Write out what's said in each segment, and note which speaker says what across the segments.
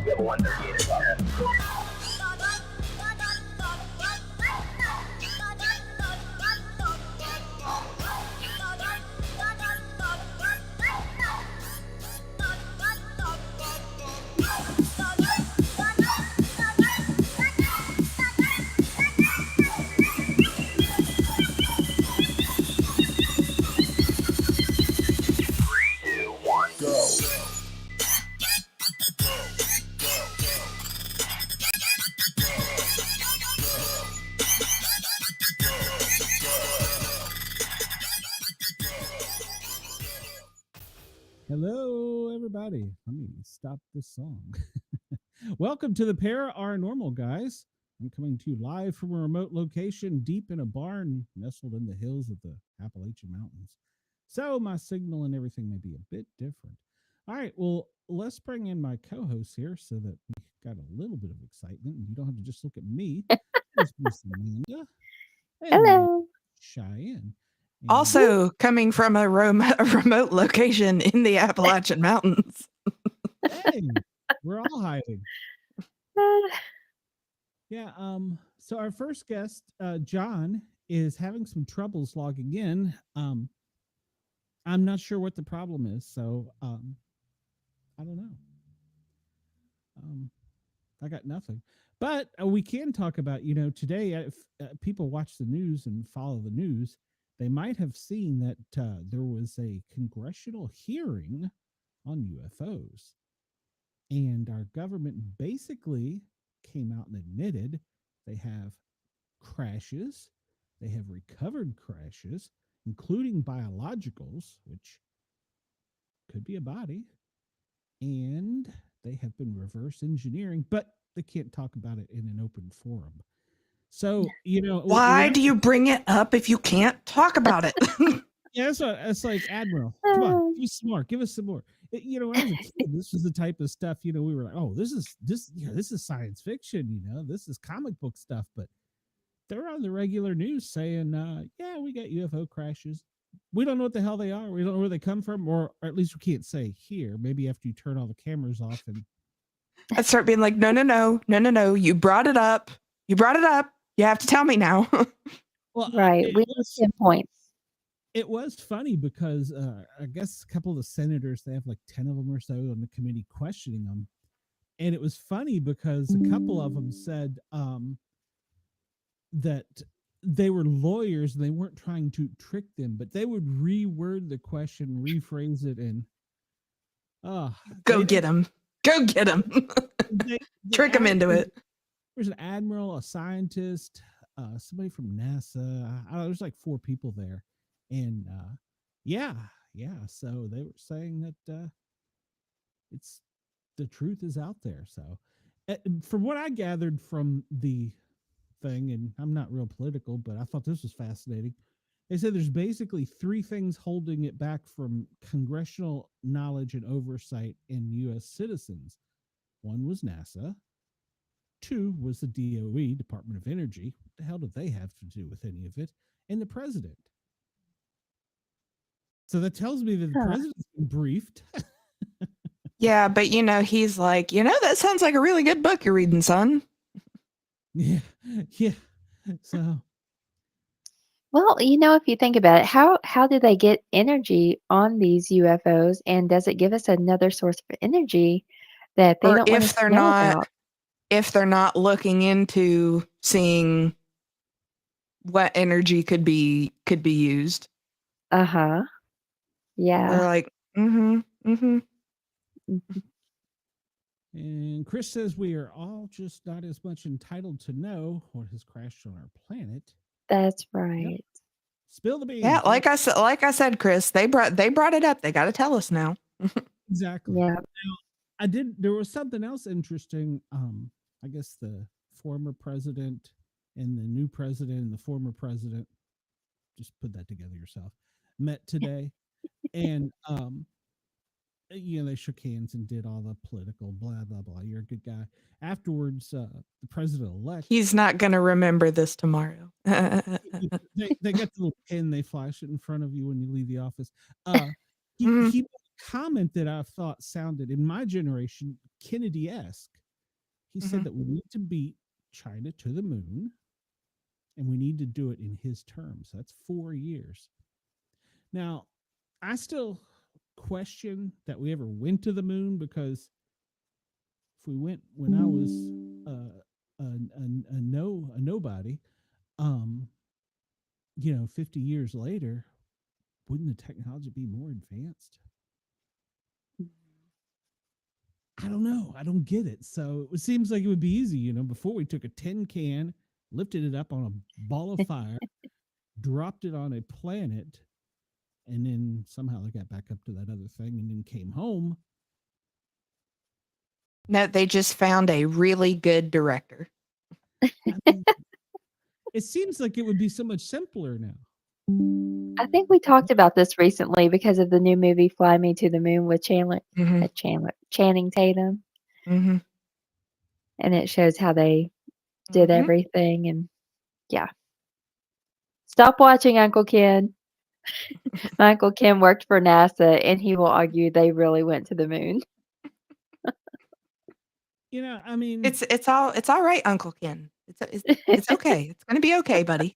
Speaker 1: We have a 138 as well.
Speaker 2: Hello, everybody. Let me stop this song. Welcome to the Paranormal, guys. I'm coming to you live from a remote location deep in a barn nestled in the hills of the Appalachian Mountains. So my signal and everything may be a bit different. All right, well, let's bring in my co-host here so that we got a little bit of excitement and you don't have to just look at me. There's Miss Amanda and
Speaker 3: Hello.
Speaker 2: Cheyenne. And
Speaker 4: Also coming from a remote location in the Appalachian Mountains.
Speaker 2: hey, we're all hiding. Yeah, so our first guest, John, is having some troubles logging in. I'm not sure what the problem is, so I don't know. I got nothing. But we can talk about, today, if people watch the news and follow the news, they might have seen that there was a congressional hearing on UFOs. And our government basically came out and admitted they have crashes, they have recovered crashes, including biologicals, which could be a body, and they have been reverse engineering, but they can't talk about it in an open forum. So,
Speaker 4: why do you bring it up if you can't talk about it?
Speaker 2: Yeah, it's like, Admiral, come on, give us some more. Give us some more. When I was a kid, this was the type of stuff, we were like, oh, this is science fiction, this is comic book stuff. But they're on the regular news saying, yeah, we got UFO crashes. We don't know what the hell they are. We don't know where they come from, or at least we can't say here. Maybe after you turn all the cameras off and
Speaker 4: I'd start being like, no. You brought it up. You have to tell me now.
Speaker 3: Well, right. We need 10 points.
Speaker 2: It was funny because I guess a couple of the senators, they have like 10 of them or so on the committee questioning them. And it was funny because a couple of them said that they were lawyers and they weren't trying to trick them, but they would reword the question, rephrase it, and
Speaker 4: go get them. Trick them into it.
Speaker 2: There's an admiral, a scientist, somebody from NASA. I don't know, there's like 4 people there. And yeah. So they were saying that it's the truth is out there. So from what I gathered from the thing, and I'm not real political, but I thought this was fascinating. They said there's basically 3 things holding it back from congressional knowledge and oversight in U.S. citizens. 1 was NASA. 2 was the DOE, Department of Energy. What the hell do they have to do with any of it? And the president. So that tells me that the president's been briefed.
Speaker 4: Yeah, but he's like, that sounds like a really good book you're reading, son.
Speaker 2: Yeah. So,
Speaker 3: well, if you think about it, how do they get energy on these UFOs, and does it give us another source of energy that they don't want us to know about?
Speaker 4: If they're not looking into seeing what energy could be used.
Speaker 3: Uh-huh. Yeah.
Speaker 4: They're like,
Speaker 2: And Chris says we are all just not as much entitled to know what has crashed on our planet.
Speaker 3: That's right.
Speaker 2: Yep. Spill the beans.
Speaker 4: Yeah, like I said, Chris, they brought it up. They got to tell us now.
Speaker 2: Exactly.
Speaker 3: Yeah.
Speaker 2: Now, there was something else interesting. I guess the former president and the new president and the former president, just put that together yourself, met today. And they shook hands and did all the political blah blah blah. You're a good guy. Afterwards, the president-elect,
Speaker 4: he's not going to remember this tomorrow.
Speaker 2: they get the little pin, they flash it in front of you when you leave the office. He made comment that I thought sounded, in my generation, Kennedy-esque. He said that we need to beat China to the moon, and we need to do it in his terms. That's 4 years. Now, I still question that we ever went to the moon, because if we went when I was a nobody, 50 years later, wouldn't the technology be more advanced? I don't know. I don't get it. So it seems like it would be easy, before we took a tin can, lifted it up on a ball of fire, dropped it on a planet, and then somehow I got back up to that other thing and then came home.
Speaker 4: No, they just found a really good director.
Speaker 2: I mean, it seems like it would be so much simpler now.
Speaker 3: I think we talked about this recently because of the new movie Fly Me to the Moon with Channing Tatum.
Speaker 4: Mm-hmm.
Speaker 3: And it shows how they did everything. And yeah. Stop watching Uncle Ken. My Uncle Ken worked for NASA, and he will argue they really went to the moon.
Speaker 2: I mean,
Speaker 4: it's all right, Uncle Ken. It's okay. It's gonna be okay, buddy.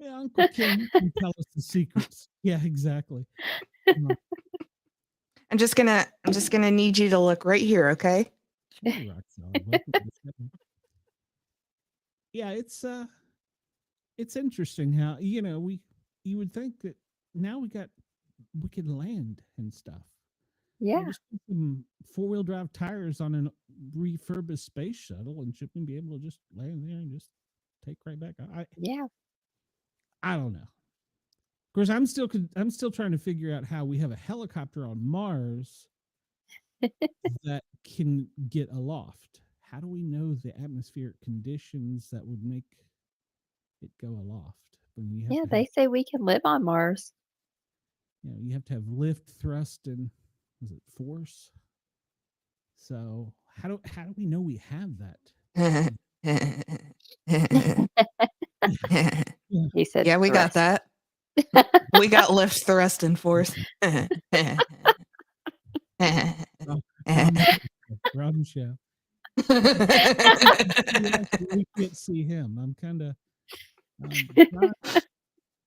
Speaker 2: Yeah, Uncle Ken can tell us the secrets. Yeah, exactly.
Speaker 4: I'm just gonna need you to look right here, okay?
Speaker 2: Sure, Roxanne. Yeah, it's interesting how you would think that now we can land and stuff.
Speaker 3: Yeah.
Speaker 2: Just put some 4-wheel drive tires on a refurbished space shuttle, and ship and be able to just land there and just take right back. I don't know. Of course, I'm still trying to figure out how we have a helicopter on Mars that can get aloft. How do we know the atmospheric conditions that would make it go aloft?
Speaker 3: They say we can live on Mars.
Speaker 2: You have to have lift, thrust, and force? So how do we know we have that?
Speaker 3: He said,
Speaker 4: "Yeah, we got that. We got lift, thrust, and force."
Speaker 2: Rum show. We can't see him. I'm kind of.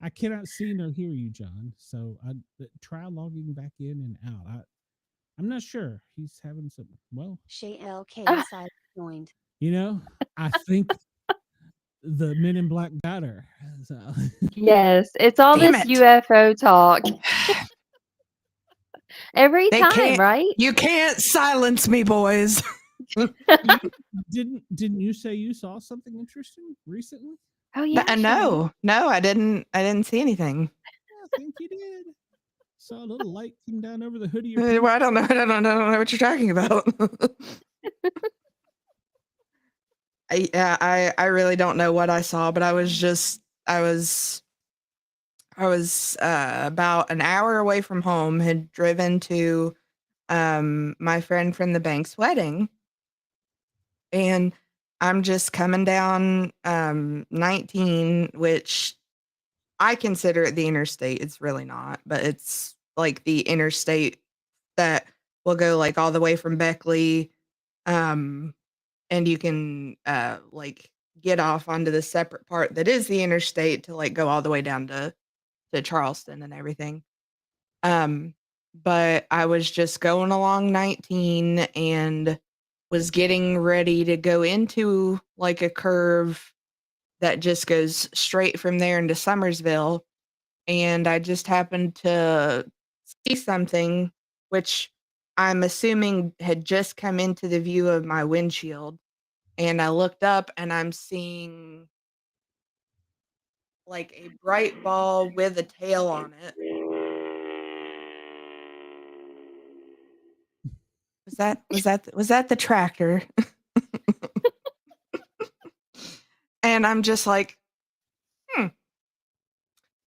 Speaker 2: I cannot see nor hear you, John. So I try logging back in and out. I'm not sure. He's having some. Well,
Speaker 1: Shay LK side joined.
Speaker 2: I think the Men in Black got her. So.
Speaker 3: Yes, it's all
Speaker 4: Damn
Speaker 3: this
Speaker 4: it.
Speaker 3: UFO talk. Every time, right?
Speaker 4: You can't silence me, boys.
Speaker 2: Didn't you say you saw something interesting recently?
Speaker 3: Oh yeah.
Speaker 4: No, I didn't see anything.
Speaker 2: I think you did. Saw a little light come down over the hood of your.
Speaker 4: I don't know what you're talking about. I really don't know what I saw, but I was about an hour away from home, had driven to my friend from the bank's wedding, and I'm just coming down 19, which I consider it the interstate. It's really not, but it's like the interstate that will go like all the way from Beckley, and you can like get off onto the separate part that is the interstate to like go all the way down to Charleston and everything. But I was just going along 19 and was getting ready to go into like a curve that just goes straight from there into Summersville. And I just happened to see something, which I'm assuming had just come into the view of my windshield. And I looked up and I'm seeing like a bright ball with a tail on it. Was that the tractor? And I'm just like, and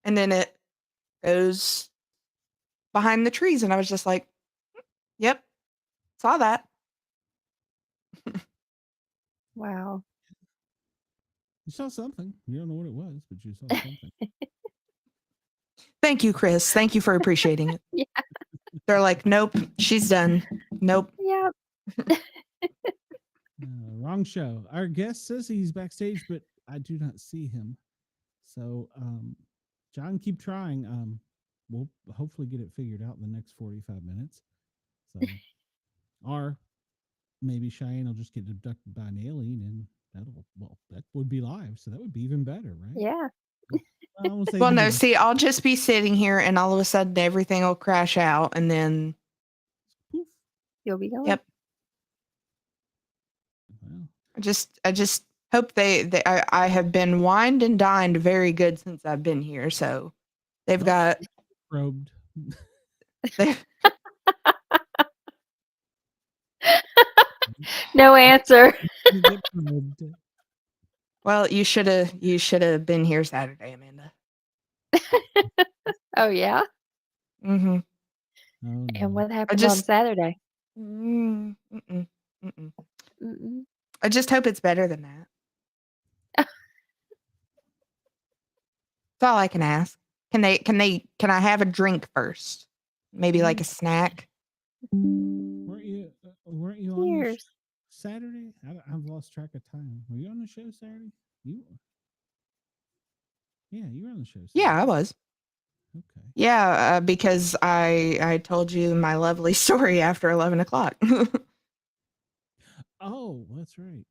Speaker 4: then it goes behind the trees, and I was just like, yep, saw that.
Speaker 3: Wow.
Speaker 2: You saw something. You don't know what it was, but you saw something.
Speaker 4: Thank you, Chris. Thank you for appreciating it.
Speaker 3: Yeah.
Speaker 4: They're like, nope, she's done. Nope.
Speaker 3: Yep.
Speaker 2: Wrong show. Our guest says he's backstage, but I do not see him. So, John, keep trying. We'll hopefully get it figured out in the next 45 minutes. So, or maybe Cheyenne will just get abducted by an alien, and that would be live. So that would be even better, right?
Speaker 3: Yeah.
Speaker 2: I won't say
Speaker 4: Well,
Speaker 2: the
Speaker 4: no,
Speaker 2: movie.
Speaker 4: see, I'll just be sitting here and all of a sudden everything will crash out and then,
Speaker 2: Poof.
Speaker 3: You'll be going.
Speaker 4: yep.
Speaker 2: Well,
Speaker 4: I just hope I have been wined and dined very good since I've been here. So they've
Speaker 2: Well-
Speaker 4: got,
Speaker 2: probed.
Speaker 4: they,
Speaker 3: No answer.
Speaker 2: You get probed.
Speaker 4: well, you should have been here Saturday, Amanda.
Speaker 3: Oh, yeah.
Speaker 4: Mm-hmm.
Speaker 2: Oh, no.
Speaker 3: And what happened
Speaker 4: just-
Speaker 3: on Saturday?
Speaker 4: Mm-mm, mm-mm.
Speaker 3: Mm-mm.
Speaker 4: I just hope it's better than that. That's all I can ask. Can I have a drink first? Maybe like a snack.
Speaker 2: Weren't you on the
Speaker 3: Cheers.
Speaker 2: Saturday? I've lost track of time. Were you on the show Saturday? You were. Yeah, you were on the show Saturday.
Speaker 4: Yeah, I was.
Speaker 2: Okay.
Speaker 4: Yeah, because I told you my lovely story after 11 o'clock.
Speaker 2: Oh, that's right.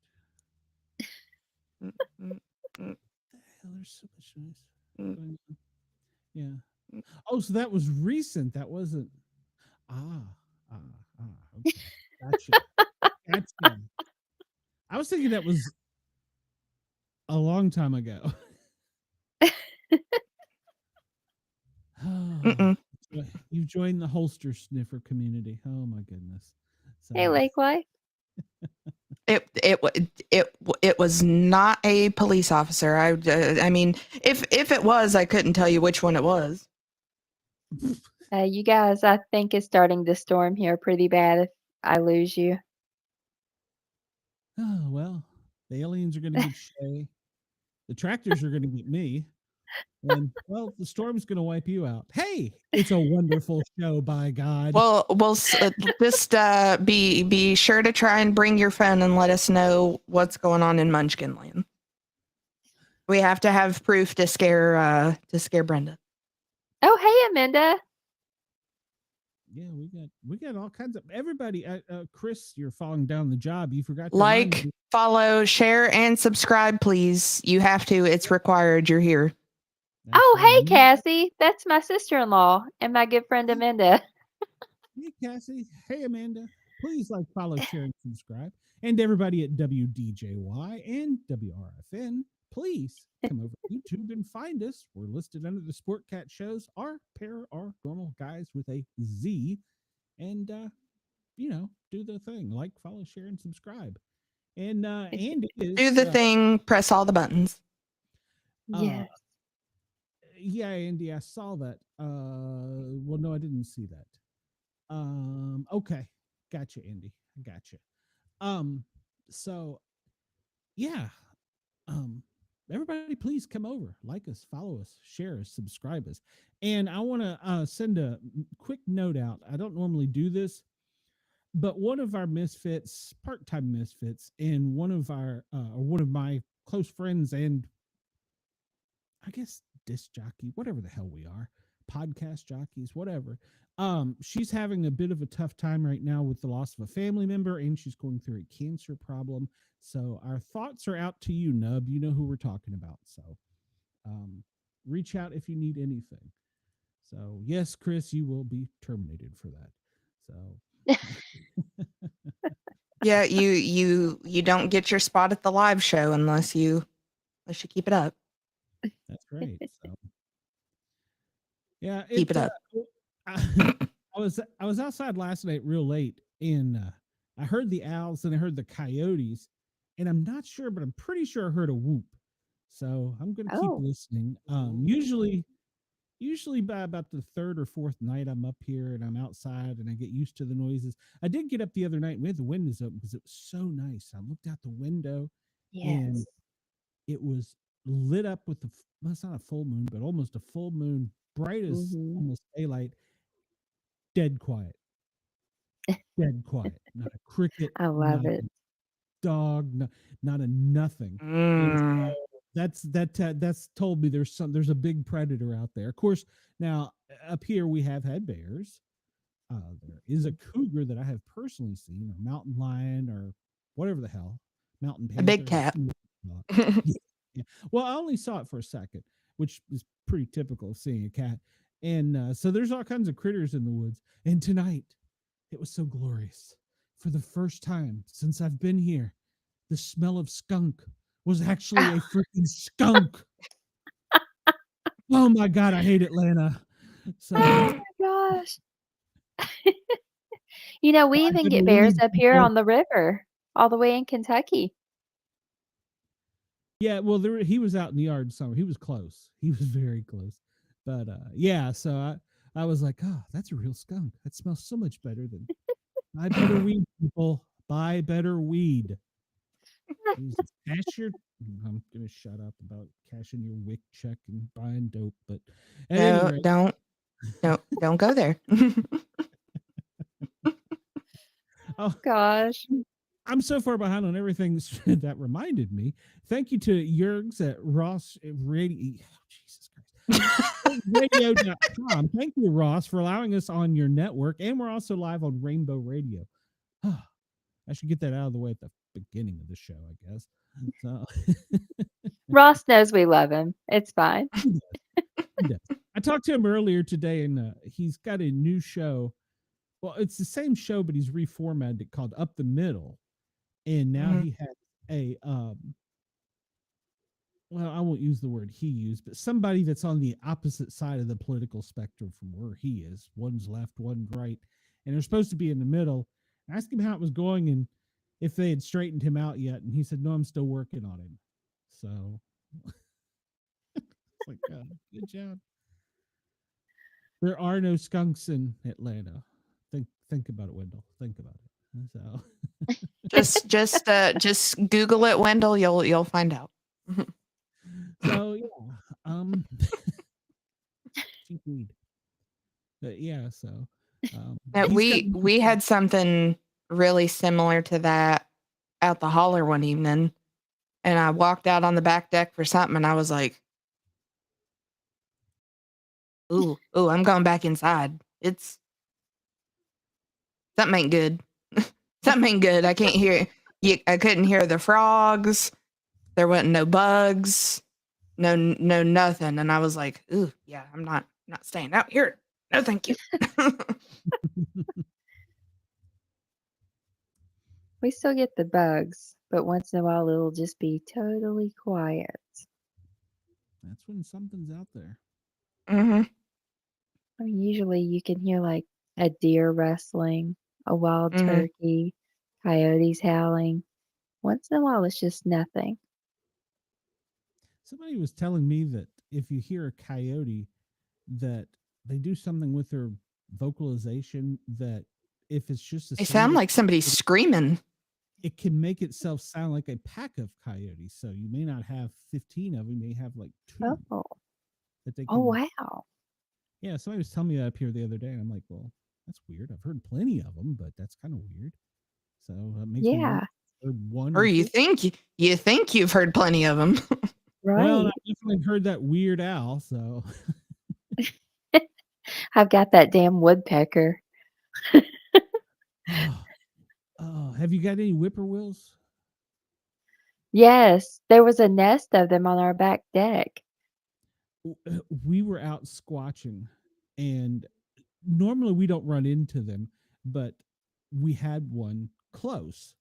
Speaker 4: Mm,
Speaker 2: Hell, there's so much noise.
Speaker 4: Mm.
Speaker 2: going on. Yeah. Oh, so that was recent. That wasn't. Okay. Gotcha. I was thinking that was a long time ago.
Speaker 4: Mm-mm.
Speaker 2: You've joined the holster sniffer community. Oh my goodness. So,
Speaker 3: Hey, Lakeway.
Speaker 4: It was not a police officer. I mean, if it was, I couldn't tell you which one it was.
Speaker 3: You guys, I think it's starting to storm here pretty bad if I lose you.
Speaker 2: oh well, the aliens are going to get Shay. The tractors are going to get me. And well, the storm's going to wipe you out. Hey, it's a wonderful show, by God.
Speaker 4: Well, just be sure to try and bring your phone and let us know what's going on in Munchkinland. We have to have proof to scare Brenda.
Speaker 3: Oh, hey, Amanda.
Speaker 2: Yeah, we got all kinds of everybody. Chris, you're falling down the job. You forgot to
Speaker 4: Like,
Speaker 2: remind me.
Speaker 4: follow, share, and subscribe, please. You have to. It's required. You're here.
Speaker 2: That's
Speaker 3: Oh,
Speaker 2: right.
Speaker 3: hey, Cassie. That's my sister-in-law and my good friend Amanda.
Speaker 2: Hey, Cassie. Hey, Amanda. Please like, follow, share, and subscribe. And everybody at WDJY and WRFN, please come over to YouTube and find us. We're listed under the Sportcat shows, our Paranormal Guys with a Z. And, do the thing. Like, follow, share, and subscribe. And Andy is...
Speaker 4: Do the thing. Press all the buttons.
Speaker 3: Yes.
Speaker 2: Yeah, Andy, I saw that. Well, no, I didn't see that. Okay. Gotcha, Andy. Gotcha. So yeah. Everybody please come over, like us, follow us, share us, subscribe us. And I want to send a quick note out. I don't normally do this, but one of our misfits, part-time misfits, and one of my close friends and I guess disc jockey, whatever the hell we are, podcast jockeys, whatever. She's having a bit of a tough time right now with the loss of a family member, and she's going through a cancer problem. So our thoughts are out to you, Nub. You know who we're talking about. So reach out if you need anything. So yes, Chris, you will be terminated for that. So
Speaker 4: Yeah, you don't get your spot at the live show unless you keep it up.
Speaker 2: that's right. So yeah,
Speaker 4: Keep it up.
Speaker 2: I was outside last night real late, and I heard the owls and I heard the coyotes, and I'm not sure, but I'm pretty sure I heard a whoop. So I'm gonna keep
Speaker 3: Oh.
Speaker 2: listening. Usually by about the third or fourth night, I'm up here and I'm outside and I get used to the noises. I did get up the other night and we had the windows open because it was so nice. I looked out the window and
Speaker 3: Yes.
Speaker 2: it was lit up with well, it's not a full moon, but almost a full moon, bright as
Speaker 3: Mhm.
Speaker 2: almost daylight. dead quiet. Dead quiet. Not a cricket,
Speaker 3: I
Speaker 2: not
Speaker 3: love
Speaker 2: a
Speaker 3: it.
Speaker 2: dog, not a nothing. And
Speaker 4: Mm.
Speaker 2: that's told me there's a big predator out there. Of course, now up here we have had bears. There is a cougar that I have personally seen, or mountain lion, or whatever the hell, mountain
Speaker 4: A big
Speaker 2: panther.
Speaker 4: cat.
Speaker 2: Yeah, yeah. Well, I only saw it for a second, which is pretty typical of seeing a cat. And so there's all kinds of critters in the woods. And tonight, it was so glorious. For the first time since I've been here, the smell of skunk was actually a freaking skunk. Oh my God, I hate Atlanta. So
Speaker 3: Oh my gosh. We
Speaker 2: I
Speaker 3: even
Speaker 2: better
Speaker 3: get bears
Speaker 2: leave,
Speaker 3: up here
Speaker 2: people.
Speaker 3: on the river, all the way in Kentucky.
Speaker 2: Yeah, well, he was out in the yard somewhere. He was close. He was very close. But yeah, so I was like, oh, that's a real skunk. That smells so much better than buy better weed, people. Buy better weed. Jesus, I'm gonna shut up about cashing your WIC check and buying dope. But at any
Speaker 4: No,
Speaker 2: rate,
Speaker 4: don't go there.
Speaker 2: oh,
Speaker 3: Gosh.
Speaker 2: I'm so far behind on everything that reminded me. Thank you to Jurgs at Ross Radio. Oh, Jesus Christ. Radio.com. Thank you, Ross, for allowing us on your network. And we're also live on Rainbow Radio. I should get that out of the way at the beginning of the show, I guess. So,
Speaker 3: Ross knows we love him. It's fine.
Speaker 2: he does. I talked to him earlier today, and he's got a new show. Well, it's the same show, but he's reformatted it called Up the Middle. And now he has a well, I won't use the word he used, but somebody that's on the opposite side of the political spectrum from where he is. One's left, one's right, and they're supposed to be in the middle. I asked him how it was going and if they had straightened him out yet, and he said, "No, I'm still working on him." So it's like, good job. There are no skunks in Atlanta. Think about it, Wendell. Think about it. So
Speaker 4: just Google it, Wendell. You'll find out.
Speaker 2: So yeah, cheap weed. But yeah, so
Speaker 4: we had something really similar to that out the holler one evening, and I walked out on the back deck for something, and I was like, "Ooh, I'm going back inside. It's something ain't good. Something ain't good. I can't hear. I couldn't hear the frogs. There wasn't no bugs, no nothing." And I was like, "Ooh, yeah, I'm not staying out here. No, thank you."
Speaker 3: We still get the bugs, but once in a while it'll just be totally quiet.
Speaker 2: that's when something's out there.
Speaker 4: Mm-hmm.
Speaker 3: I mean, usually you can hear like a deer rustling, a wild turkey, coyotes howling. Once in a while, it's just nothing.
Speaker 2: Somebody was telling me that if you hear a coyote, that they do something with their vocalization that if it's just a
Speaker 4: They sound like somebody's screaming.
Speaker 2: It can make itself sound like a pack of coyotes. So you may not have 15 of them, you may have like 2
Speaker 3: Oh,
Speaker 2: that they can.
Speaker 3: oh wow.
Speaker 2: Yeah, somebody was telling me that up here the other day. And I'm like, well, that's weird. I've heard plenty of them, but that's kind of weird. So that makes me wonder
Speaker 3: Yeah,
Speaker 2: if I heard one
Speaker 4: Or you
Speaker 2: 50.
Speaker 4: think you've heard plenty of them.
Speaker 2: Well,
Speaker 3: right.
Speaker 2: I definitely heard that weird owl. So
Speaker 3: I've got that damn woodpecker.
Speaker 2: oh, have you got any whippoorwills?
Speaker 3: Yes, there was a nest of them on our back deck.
Speaker 2: We were out squatching, and normally we don't run into them, but we had one close,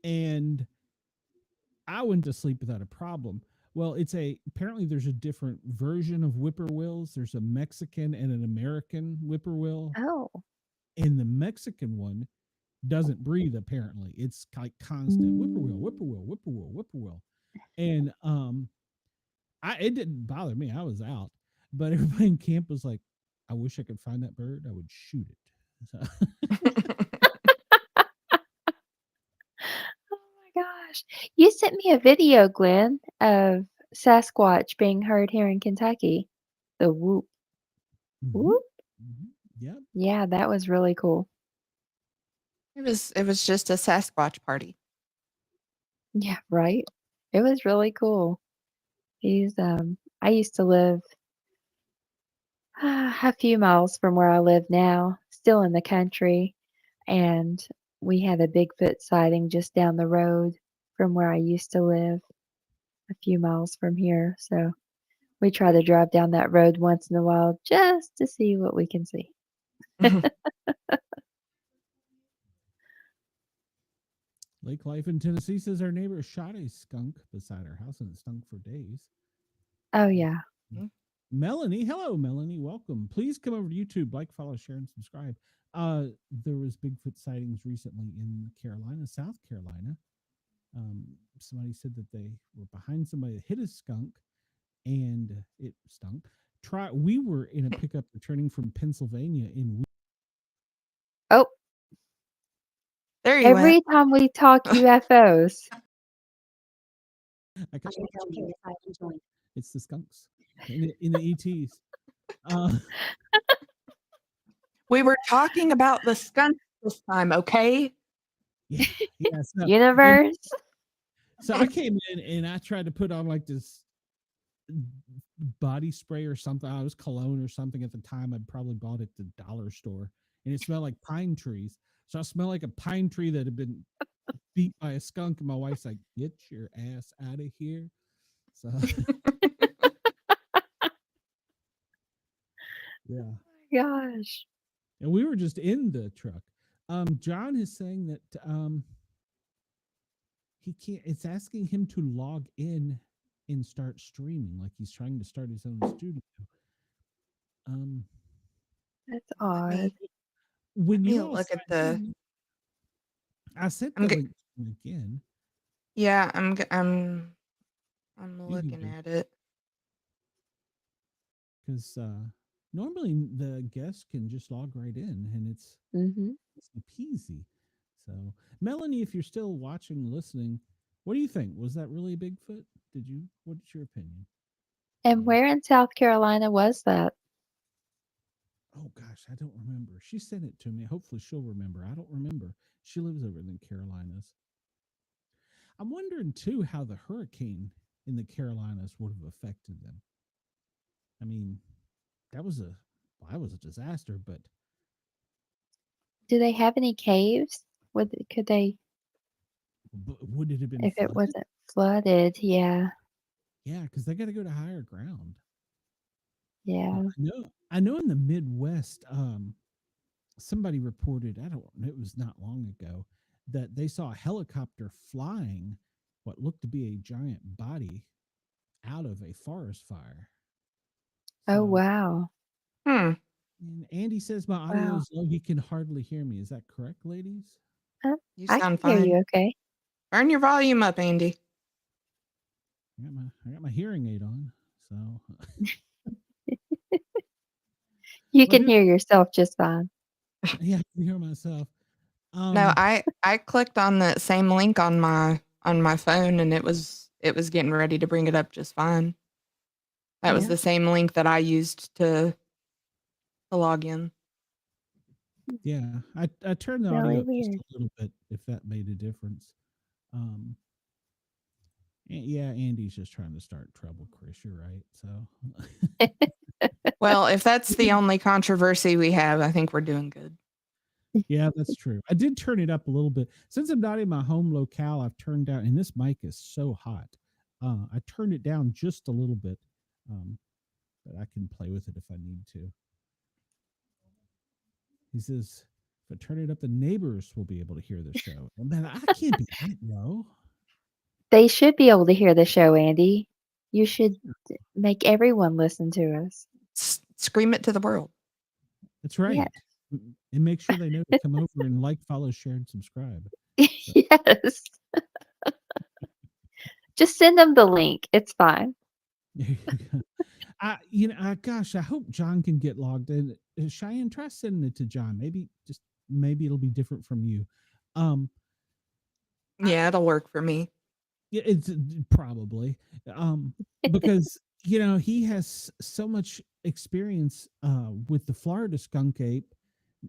Speaker 2: and I went to sleep without a problem. Well, apparently there's a different version of whippoorwills. There's a Mexican and an American whippoorwill,
Speaker 3: Oh,
Speaker 2: and the Mexican one doesn't breathe. Apparently, it's like constant whippoorwill, whippoorwill, whippoorwill, whippoorwill, and it didn't bother me. I was out, but everybody in camp was like, "I wish I could find that bird. I would shoot it." So,
Speaker 3: oh my gosh. You sent me a video, Glenn, of Sasquatch being heard here in Kentucky. The whoop,
Speaker 2: mhm,
Speaker 3: whoop.
Speaker 2: mhm. Yep.
Speaker 3: Yeah, that was really cool.
Speaker 4: It was just a Sasquatch party.
Speaker 3: Yeah, right? It was really cool. I used to live a few miles from where I live now, still in the country, and we had a Bigfoot sighting just down the road from where I used to live, a few miles from here. So we try to drive down that road once in a while just to see what we can see.
Speaker 2: Lake Life in Tennessee says our neighbor shot a skunk beside our house and it stunk for days.
Speaker 3: Oh, yeah.
Speaker 2: Melanie, hello, Melanie, welcome. Please come over to YouTube, like, follow, share, and subscribe. There was Bigfoot sightings recently in Carolina, South Carolina. Somebody said that they were behind somebody that hit a skunk and it stunk. We were in a pickup returning from Pennsylvania in.
Speaker 3: Oh,
Speaker 4: There you
Speaker 3: every
Speaker 4: went.
Speaker 3: time we talk UFOs,
Speaker 2: I got
Speaker 1: Okay, I joined.
Speaker 2: it's the skunks in the ETs.
Speaker 4: We were talking about the skunk this time, okay?
Speaker 2: Yeah. So,
Speaker 3: universe.
Speaker 2: so I came in and I tried to put on like this body spray or something. I was cologne or something at the time. I'd probably bought it at the dollar store, and it smelled like pine trees. So I smelled like a pine tree that had been beat by a skunk. And my wife's like, "Get your ass out of here!" So yeah,
Speaker 3: Gosh.
Speaker 2: and we were just in the truck. John is saying that he can't. It's asking him to log in and start streaming, like he's trying to start his own studio.
Speaker 3: That's
Speaker 4: Let
Speaker 3: odd.
Speaker 4: me,
Speaker 2: When
Speaker 4: let me
Speaker 2: you all
Speaker 4: look at
Speaker 2: signed
Speaker 4: the.
Speaker 2: in, I sent
Speaker 4: I'm
Speaker 2: the
Speaker 4: g-
Speaker 2: link again.
Speaker 4: Yeah, I'm
Speaker 2: You can
Speaker 4: looking
Speaker 2: go
Speaker 4: at it.
Speaker 2: because normally the guest can just log right in, and it's
Speaker 3: Mm-hmm.
Speaker 2: peasy. So, Melanie, if you're still watching, listening, what do you think? Was that really a Bigfoot? Did you? What's your opinion?
Speaker 3: And where in South Carolina was that?
Speaker 2: Oh gosh, I don't remember. She sent it to me. Hopefully, she'll remember. I don't remember. She lives over in the Carolinas. I'm wondering too how the hurricane in the Carolinas would have affected them. I mean, that was a disaster, but
Speaker 3: Do they have any caves? Could they,
Speaker 2: would it have been
Speaker 3: if it
Speaker 2: flooded?
Speaker 3: wasn't flooded? Yeah.
Speaker 2: Yeah, because they got to go to higher ground.
Speaker 3: Yeah.
Speaker 2: I know in the Midwest, somebody reported, I don't know, it was not long ago, that they saw a helicopter flying what looked to be a giant body out of a forest fire.
Speaker 3: Oh,
Speaker 2: So,
Speaker 3: wow.
Speaker 4: Hmm.
Speaker 2: and Andy says my audio
Speaker 3: Wow.
Speaker 2: is low. He can hardly hear me. Is that correct, ladies?
Speaker 4: You
Speaker 3: I can
Speaker 4: sound
Speaker 3: hear you
Speaker 4: fine.
Speaker 3: okay.
Speaker 4: Turn your volume up, Andy.
Speaker 2: I got my hearing aid on. So,
Speaker 3: You
Speaker 2: well,
Speaker 3: can hear yourself just fine.
Speaker 2: yeah, I can hear myself.
Speaker 4: No, I clicked on the same link on my phone and it was getting ready to bring it up just fine. That was
Speaker 3: Yeah.
Speaker 4: the same link that I used to log in.
Speaker 2: Yeah, I turned the
Speaker 3: Really
Speaker 2: audio up just
Speaker 3: weird.
Speaker 2: a little bit if that made a difference. Yeah, Andy's just trying to start trouble, Chris. You're right. So,
Speaker 4: Well, if that's the only controversy we have, I think we're doing good.
Speaker 2: yeah, that's true. I did turn it up a little bit. Since I'm not in my home locale, I've turned down, and this mic is so hot. I turned it down just a little bit, but I can play with it if I need to. He says, if I turn it up, the neighbors will be able to hear the show. And man, I can't be that low.
Speaker 3: They should be able to hear the show, Andy. You should make everyone listen to us.
Speaker 4: Scream it to the world.
Speaker 2: That's right.
Speaker 3: Yes.
Speaker 2: And make sure they know to come over and like, follow, share, and subscribe.
Speaker 3: Yes. Just send them the link. It's fine.
Speaker 2: Gosh, I hope John can get logged in. Cheyenne, try sending it to John. Maybe it'll be different from you.
Speaker 4: Yeah, it'll work for me.
Speaker 2: It's probably because he has so much experience with the Florida skunk ape,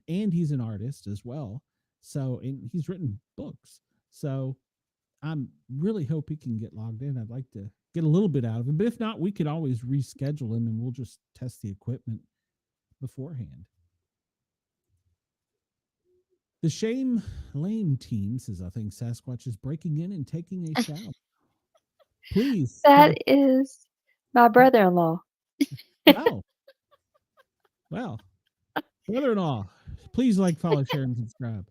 Speaker 2: and he's an artist as well. So, and he's written books. So, I'm really hope he can get logged in. I'd like to get a little bit out of him, but if not, we could always reschedule him and we'll just test the equipment beforehand. The Shame Lane team says, I think Sasquatch is breaking in and taking a shower. Please.
Speaker 3: That is my brother-in-law.
Speaker 2: Wow. Well, brother-in-law, please like, follow, share, and subscribe.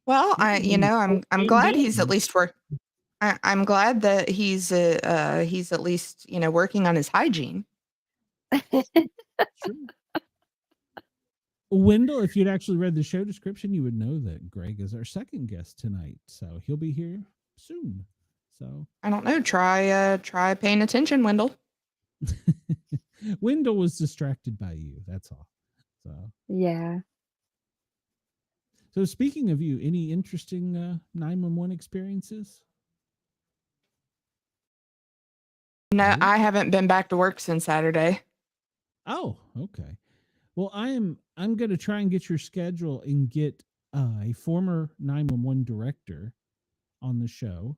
Speaker 4: Well, I'm glad he's at least I'm glad that he's at least working on his hygiene.
Speaker 2: Sure. Wendell, if you'd actually read the show description, you would know that Greg is our second guest tonight, so he'll be here soon. So
Speaker 4: I don't know. Try paying attention, Wendell.
Speaker 2: Wendell was distracted by you. That's all. So
Speaker 3: Yeah.
Speaker 2: So speaking of you, any interesting 911 experiences?
Speaker 4: No, I haven't been back to work since Saturday.
Speaker 2: Oh, okay. Well, I'm going to try and get your schedule and get a former 911 director on the show.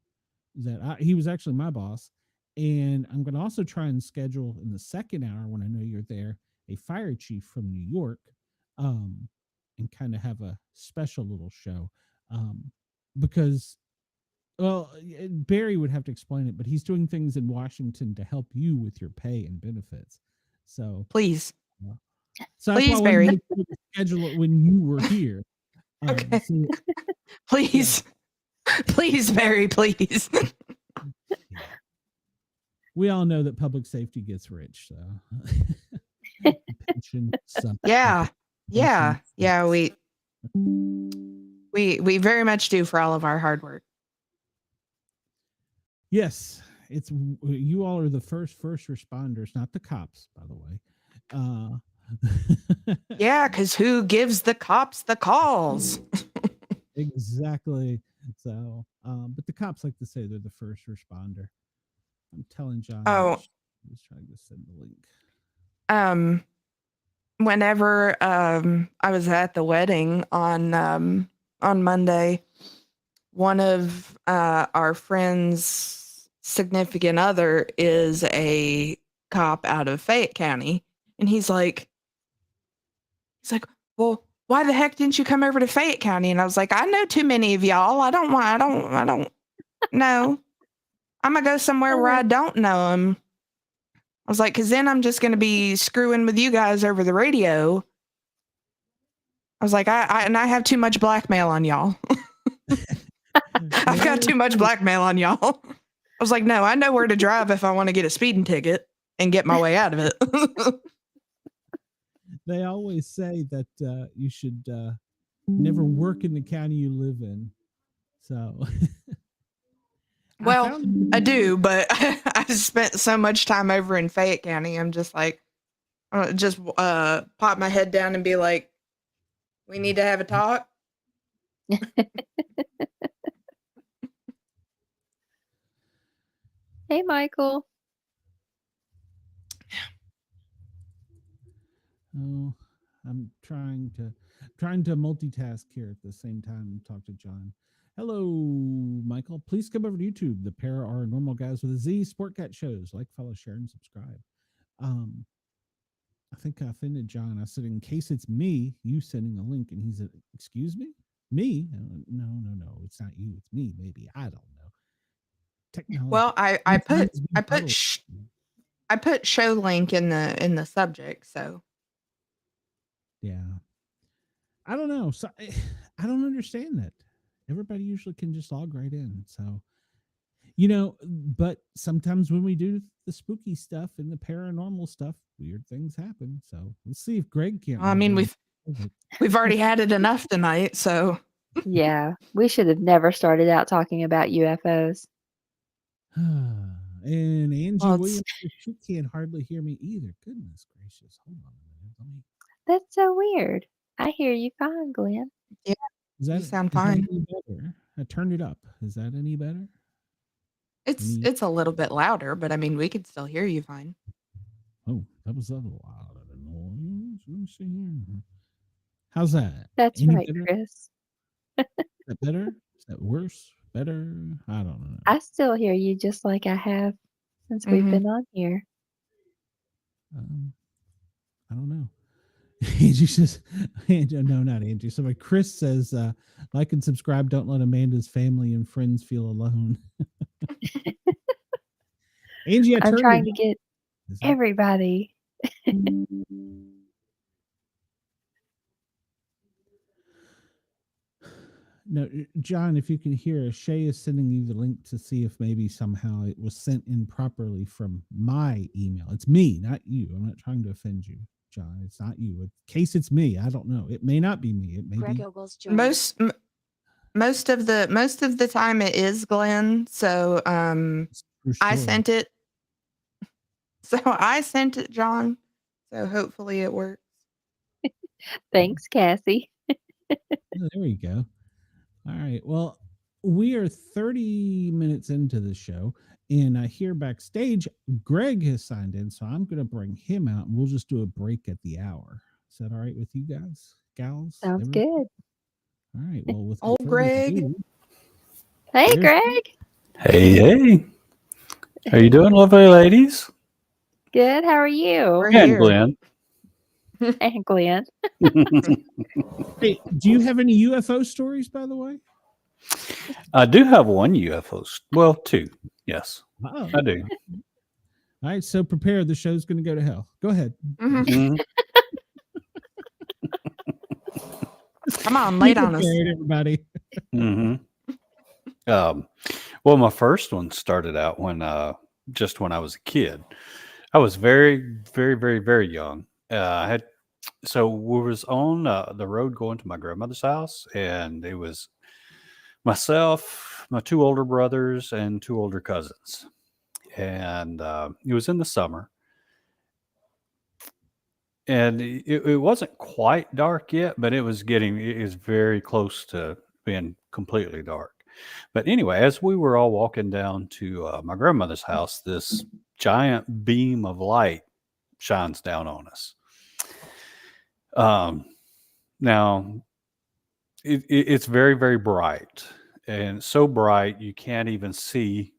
Speaker 2: He was actually my boss, and I'm going to also try and schedule in the second hour when I know you're there a fire chief from New York, and kind of have a special little show, because, well, Barry would have to explain it, but he's doing things in Washington to help you with your pay and benefits. So
Speaker 4: please.
Speaker 2: So
Speaker 4: please,
Speaker 2: that's why
Speaker 4: Barry.
Speaker 2: I wanted to schedule it when you were here.
Speaker 4: Okay.
Speaker 2: So,
Speaker 4: please. Yeah. Please, Barry, please.
Speaker 2: Yeah. We all know that public safety gets rich, so pension sucks.
Speaker 4: Yeah. Yeah. Yeah. We very much do for all of our hard work.
Speaker 2: Yes. It's you all are the first responders, not the cops, by the way.
Speaker 4: Yeah, because who gives the cops the calls?
Speaker 2: Exactly. So, but the cops like to say they're the first responder. I'm telling John.
Speaker 4: Oh,
Speaker 2: he's trying to send the link.
Speaker 4: Whenever I was at the wedding on Monday, one of our friends' significant other is a cop out of Fayette County, and he's like, well, why the heck didn't you come over to Fayette County? And I was like, I know too many of y'all. I don't know. I'm gonna go somewhere where I don't know them. I was like, because then I'm just gonna be screwing with you guys over the radio. I was like, I have too much blackmail on y'all. I've got too much blackmail on y'all. I was like, no, I know where to drive if I want to get a speeding ticket and get my way out of it.
Speaker 2: They always say that you should never work in the county you live in. So,
Speaker 4: well, I do, but I spent so much time over in Fayette County. I'm just like, just pop my head down and be like, we need to have a talk.
Speaker 3: Hey, Michael.
Speaker 2: Oh, I'm trying to multitask here at the same time and talk to John. Hello, Michael. Please come over to YouTube, the Paranormal Guys with a Z Sportcat shows. Like, follow, share, and subscribe. I think I offended John. I said, in case it's me, you sending a link, and he said, excuse me? Me? No, it's not you. It's me, maybe. I don't know. Technology.
Speaker 4: Well, I put show link in the subject, so.
Speaker 2: Yeah. I don't know. So I don't understand that. Everybody usually can just log right in. So, but sometimes when we do the spooky stuff and the paranormal stuff, weird things happen. So we'll see if Greg can.
Speaker 4: I mean, we've already had it enough tonight. So
Speaker 3: yeah, we should have never started out talking about UFOs.
Speaker 2: And Angie Williams, she can't hardly hear me either. Goodness gracious. Hold on a minute.
Speaker 3: That's so weird. I hear you fine, Glenn.
Speaker 4: Yeah, you sound fine.
Speaker 2: I turned it up. Is that any better?
Speaker 4: It's a little bit louder, but I mean, we could still hear you fine.
Speaker 2: Oh, that was a little louder. Let me see here. How's that?
Speaker 3: That's
Speaker 2: Any
Speaker 3: right,
Speaker 2: better?
Speaker 3: Chris.
Speaker 2: Is that better? Is that worse? Better? I don't know.
Speaker 3: I still hear you just like I have since we've been on here.
Speaker 2: I don't know. Angie says, no, not Angie. Somebody, Chris says, like and subscribe. Don't let Amanda's family and friends feel alone. Angie,
Speaker 3: I'm trying to get
Speaker 2: Is that-
Speaker 3: everybody.
Speaker 2: No, John, if you can hear, Shay is sending you the link to see if maybe somehow it was sent improperly from my email. It's me, not you. I'm not trying to offend you, John. It's not you. In case it's me, I don't know. It may not be me. It may
Speaker 1: Greg
Speaker 2: be
Speaker 1: Ogles joined.
Speaker 4: Most of the time it is Glenn. So
Speaker 2: True
Speaker 4: I
Speaker 2: story.
Speaker 4: sent it. So I sent it, John. So hopefully it works.
Speaker 3: Thanks, Cassie.
Speaker 2: Oh, there we go. All right. Well, we are 30 minutes into the show, and here backstage, Greg has signed in, so I'm going to bring him out, and we'll just do a break at the hour. Is that all right with you guys, gals?
Speaker 3: Sounds
Speaker 2: everybody?
Speaker 3: good.
Speaker 2: All right. Well, with
Speaker 4: Old Greg.
Speaker 3: Hey,
Speaker 2: There's-
Speaker 3: Greg.
Speaker 5: Hey. How you doing, lovely ladies?
Speaker 3: Good. How are you?
Speaker 4: We're
Speaker 5: And
Speaker 4: here.
Speaker 5: Glenn.
Speaker 3: And Glenn.
Speaker 2: Hey, do you have any UFO stories, by the way?
Speaker 5: I do have one UFO. Well, two. Yes,
Speaker 2: Uh-oh.
Speaker 5: I do.
Speaker 2: All right. So prepare. The show's going to go to hell. Go ahead.
Speaker 4: Mhm.
Speaker 5: Mhm.
Speaker 4: Come on, lay
Speaker 2: Be
Speaker 4: on us.
Speaker 2: prepared, everybody.
Speaker 5: Mhm. Well, my first one started out when just when I was a kid. I was very, very, very, very young. We was on the road going to my grandmother's house, and it was myself, my two older brothers, and two older cousins. And it was in the summer, and it wasn't quite dark yet, but it was very close to being completely dark. But anyway, as we were all walking down to my grandmother's house, this giant beam of light shines down on us. Now it's very, very bright, and so bright you can't even see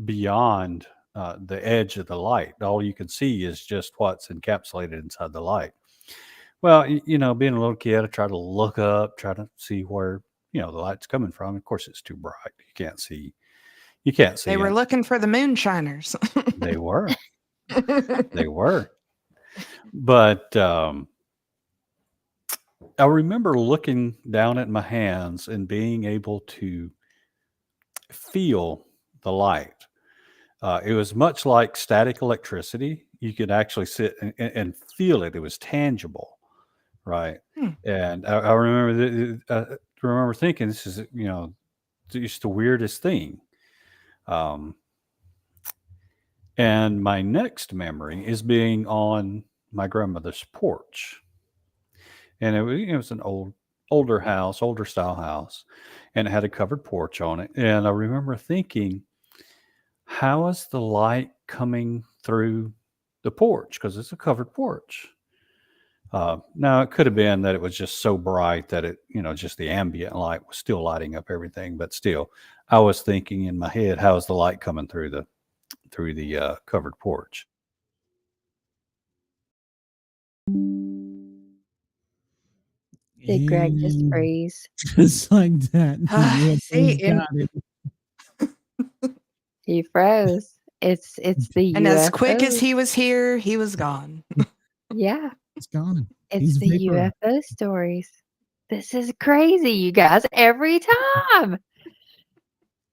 Speaker 5: beyond the edge of the light. All you can see is just what's encapsulated inside the light. Well, being a little kid, I try to look up, try to see where the light's coming from. Of course, it's too bright. You can't see.
Speaker 4: They were
Speaker 5: it.
Speaker 4: looking for the moonshiners.
Speaker 5: They were. They were. But I remember looking down at my hands and being able to feel the light. It was much like static electricity. You could actually sit and feel it. It was tangible, right? And I remember thinking, this is just the weirdest thing. And my next memory is being on my grandmother's porch, and it was an older style house, and it had a covered porch on it. And I remember thinking, how is the light coming through the porch? Because it's a covered porch. Now it could have been that it was just so bright that it, just the ambient light was still lighting up everything. But still, I was thinking in my head, how is the light coming through the covered porch?
Speaker 3: Did Greg just
Speaker 2: And
Speaker 3: freeze?
Speaker 2: just like that. Yeah,
Speaker 4: See,
Speaker 2: got it.
Speaker 3: He froze. It's the
Speaker 4: and as quick as
Speaker 3: UFO.
Speaker 4: he was here, he was gone.
Speaker 3: Yeah,
Speaker 2: It's gone.
Speaker 3: it's
Speaker 2: He's
Speaker 3: the
Speaker 2: vaporized.
Speaker 3: UFO stories. This is crazy, you guys. Every time.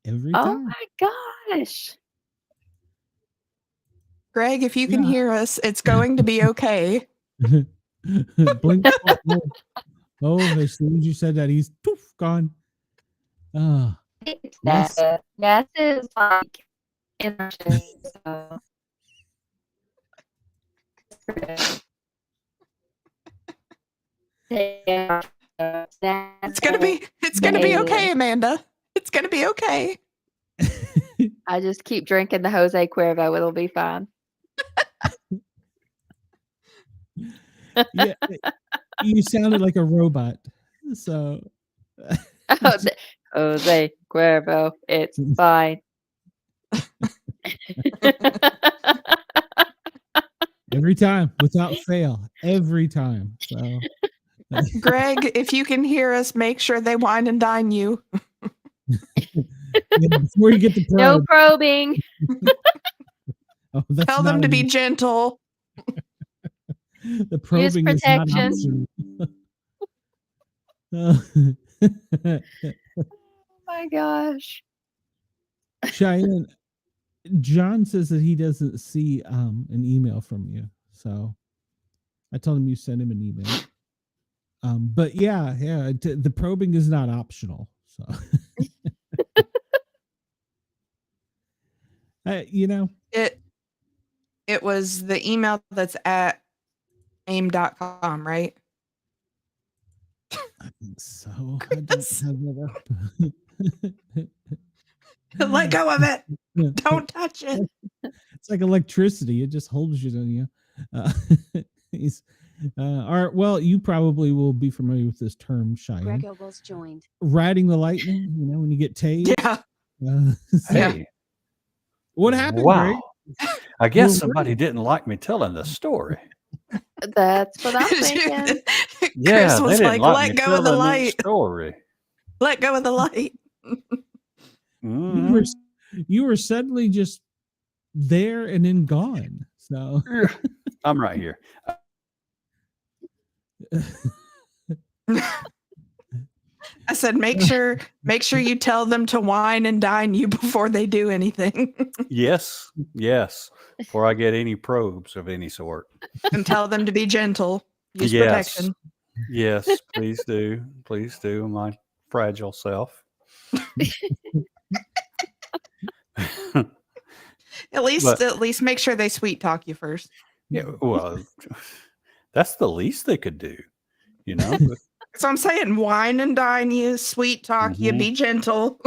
Speaker 2: Every
Speaker 3: Oh
Speaker 2: time.
Speaker 3: my gosh.
Speaker 4: Greg, if you can
Speaker 2: Yeah.
Speaker 4: hear us, it's going to be okay.
Speaker 2: Blink. Oh, as soon as you said that, he's poof, gone. Ah,
Speaker 3: It's
Speaker 2: Yes.
Speaker 3: NASA. NASA is like in our show, so.
Speaker 4: It's gonna be okay, Amanda. It's gonna be okay.
Speaker 3: I just keep drinking the Jose Cuervo. It'll be fine.
Speaker 2: Yeah, you sounded like a robot. So
Speaker 3: Jose Cuervo, it's fine.
Speaker 2: every time, without fail, every time. So
Speaker 4: Greg, if you can hear us, make sure they wine and dine you.
Speaker 2: before you get the probe,
Speaker 3: No probing.
Speaker 2: that's
Speaker 4: Tell them
Speaker 2: not
Speaker 4: to be
Speaker 2: an-
Speaker 4: gentle.
Speaker 2: the probing is not
Speaker 3: protection.
Speaker 2: optional.
Speaker 3: Oh my gosh.
Speaker 2: Cheyenne, John says that he doesn't see an email from you, so I told him you sent him an email. But yeah, the probing is not optional. So you know,
Speaker 4: It was the email that's at aim.com, right?
Speaker 2: I think so. I don't have that up.
Speaker 4: Let go of it. Don't touch it.
Speaker 2: It's like electricity; it just holds you. You he's all right. Well, you probably will be familiar with this term, Cheyenne.
Speaker 1: Greg Ogles joined.
Speaker 2: Riding the lightning. You know, when you get tased.
Speaker 4: Yeah.
Speaker 2: So
Speaker 5: Hey,
Speaker 2: what happened,
Speaker 5: wow.
Speaker 2: Greg?
Speaker 5: I guess
Speaker 2: Well,
Speaker 5: somebody didn't like me telling the story.
Speaker 3: That's what I'm thinking.
Speaker 5: Yeah,
Speaker 4: Chris
Speaker 5: they
Speaker 4: was
Speaker 5: didn't
Speaker 4: like,
Speaker 5: like
Speaker 4: let
Speaker 5: me
Speaker 4: go of the
Speaker 5: telling
Speaker 4: light.
Speaker 5: story.
Speaker 4: Let go of the light.
Speaker 5: Mhm.
Speaker 2: You were suddenly just there and then gone. So
Speaker 5: I'm right here.
Speaker 4: I said, make sure you tell them to wine and dine you before they do anything.
Speaker 5: Yes, before I get any probes of any sort.
Speaker 4: And tell them to be gentle. Use
Speaker 5: Yes.
Speaker 4: protection.
Speaker 5: Yes, please do. Please do, my fragile self.
Speaker 4: At least make sure they sweet talk you first.
Speaker 5: Yeah, well, that's the least they could do, you know.
Speaker 4: So I'm saying wine and dine you, sweet talk you,
Speaker 5: Mhm.
Speaker 4: be gentle.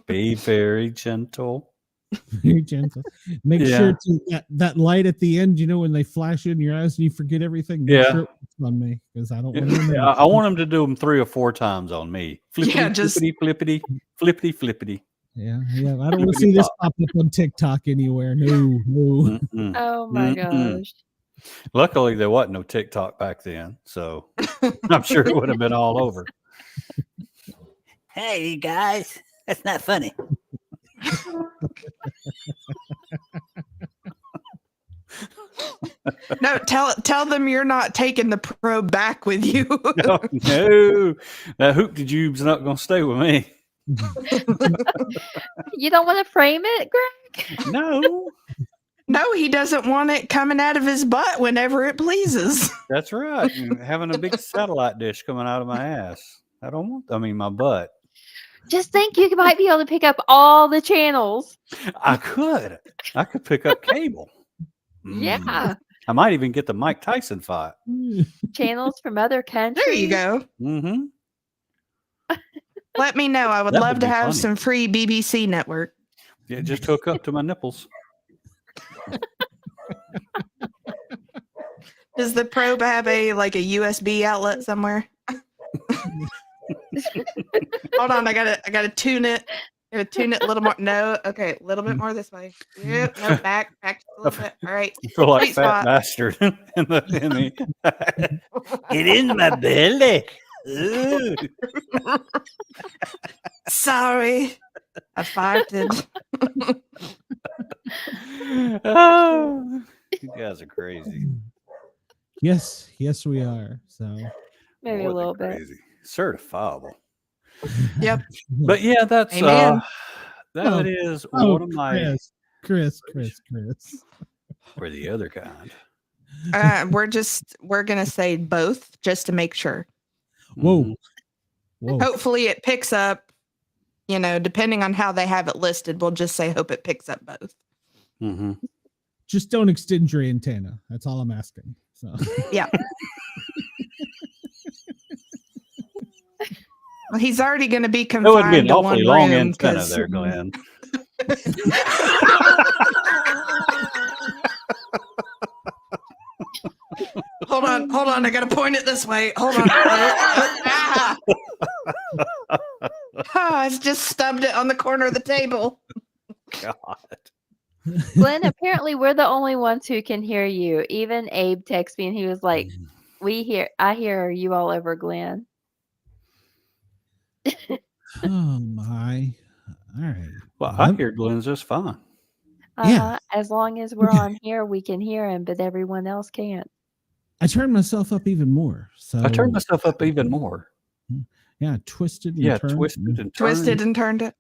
Speaker 5: Be very gentle.
Speaker 2: very gentle. Make sure to that light at the end. You know when they flash in your eyes and you forget everything. Make
Speaker 5: Yeah.
Speaker 2: sure it works on me because I don't want
Speaker 5: Yeah,
Speaker 2: to.
Speaker 5: I want them to do them 3 or 4 times on me. Flippity,
Speaker 4: Yeah, just-
Speaker 5: flippity, flippity, flippity, flippity.
Speaker 2: Yeah. I don't want to see this pop up on TikTok anywhere. No.
Speaker 5: Mm-mm.
Speaker 3: Oh my
Speaker 5: Mm-mm.
Speaker 3: gosh.
Speaker 5: Luckily, there wasn't no TikTok back then, so I'm sure it would have been all over.
Speaker 6: Hey, you guys, that's not funny.
Speaker 4: No, tell them you're not taking the probe back with you.
Speaker 5: No, that hoop de jube's not going to stay with me.
Speaker 3: You don't want to frame it, Greg?
Speaker 5: No,
Speaker 4: No, he doesn't want it coming out of his butt whenever it pleases.
Speaker 5: that's right. And having a big satellite dish coming out of my ass. My butt.
Speaker 3: Just think you might be able to pick up all the channels.
Speaker 5: I could pick up cable.
Speaker 3: Yeah.
Speaker 5: I might even get the Mike Tyson fight.
Speaker 3: Channels from other countries.
Speaker 4: There you go.
Speaker 5: Mm-hmm.
Speaker 4: Let me know. I would
Speaker 5: That
Speaker 4: love
Speaker 5: would
Speaker 4: to
Speaker 5: be
Speaker 4: have
Speaker 5: funny.
Speaker 4: some free BBC network.
Speaker 5: Yeah, just hook up to my nipples.
Speaker 4: Does the probe have a USB outlet somewhere? Hold on, I gotta tune it. Gotta tune it a little more. No, okay, a little bit more this way. Yep, no, back just a little bit. All right.
Speaker 5: I feel like
Speaker 4: Sweet
Speaker 5: fat
Speaker 4: spot.
Speaker 5: bastard in the
Speaker 6: Get in my belly. Ooh.
Speaker 4: Sorry, I farted.
Speaker 5: Oh, you guys are crazy.
Speaker 2: Yes, we are. So
Speaker 3: Maybe
Speaker 5: More
Speaker 3: a
Speaker 5: than
Speaker 3: little bit.
Speaker 5: crazy. Certifiable.
Speaker 4: Yep.
Speaker 5: But yeah, that's
Speaker 4: Amen.
Speaker 5: that is one of my
Speaker 2: Chris.
Speaker 5: or the other kind.
Speaker 4: We're gonna say both just to make sure.
Speaker 2: Whoa.
Speaker 5: Mhm.
Speaker 2: Whoa.
Speaker 4: Hopefully it picks up, depending on how they have it listed, we'll just say hope it picks up both.
Speaker 5: Mhm.
Speaker 2: Just don't extend your antenna. That's all I'm asking. So
Speaker 4: Yeah. Well, he's already going to be
Speaker 5: That would be
Speaker 4: confined
Speaker 5: an
Speaker 4: to
Speaker 5: awfully
Speaker 4: one
Speaker 5: long
Speaker 4: room
Speaker 5: antenna
Speaker 4: 'cause-
Speaker 5: there, Glenn.
Speaker 4: Hold on. I gotta point it this way. Hold on. Ah, I've just stubbed it on the corner of the table.
Speaker 5: God.
Speaker 3: Glenn, apparently we're the only ones who can hear you. Even Abe texted me and he was like, I hear you all over Glenn.
Speaker 2: Oh my! All right.
Speaker 5: Well, I hear Glenn's just fine.
Speaker 2: Yeah.
Speaker 3: As long as we're on here, we can hear him, but everyone else can't.
Speaker 2: I turned myself up even more. So
Speaker 5: I turned myself up even more.
Speaker 2: Yeah, twisted and turned.
Speaker 4: Twisted and turned it.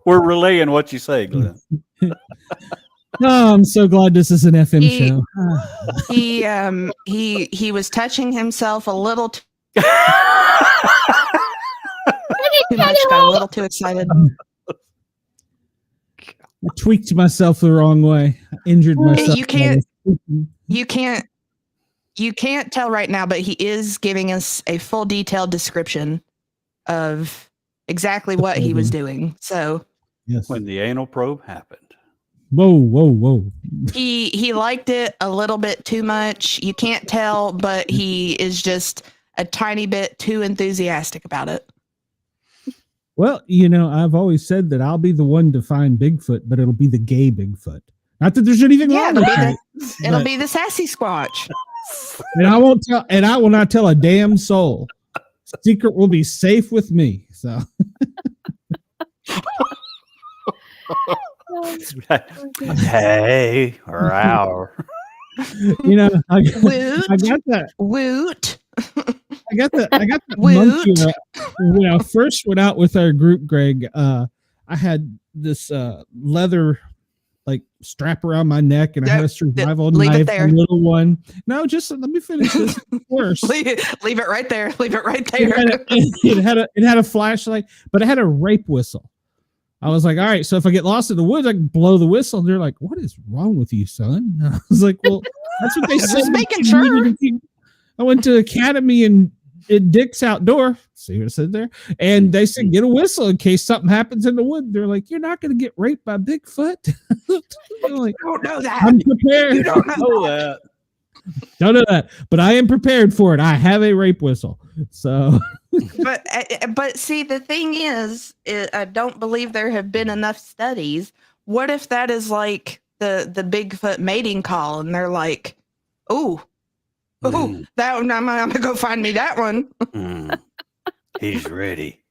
Speaker 5: We're relaying what you say, Glenn.
Speaker 2: Oh, I'm so glad this is an FM show.
Speaker 4: He was touching himself a little too much, got a little too excited.
Speaker 2: I tweaked myself the wrong way. I injured myself.
Speaker 4: You can't tell right now, but he is giving us a full detailed description of exactly what he was doing. So
Speaker 2: yes.
Speaker 5: When the anal probe happened.
Speaker 2: Whoa.
Speaker 4: He liked it a little bit too much. You can't tell, but he is just a tiny bit too enthusiastic about it.
Speaker 2: Well, I've always said that I'll be the one to find Bigfoot, but it'll be the gay Bigfoot. Not that there's anything wrong with it.
Speaker 4: It'll be the sassy squatch.
Speaker 2: And I will not tell a damn soul. Secret will be safe with me. So
Speaker 5: Hey, or our.
Speaker 2: I got that.
Speaker 4: Woot.
Speaker 2: I got that
Speaker 4: Woot.
Speaker 2: monkey. When I first went out with our group, Greg, I had this leather strap around my neck, and I had a survival knife, a little one. No, just let me finish this. Worse.
Speaker 4: Leave it right there. Leave it right there.
Speaker 2: It had a flashlight, but it had a rape whistle. I was like, all right, so if I get lost in the woods, I can blow the whistle. And they're like, what is wrong with you, son? And I was like, well, that's what they said.
Speaker 4: Just making sure.
Speaker 2: I went to Academy and Dick's Outdoor. See what it said there? And they said, get a whistle in case something happens in the wood. They're like, you're not going to get raped by Bigfoot. Like,
Speaker 4: I don't know that.
Speaker 2: I'm prepared.
Speaker 4: You don't know that.
Speaker 2: Don't know that, but I am prepared for it. I have a rape whistle. So,
Speaker 4: but see, the thing is, I don't believe there have been enough studies. What if that is like the Bigfoot mating call, and they're like, "Oh, that one, I'm gonna go find me that one."
Speaker 5: He's ready.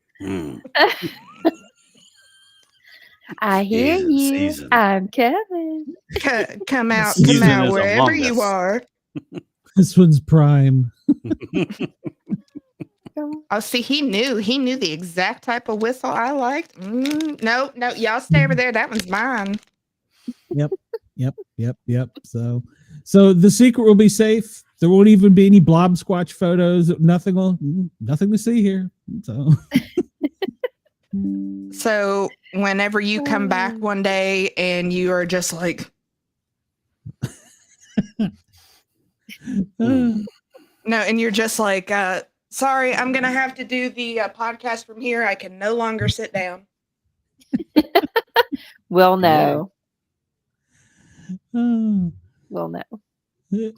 Speaker 3: I hear you.
Speaker 5: Season.
Speaker 3: I'm coming.
Speaker 4: Come out,
Speaker 5: Season is
Speaker 4: wherever
Speaker 5: among
Speaker 4: you
Speaker 5: us.
Speaker 4: are.
Speaker 2: this one's prime.
Speaker 4: Oh, see, he knew the exact type of whistle I liked. No, y'all stay over there. That one's mine.
Speaker 2: Yep. So the secret will be safe. There won't even be any blob squatch photos. Nothing to see here.
Speaker 4: So whenever you come back one day and you are just like, no, and you're just like, sorry, I'm going to have to do the podcast from here. I can no longer sit down.
Speaker 3: We'll know.
Speaker 2: Oh.
Speaker 3: We'll know.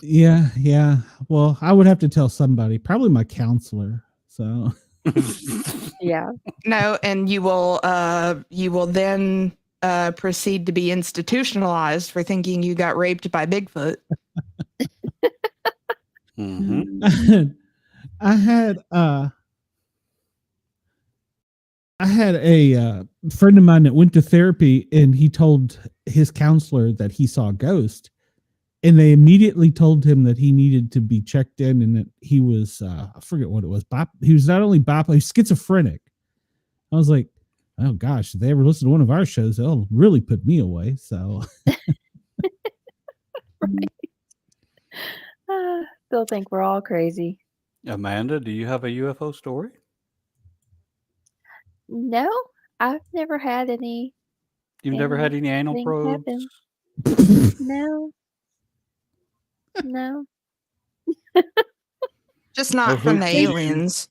Speaker 2: Yeah. Well, I would have to tell somebody, probably my counselor. So
Speaker 3: Yeah.
Speaker 4: No, and you will then proceed to be institutionalized for thinking you got raped by Bigfoot.
Speaker 2: I had a friend of mine that went to therapy, and he told his counselor that he saw a ghost, and they immediately told him that he needed to be checked in, and that he was I forget what it was. He was not only bipolar, he was schizophrenic. I was like, oh gosh, if they ever listen to one of our shows, they'll really put me away. So
Speaker 3: Right. They'll think we're all crazy.
Speaker 5: Amanda, do you have a UFO story?
Speaker 3: No, I've never had any.
Speaker 5: You've never had any anal
Speaker 3: Anything
Speaker 5: probes?
Speaker 3: happen. No.
Speaker 4: Just not from the aliens.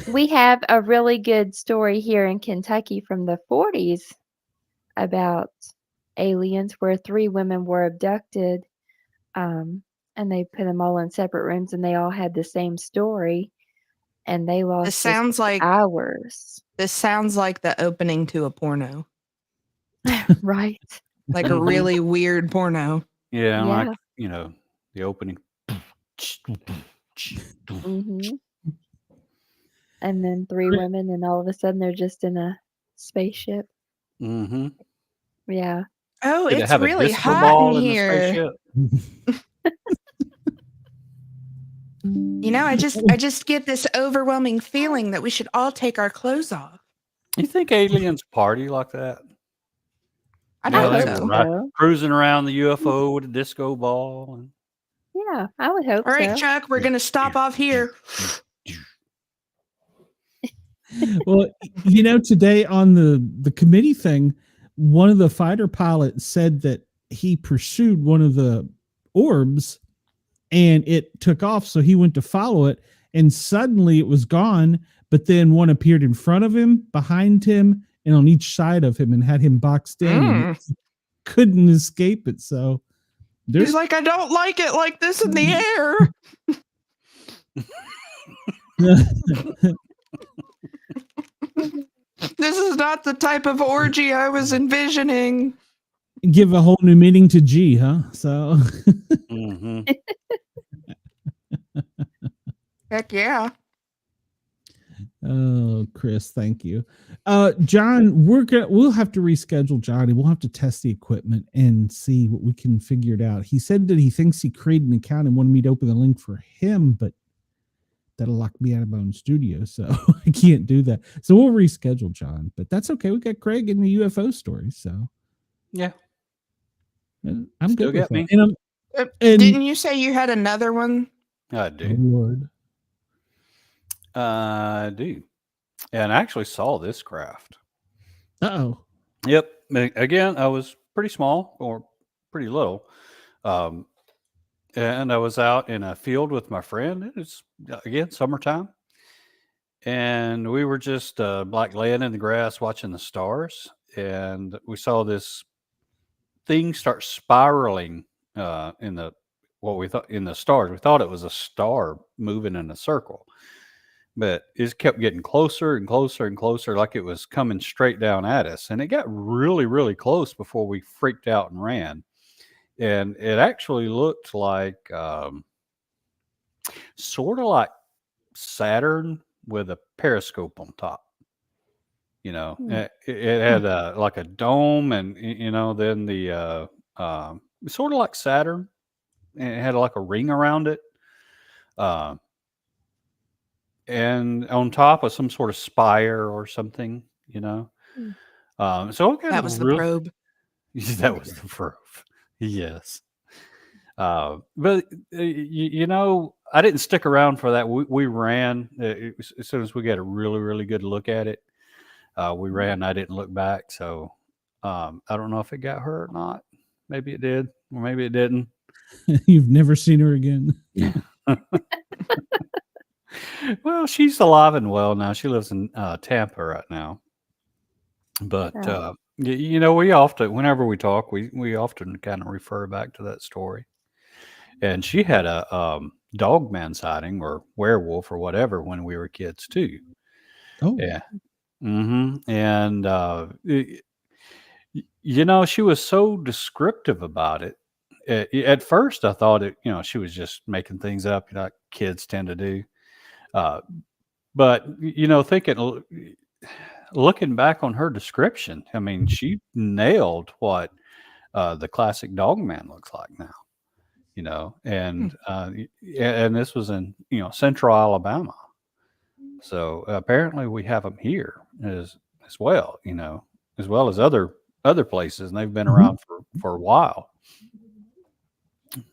Speaker 3: We have a really good story here in Kentucky from the 40s about aliens where 3 women were abducted and they put them all in separate rooms, and they all had the same story, and they lost just
Speaker 4: sounds like
Speaker 3: hours.
Speaker 4: This sounds like the opening to a porno,
Speaker 3: Right?
Speaker 4: like a
Speaker 5: Mhm.
Speaker 4: really weird porno.
Speaker 5: Yeah,
Speaker 3: Yeah.
Speaker 5: like the opening.
Speaker 3: hmm And then 3 women, and all of a sudden they're just in a spaceship.
Speaker 5: Mm-hmm.
Speaker 3: Yeah.
Speaker 4: Oh,
Speaker 5: Did it
Speaker 4: it's
Speaker 5: have a
Speaker 4: really
Speaker 5: disco
Speaker 4: hot in
Speaker 5: ball in the
Speaker 4: here.
Speaker 5: spaceship?
Speaker 4: You know, I just get this overwhelming feeling that we should all take our clothes off.
Speaker 5: You think aliens party like that?
Speaker 4: I
Speaker 5: You know,
Speaker 4: hope
Speaker 5: they
Speaker 3: hope
Speaker 5: were
Speaker 4: so.
Speaker 3: so.
Speaker 5: cruising around the UFO with a disco ball. And
Speaker 3: Yeah, I would hope
Speaker 4: All right,
Speaker 3: so.
Speaker 4: Chuck, we're gonna stop off here.
Speaker 2: Well, today on the committee thing, one of the fighter pilots said that he pursued one of the orbs and it took off, so he went to follow it, and suddenly it was gone, but then one appeared in front of him, behind him, and on each side of him, and had him boxed in, and he couldn't escape it. So
Speaker 4: He's like, I don't like it like this in the air. This is not the type of orgy I was envisioning.
Speaker 2: Give a whole new meaning to G, huh? So
Speaker 5: mm-hmm.
Speaker 4: Heck yeah.
Speaker 2: Oh, Chris, thank you. John, we'll have to reschedule Johnny. We'll have to test the equipment and see what we can figure it out. He said that he thinks he created an account and wanted me to open the link for him, but that'll lock me out of my own studio, so I can't do that. So we'll reschedule John, but that's okay. We got Craig in the UFO story, so
Speaker 5: Yeah.
Speaker 2: I'm
Speaker 5: Still
Speaker 2: good with
Speaker 5: got me.
Speaker 2: that. And
Speaker 4: Didn't you say you had another one?
Speaker 5: I
Speaker 2: oh,
Speaker 5: do.
Speaker 2: Lord.
Speaker 5: I do. And I actually saw this craft.
Speaker 2: Uh-oh.
Speaker 5: Yep. Again, I was pretty small or pretty little. And I was out in a field with my friend. It was, again, summertime. And we were just like laying in the grass watching the stars. And we saw this thing start spiraling in the stars. We thought it was a star moving in a circle. But it kept getting closer and closer and closer, like it was coming straight down at us. And it got really, really close before we freaked out and ran. And it actually looked like sort of like Saturn with a periscope on top. It had like a dome, and then the sort of like Saturn, and it had like a ring around it. And on top of some sort of spire or something, so
Speaker 4: That was the probe.
Speaker 5: That was the probe. Yes. But I didn't stick around for that. We ran as soon as we got a really, really good look at it. We ran. I didn't look back. So I don't know if it got her or not. Maybe it did, or maybe it didn't.
Speaker 2: You've never seen her again.
Speaker 5: Well, she's alive and well now. She lives in Tampa right now. But we often, whenever we talk, we often kind of refer back to that story. And she had a dogman sighting or werewolf or whatever when we were kids too.
Speaker 2: Oh,
Speaker 5: yeah. Mm-hmm. And she was so descriptive about it. At first, I thought she was just making things up, like kids tend to do. But looking back on her description, I mean, she nailed what the classic dogman looks like now. And this was in Central Alabama. So apparently we have them here as well, as well as other places, and they've been around for a while.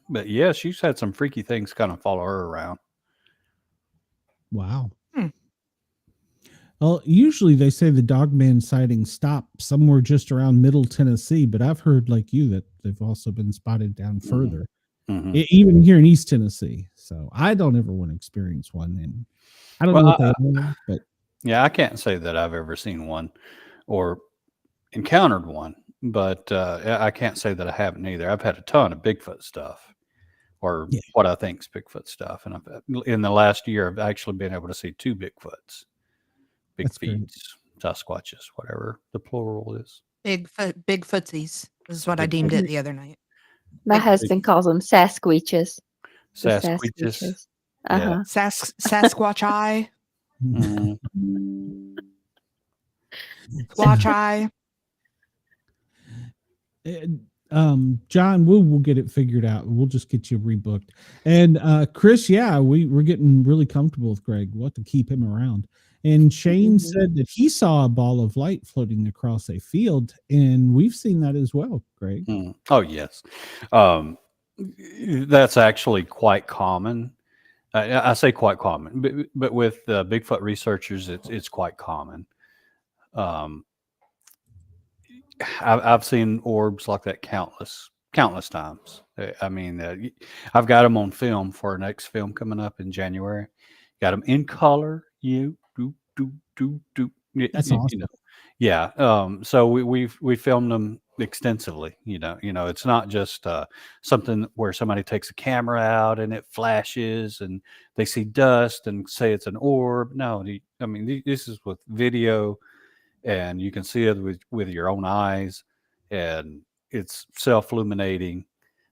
Speaker 5: But yeah, she's had some freaky things kind of follow her around.
Speaker 2: Wow. Well, usually they say the dogman sightings stop somewhere just around Middle Tennessee, but I've heard, like you, that they've also been spotted down further, even here in East Tennessee. So I don't ever want to experience one, and I don't know what they are, but
Speaker 5: yeah, I can't say that I've ever seen one or encountered one, but I can't say that I haven't either. I've had a ton of Bigfoot stuff, or
Speaker 2: Yeah.
Speaker 5: what I think is Bigfoot stuff. And in the last year, I've actually been able to see 2 Bigfoots, big
Speaker 2: That's great.
Speaker 5: feets, Sasquatches, whatever the plural is.
Speaker 4: Big footsies is what I
Speaker 5: Big
Speaker 4: deemed
Speaker 5: foot-
Speaker 4: it the other night.
Speaker 3: My
Speaker 4: Big-
Speaker 3: husband calls them Sasquatches. The
Speaker 5: Sasquatches.
Speaker 3: Uh-huh.
Speaker 4: Sasquatch eye,
Speaker 5: Mhm.
Speaker 4: squatch eye.
Speaker 2: John, we'll get it figured out. We'll just get you rebooked. And Chris, yeah, we're getting really comfortable with Greg. We'll have to keep him around. And Shane said that he saw a ball of light floating across a field, and we've seen that as well, Greg.
Speaker 5: Oh, yes. That's actually quite common. I say quite common, but with Bigfoot researchers, it's quite common. I've seen orbs like that countless times. I mean, I've got them on film for our next film coming up in January. Got them in color.
Speaker 2: That's awesome.
Speaker 5: Yeah. So we filmed them extensively. It's not just something where somebody takes a camera out and it flashes and they see dust and say it's an orb. No, I mean, this is with video, and you can see it with your own eyes, and it's self-illuminating.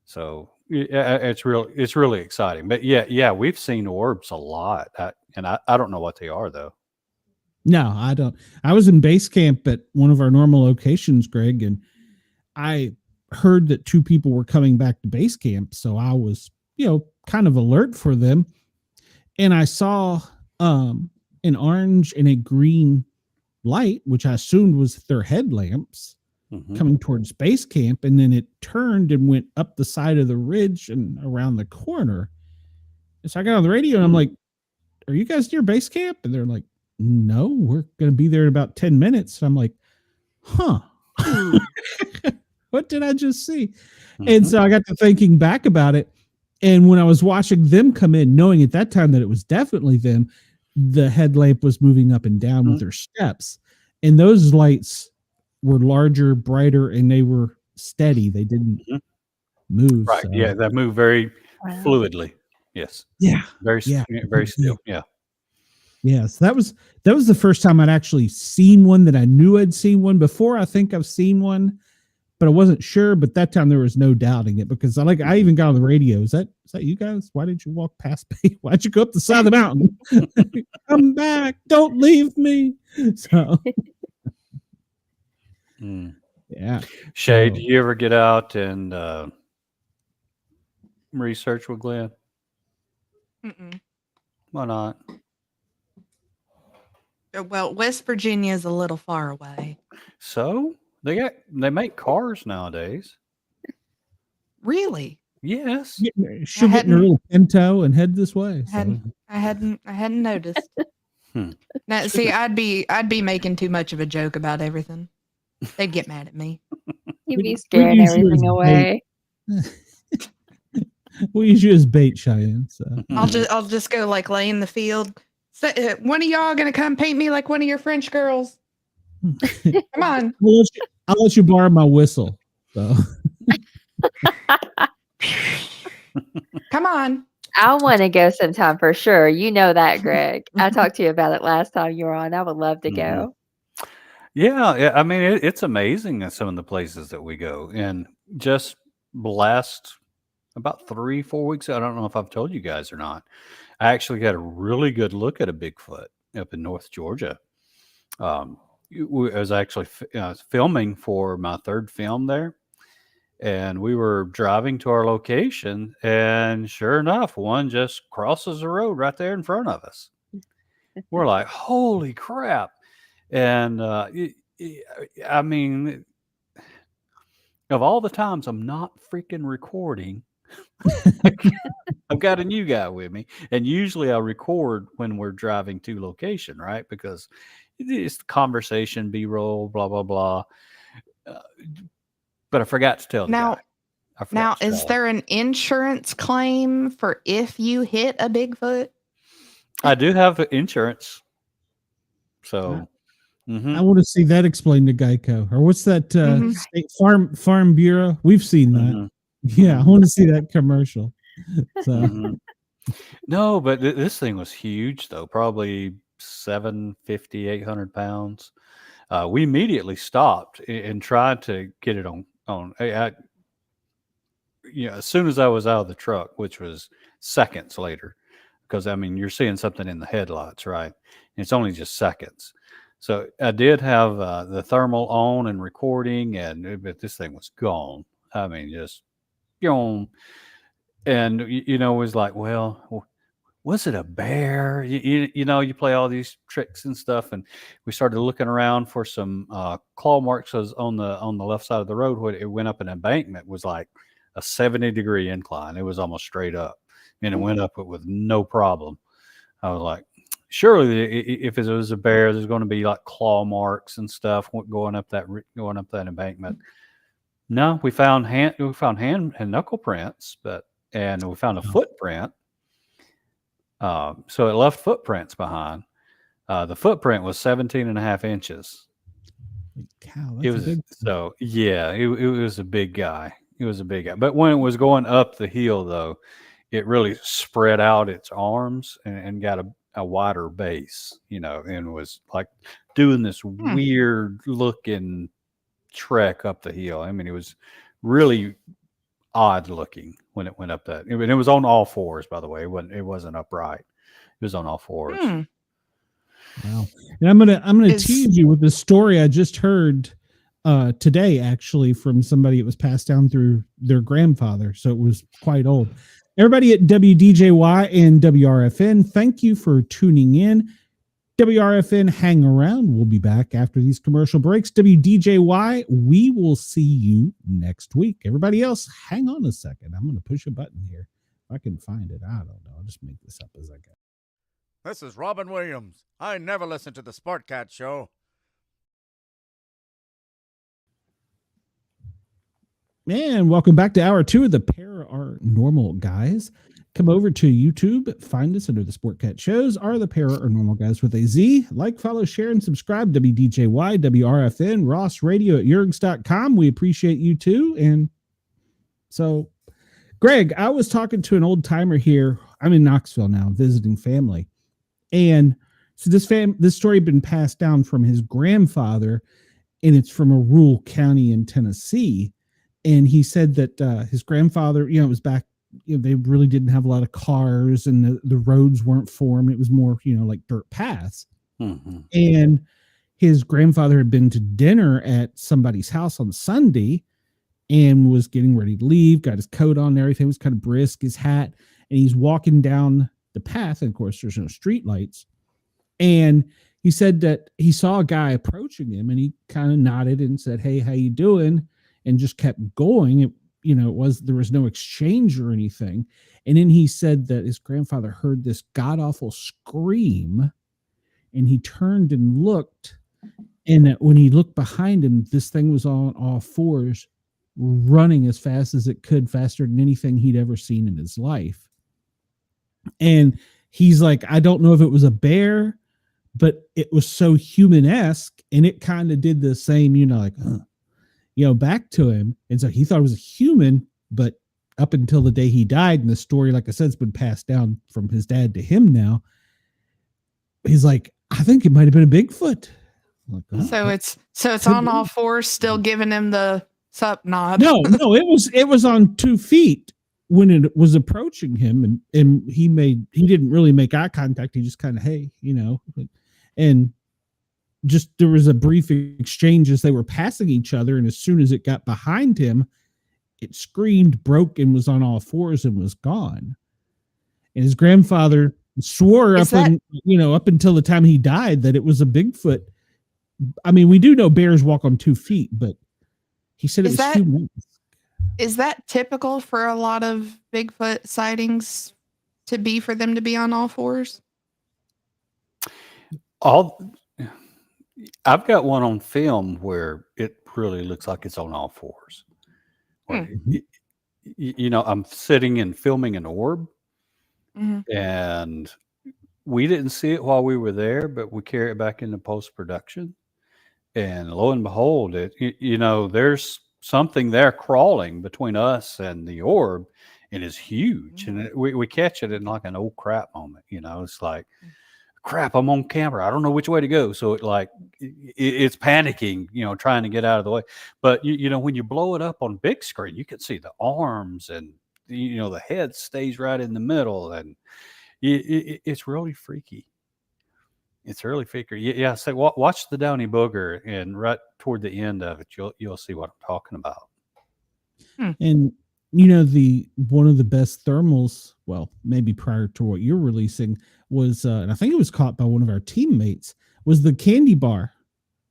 Speaker 5: So it's really exciting. But yeah, we've seen orbs a lot, and I don't know what they are though.
Speaker 2: No, I don't. I was in base camp at one of our normal locations, Greg, and I heard that 2 people were coming back to base camp. So I was, kind of alert for them. And I saw an orange and a green light, which I assumed was their headlamps, coming towards base camp. And then it turned and went up the side of the ridge and around the corner. And so I got on the radio and I'm like, "Are you guys near base camp?" And they're like, "No, we're going to be there in about 10 minutes. I'm like, huh, what did I just see? And so I got to thinking back about it. And when I was watching them come in, knowing at that time that it was definitely them, the headlamp was moving up and down with their steps. And those lights were larger, brighter, and they were steady. They didn't move.
Speaker 5: Right.
Speaker 2: So.
Speaker 5: Yeah. They move very fluidly. Yes.
Speaker 2: Yeah.
Speaker 5: Very still. Yeah.
Speaker 2: Yes, that was the first time I'd actually seen one that I knew I'd seen one before. I think I've seen one, but I wasn't sure. But that time there was no doubting it, because I even got on the radio. Is that you guys? Why didn't you walk past me? Why'd you go up the side of the mountain? Come back! Don't leave me. So yeah.
Speaker 5: Shay, do you ever get out and research with Glenn?
Speaker 4: Mm-mm.
Speaker 5: Why not?
Speaker 4: Well, West Virginia is a little far away.
Speaker 5: So they make cars nowadays.
Speaker 4: Really?
Speaker 5: Yes.
Speaker 2: She'll get in her little Pinto and head this way. So.
Speaker 4: I hadn't noticed. Now, see, I'd be making too much of a joke about everything. They'd get mad at me.
Speaker 3: You'd be scaring everything away.
Speaker 2: We'll use you as bait, Cheyenne. So
Speaker 4: I'll just go like lay in the field. So, one of y'all gonna come paint me like one of your French girls? Come on.
Speaker 2: I'll let you borrow my whistle. So.
Speaker 4: Come on.
Speaker 3: I want to go sometime for sure. You know that, Greg. I talked to you about it last time you were on. I would love to go.
Speaker 5: Yeah. I mean, it's amazing at some of the places that we go. And just last about 3-4 weeks, I don't know if I've told you guys or not, I actually got a really good look at a Bigfoot up in North Georgia. I was actually filming for my 3rd film there. And we were driving to our location, and sure enough, one just crosses the road right there in front of us. We're like, holy crap. And I mean, of all the times I'm not freaking recording, I've got a new guy with me. And usually I record when we're driving to location, right? Because it's the conversation, B-roll, blah, blah, blah. But I forgot to tell the guy.
Speaker 4: Now, is there an insurance claim for if you hit a Bigfoot?
Speaker 5: I do have insurance. So
Speaker 2: I want to see that explained to Geico. Or what's that State Farm Bureau? We've seen that. Yeah, I want to see that commercial. So
Speaker 5: Mhm. No, but this thing was huge, though. Probably 750, 800 pounds. We immediately stopped and tried to get it on. As soon as I was out of the truck, which was seconds later, because I mean, you're seeing something in the headlights, right? And it's only just seconds. So I did have the thermal on and recording, but this thing was gone. I mean, just gone. And it was like, well, was it a bear? You play all these tricks and stuff, and we started looking around for some claw marks. 'Cause on the left side of the road, where it went up an embankment, was like a 70-degree incline. It was almost straight up, and it went up it with no problem. I was like, surely if it was a bear, there's going to be like claw marks and stuff going up that embankment. No, we found hand and knuckle prints, and we found a footprint. So it left footprints behind. The footprint was 17 and a half inches.
Speaker 2: cow,
Speaker 5: It
Speaker 2: that's a
Speaker 5: was
Speaker 2: big
Speaker 5: it was a big guy. It was a big guy. But when it was going up the hill, though, it really spread out its arms and got a wider base, and was like doing this weird looking trek up the hill. I mean, it was really odd looking when it went up that. And it was on all fours, by the way. It wasn't upright. It was on all fours.
Speaker 2: Wow. And I'm gonna
Speaker 4: Is-
Speaker 2: tease you with the story I just heard today, actually, from somebody. It was passed down through their grandfather, so it was quite old. Everybody at WDJY and WRFN, thank you for tuning in. WRFN, hang around. We'll be back after these commercial breaks. WDJY, we will see you next week. Everybody else, hang on a second. I'm going to push a button here. If I can find it, I don't know. I'll just make this up as I go.
Speaker 7: This is Robin Williams. I never listen to the Sportcat show.
Speaker 2: And welcome back to hour 2 of the Paranormal Guys. Come over to YouTube, find us under the Sportcat shows, are the Paranormal Guys with a Z. Like, follow, share, and subscribe. WDJY, WRFN, Ross Radio at Yergs.com. We appreciate you too. And so, Greg, I was talking to an old timer here. I'm in Knoxville now, visiting family. And so this story had been passed down from his grandfather, and it's from a rural county in Tennessee. And he said that his grandfather, it was back, they really didn't have a lot of cars, and the roads weren't formed. It was more, like dirt paths.
Speaker 5: Mm-hmm.
Speaker 2: And his grandfather had been to dinner at somebody's house on Sunday and was getting ready to leave, got his coat on and everything, was kind of brisk, his hat, and he's walking down the path. And of course, there's no street lights. And he said that he saw a guy approaching him, and he kind of nodded and said, "Hey, how you doing?" And just kept going. There was no exchange or anything. And then he said that his grandfather heard this god awful scream, and he turned and looked. And that when he looked behind him, this thing was on all fours, running as fast as it could, faster than anything he'd ever seen in his life. And he's like, I don't know if it was a bear, but it was so human-esque, and it kind of did the same, like, back to him. And so he thought it was a human, but up until the day he died, and the story, like I said, it's been passed down from his dad to him now. He's like, I think it might have been a Bigfoot. I'm like,
Speaker 4: So it's on all fours, still giving him the sup nod.
Speaker 2: No, it was on 2 feet when it was approaching him, and he didn't really make eye contact. He just kind of, hey, and just there was a brief exchange as they were passing each other, and as soon as it got behind him, it screamed, broke, and was on all fours and was gone. And his grandfather swore up until the time he died that it was a Bigfoot. I mean, we do know bears walk on 2 feet, but he said it was human.
Speaker 4: Is that typical for a lot of Bigfoot sightings for them to be on all fours?
Speaker 5: I've got one on film where it really looks like it's on all fours. I'm sitting and filming an orb, and we didn't see it while we were there, but we carry it back into post-production. And lo and behold, there's something there crawling between us and the orb, and it's huge. And we catch it in like an old crap moment. It's like, crap, I'm on camera. I don't know which way to go. So it's panicking, trying to get out of the way. But when you blow it up on big screen, you can see the arms and the head stays right in the middle, and it's really freaky. It's really freaky. Yeah. So watch the Downy Booger, and right toward the end of it, you'll see what I'm talking about.
Speaker 2: And one of the best thermals, well, maybe prior to what you're releasing, was and I think it was caught by one of our teammates, was the candy bar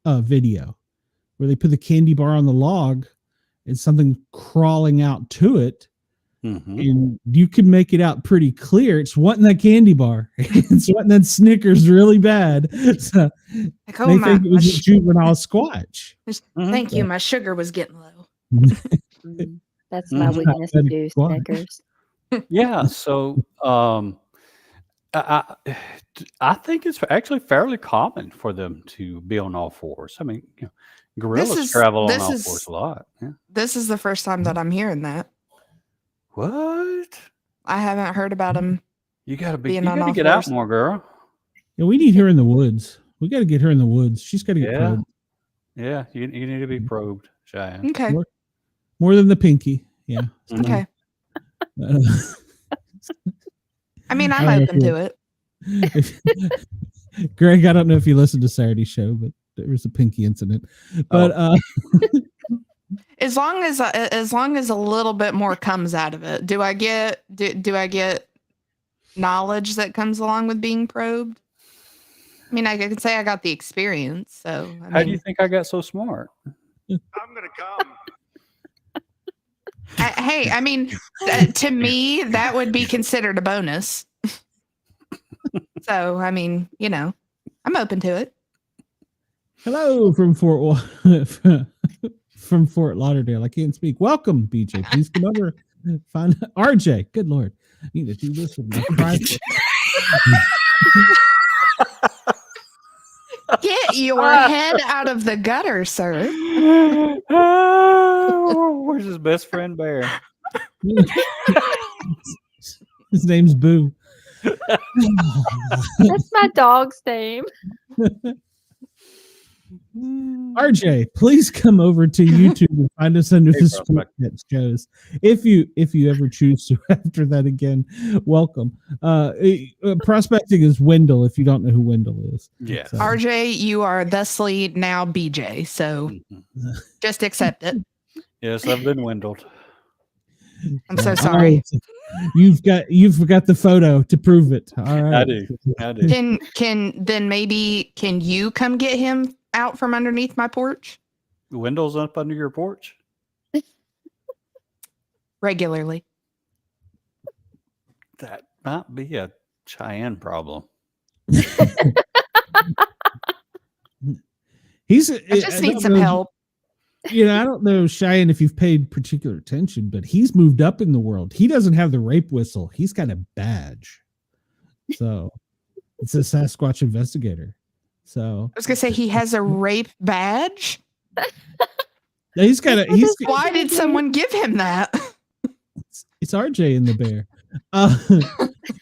Speaker 2: video, where they put the candy bar on the log and something crawling out to it. And you can make it out pretty clear. It's wanting that candy bar. It's wanting that Snickers really bad. So they think it was a juvenile Squatch.
Speaker 4: Thank you. My sugar was getting low.
Speaker 3: That's my weakness too, Snickers.
Speaker 5: Yeah. So I think it's actually fairly common for them to be on all fours. I mean, gorillas travel on all fours a lot. Yeah.
Speaker 4: This is the first time that I'm hearing that.
Speaker 5: What?
Speaker 4: I haven't heard about them.
Speaker 5: You gotta
Speaker 4: being on all
Speaker 5: get
Speaker 4: fours.
Speaker 5: out more, girl.
Speaker 2: Yeah, we need her in the woods. We got to get her in the woods. She's got to get probed.
Speaker 5: Yeah, you need to be probed, Cheyenne.
Speaker 4: Okay.
Speaker 2: More than the pinky. Yeah.
Speaker 4: Okay. I mean, I'm open to it.
Speaker 2: Greg, I don't know if you listened to Saturday's show, but there was a pinky incident. But
Speaker 4: as long as a little bit more comes out of it, do I get knowledge that comes along with being probed? I mean, I can say I got the experience. So
Speaker 5: how do you think I got so smart?
Speaker 7: I'm gonna come.
Speaker 4: Hey, I mean, to me, that would be considered a bonus. So, I mean, I'm open to it.
Speaker 2: Hello from from Fort Lauderdale. I can't speak. Welcome, BJ. Please come over. Find RJ. Good Lord. I need to do this with my private.
Speaker 4: Get your head out of the gutter, sir.
Speaker 5: Where's his best friend Bear?
Speaker 2: His name's Boo.
Speaker 3: That's my dog's name.
Speaker 2: RJ, please come over to YouTube and find us under the Sportcat shows. If you ever choose to after that again, welcome. Prospecting is Wendell, if you don't know who Wendell is.
Speaker 5: Yeah.
Speaker 2: So.
Speaker 4: RJ, you are thusly now BJ, so just accept it.
Speaker 5: Yes, I've been Wendelled.
Speaker 4: I'm so sorry.
Speaker 2: You've got the photo to prove it. All right.
Speaker 5: I do.
Speaker 4: Can you come get him out from underneath my porch?
Speaker 5: Wendell's up under your porch?
Speaker 4: Regularly.
Speaker 5: That might be a Cheyenne problem.
Speaker 4: I just need some help.
Speaker 2: I don't know, Cheyenne, if you've paid particular attention, but he's moved up in the world. He doesn't have the rape whistle. He's got a badge. So it's a Sasquatch investigator. So
Speaker 4: I was gonna say he has a rape badge.
Speaker 2: He's got a.
Speaker 4: Why did someone give him that?
Speaker 2: It's RJ in the bear.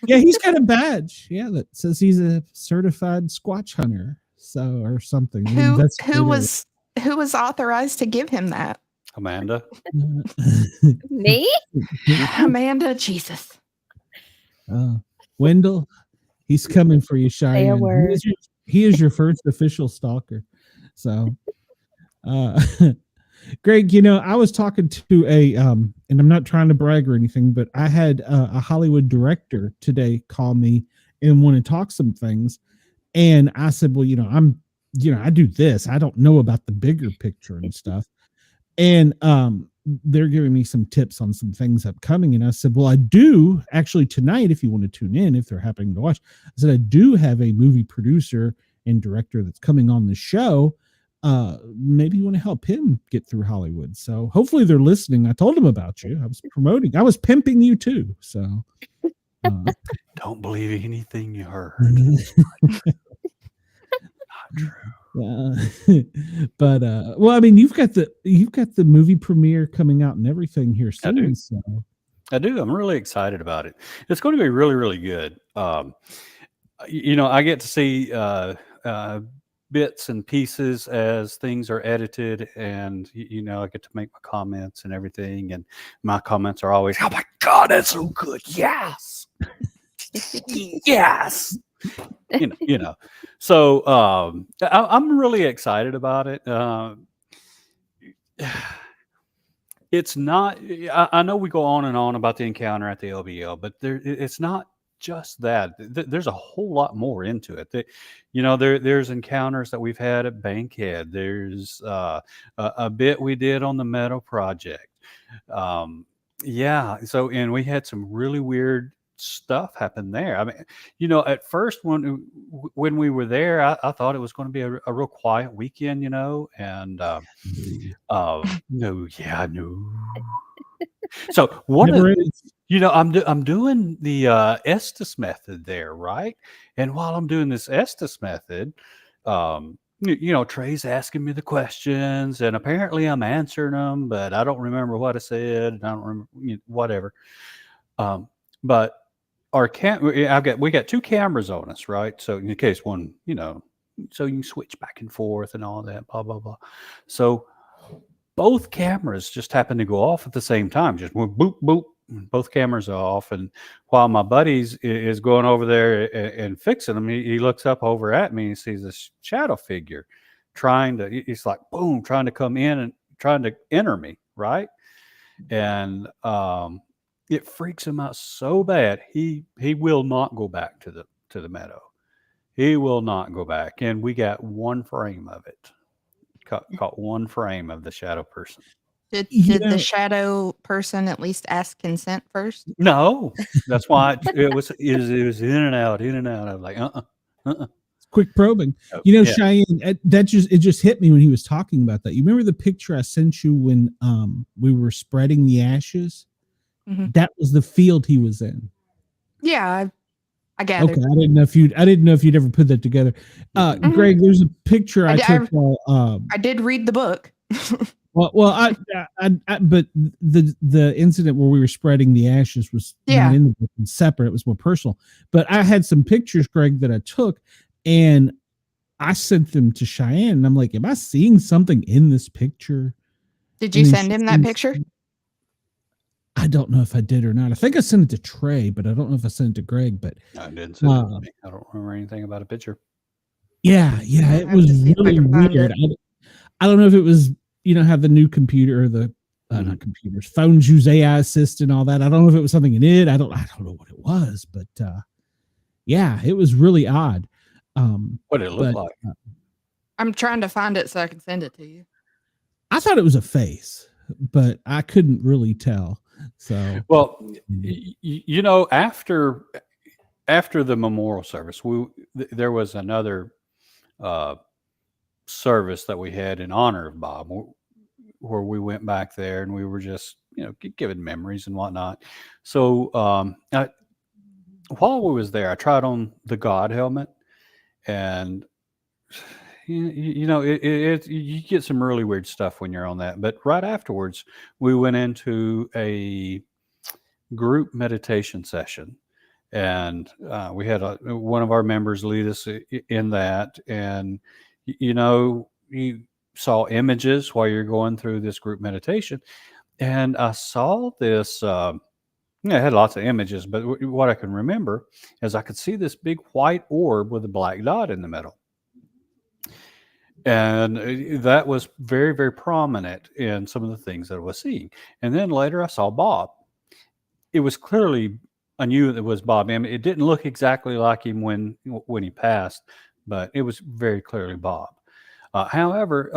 Speaker 2: Yeah, he's got a badge. Yeah, that says he's a certified Squatch hunter. So or something.
Speaker 4: Who was authorized to give him that?
Speaker 5: Amanda.
Speaker 3: Me?
Speaker 4: Amanda, Jesus.
Speaker 2: Wendell, he's coming for you, Cheyenne. He is your first official stalker. So, Greg, I was talking to and I'm not trying to brag or anything, but I had a Hollywood director today call me and want to talk some things. And I said, well, I do this. I don't know about the bigger picture and stuff. And they're giving me some tips on some things upcoming. And I said, well, I do actually tonight, if you want to tune in, if they're happening to watch, I said, I do have a movie producer and director that's coming on the show. Maybe you want to help him get through Hollywood. So hopefully they're listening. I told them about you. I was pimping you too. So
Speaker 5: don't believe anything you heard. Not true.
Speaker 2: But well, I mean, you've got the movie premiere coming out and everything here soon. So
Speaker 5: I do. I'm really excited about it. It's going to be really, really good. I get to see bits and pieces as things are edited, and I get to make my comments and everything. And my comments are always, "Oh my God, that's so good! Yes, yes." So I'm really excited about it. It's not. I know we go on and on about the encounter at the LBL, but it's not just that. There's a whole lot more into it. There's encounters that we've had at Bankhead. There's a bit we did on the Meadow Project. Yeah. So, and we had some really weird stuff happen there. I mean, at first when we were there, I thought it was going to be a real quiet weekend, and no, yeah, no. So one of
Speaker 2: Never
Speaker 5: the,
Speaker 2: is.
Speaker 5: I'm doing the Estes method there, right? And while I'm doing this Estes method, Trey's asking me the questions, and apparently I'm answering them, but I don't remember what I said, and I don't remember whatever. But we got two cameras on us, right? So in case one, so you can switch back and forth and all that, blah blah blah. So both cameras just happened to go off at the same time. Just went boop boop. Both cameras are off, and while my buddies is going over there and fixing them, he looks up over at me and sees this shadow figure he's like boom, trying to come in and trying to enter me, right? And it freaks him out so bad. He will not go back to the meadow. He will not go back. And we got one frame of it. Caught one frame of the shadow person.
Speaker 4: Did the shadow person at least ask consent first?
Speaker 5: No, that's why it was in and out, in and out. I was like,
Speaker 2: Quick probing. Cheyenne, it just hit me when he was talking about that. You remember the picture I sent you when we were spreading the ashes?
Speaker 4: Mm-hmm.
Speaker 2: That was the field he was in.
Speaker 4: Yeah, I gathered.
Speaker 2: Okay, I didn't know if you'd ever put that together. Greg, there's a picture I took.
Speaker 4: I did read the book.
Speaker 2: but the incident where we were spreading the ashes was not in the book and separate. It was more personal. But I had some pictures, Greg, that I took, and I sent them to Cheyenne. And I'm like, am I seeing something in this picture?
Speaker 4: Did you send him that picture?
Speaker 2: I don't know if I did or not. I think I sent it to Trey, but I don't know if I sent it to Greg. But
Speaker 5: I didn't send it to me. I don't remember anything about a picture.
Speaker 2: Yeah, it was really weird. I don't know if it was, how the new computer or the not computers, phones use AI assist and all that. I don't know if it was something in it. I don't know what it was, but it was really odd.
Speaker 5: What did it look like?
Speaker 4: I'm trying to find it so I can send it to you.
Speaker 2: I thought it was a face, but I couldn't really tell. So,
Speaker 5: well, after the memorial service, there was another service that we had in honor of Bob, where we went back there and we were just, giving memories and whatnot. So, while we was there, I tried on the God helmet, and you get some really weird stuff when you're on that. But right afterwards, we went into a group meditation session, and we had one of our members lead us in that. And you saw images while you're going through this group meditation, and I saw this. It had lots of images, but what I can remember is I could see this big white orb with a black dot in the middle. And that was very, very prominent in some of the things that I was seeing. And then later I saw Bob. It was clearly, I knew it was Bob. I mean, it didn't look exactly like him when he passed, but it was very clearly Bob. However,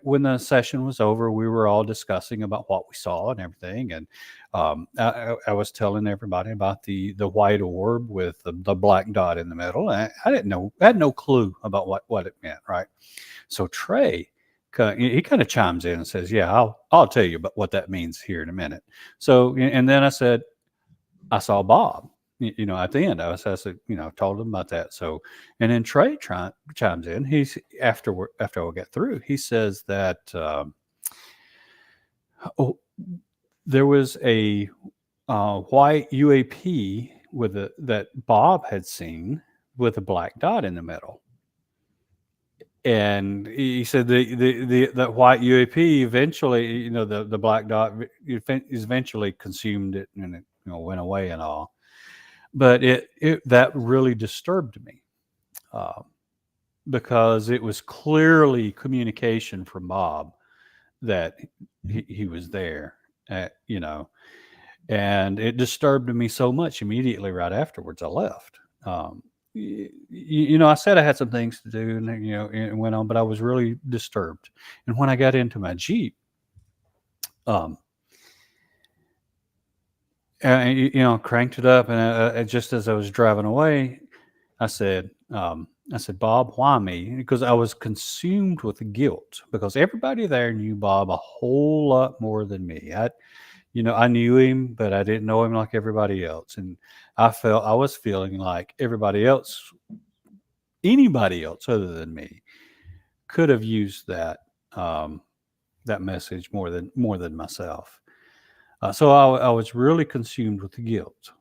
Speaker 5: when the session was over, we were all discussing about what we saw and everything. And I was telling everybody about the white orb with the black dot in the middle. And I didn't know, I had no clue about what it meant, right? So Trey, he kind of chimes in and says, "Yeah, I'll tell you about what that means here in a minute." So, and then I said, "I saw Bob." At the end, I said, told him about that. So, and then Trey chimes in. He's after we get through, he says that there was a white UAP that Bob had seen with a black dot in the middle. And he said that white UAP eventually, the black dot eventually consumed it, and it went away and all. But that really disturbed me because it was clearly communication from Bob that he was there, and it disturbed me so much immediately right afterwards I left. I said I had some things to do, and it went on, but I was really disturbed. And when I got into my Jeep, cranked it up, and just as I was driving away, I said, Bob, why me? Because I was consumed with guilt, because everybody there knew Bob a whole lot more than me. I knew him, but I didn't know him like everybody else. And I was feeling like anybody else other than me could have used that message more than myself. So I was really consumed with the guilt.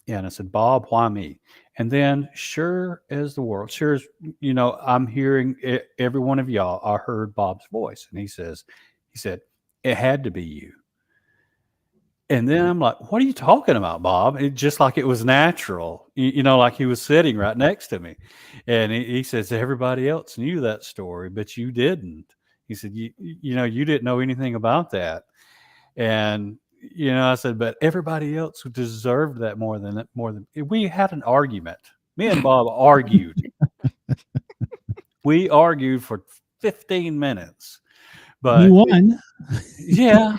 Speaker 5: And I said, Bob, why me? And then sure as I'm hearing every one of y'all, I heard Bob's voice. And he said, it had to be you. And then I'm like, what are you talking about, Bob? It just like it was natural, like he was sitting right next to me. And he says, everybody else knew that story, but you didn't. He said, you didn't know anything about that. And, I said, but everybody else deserved that more than we had an argument. Me and Bob argued. We argued for 15 minutes, but
Speaker 2: He won.
Speaker 5: Yeah.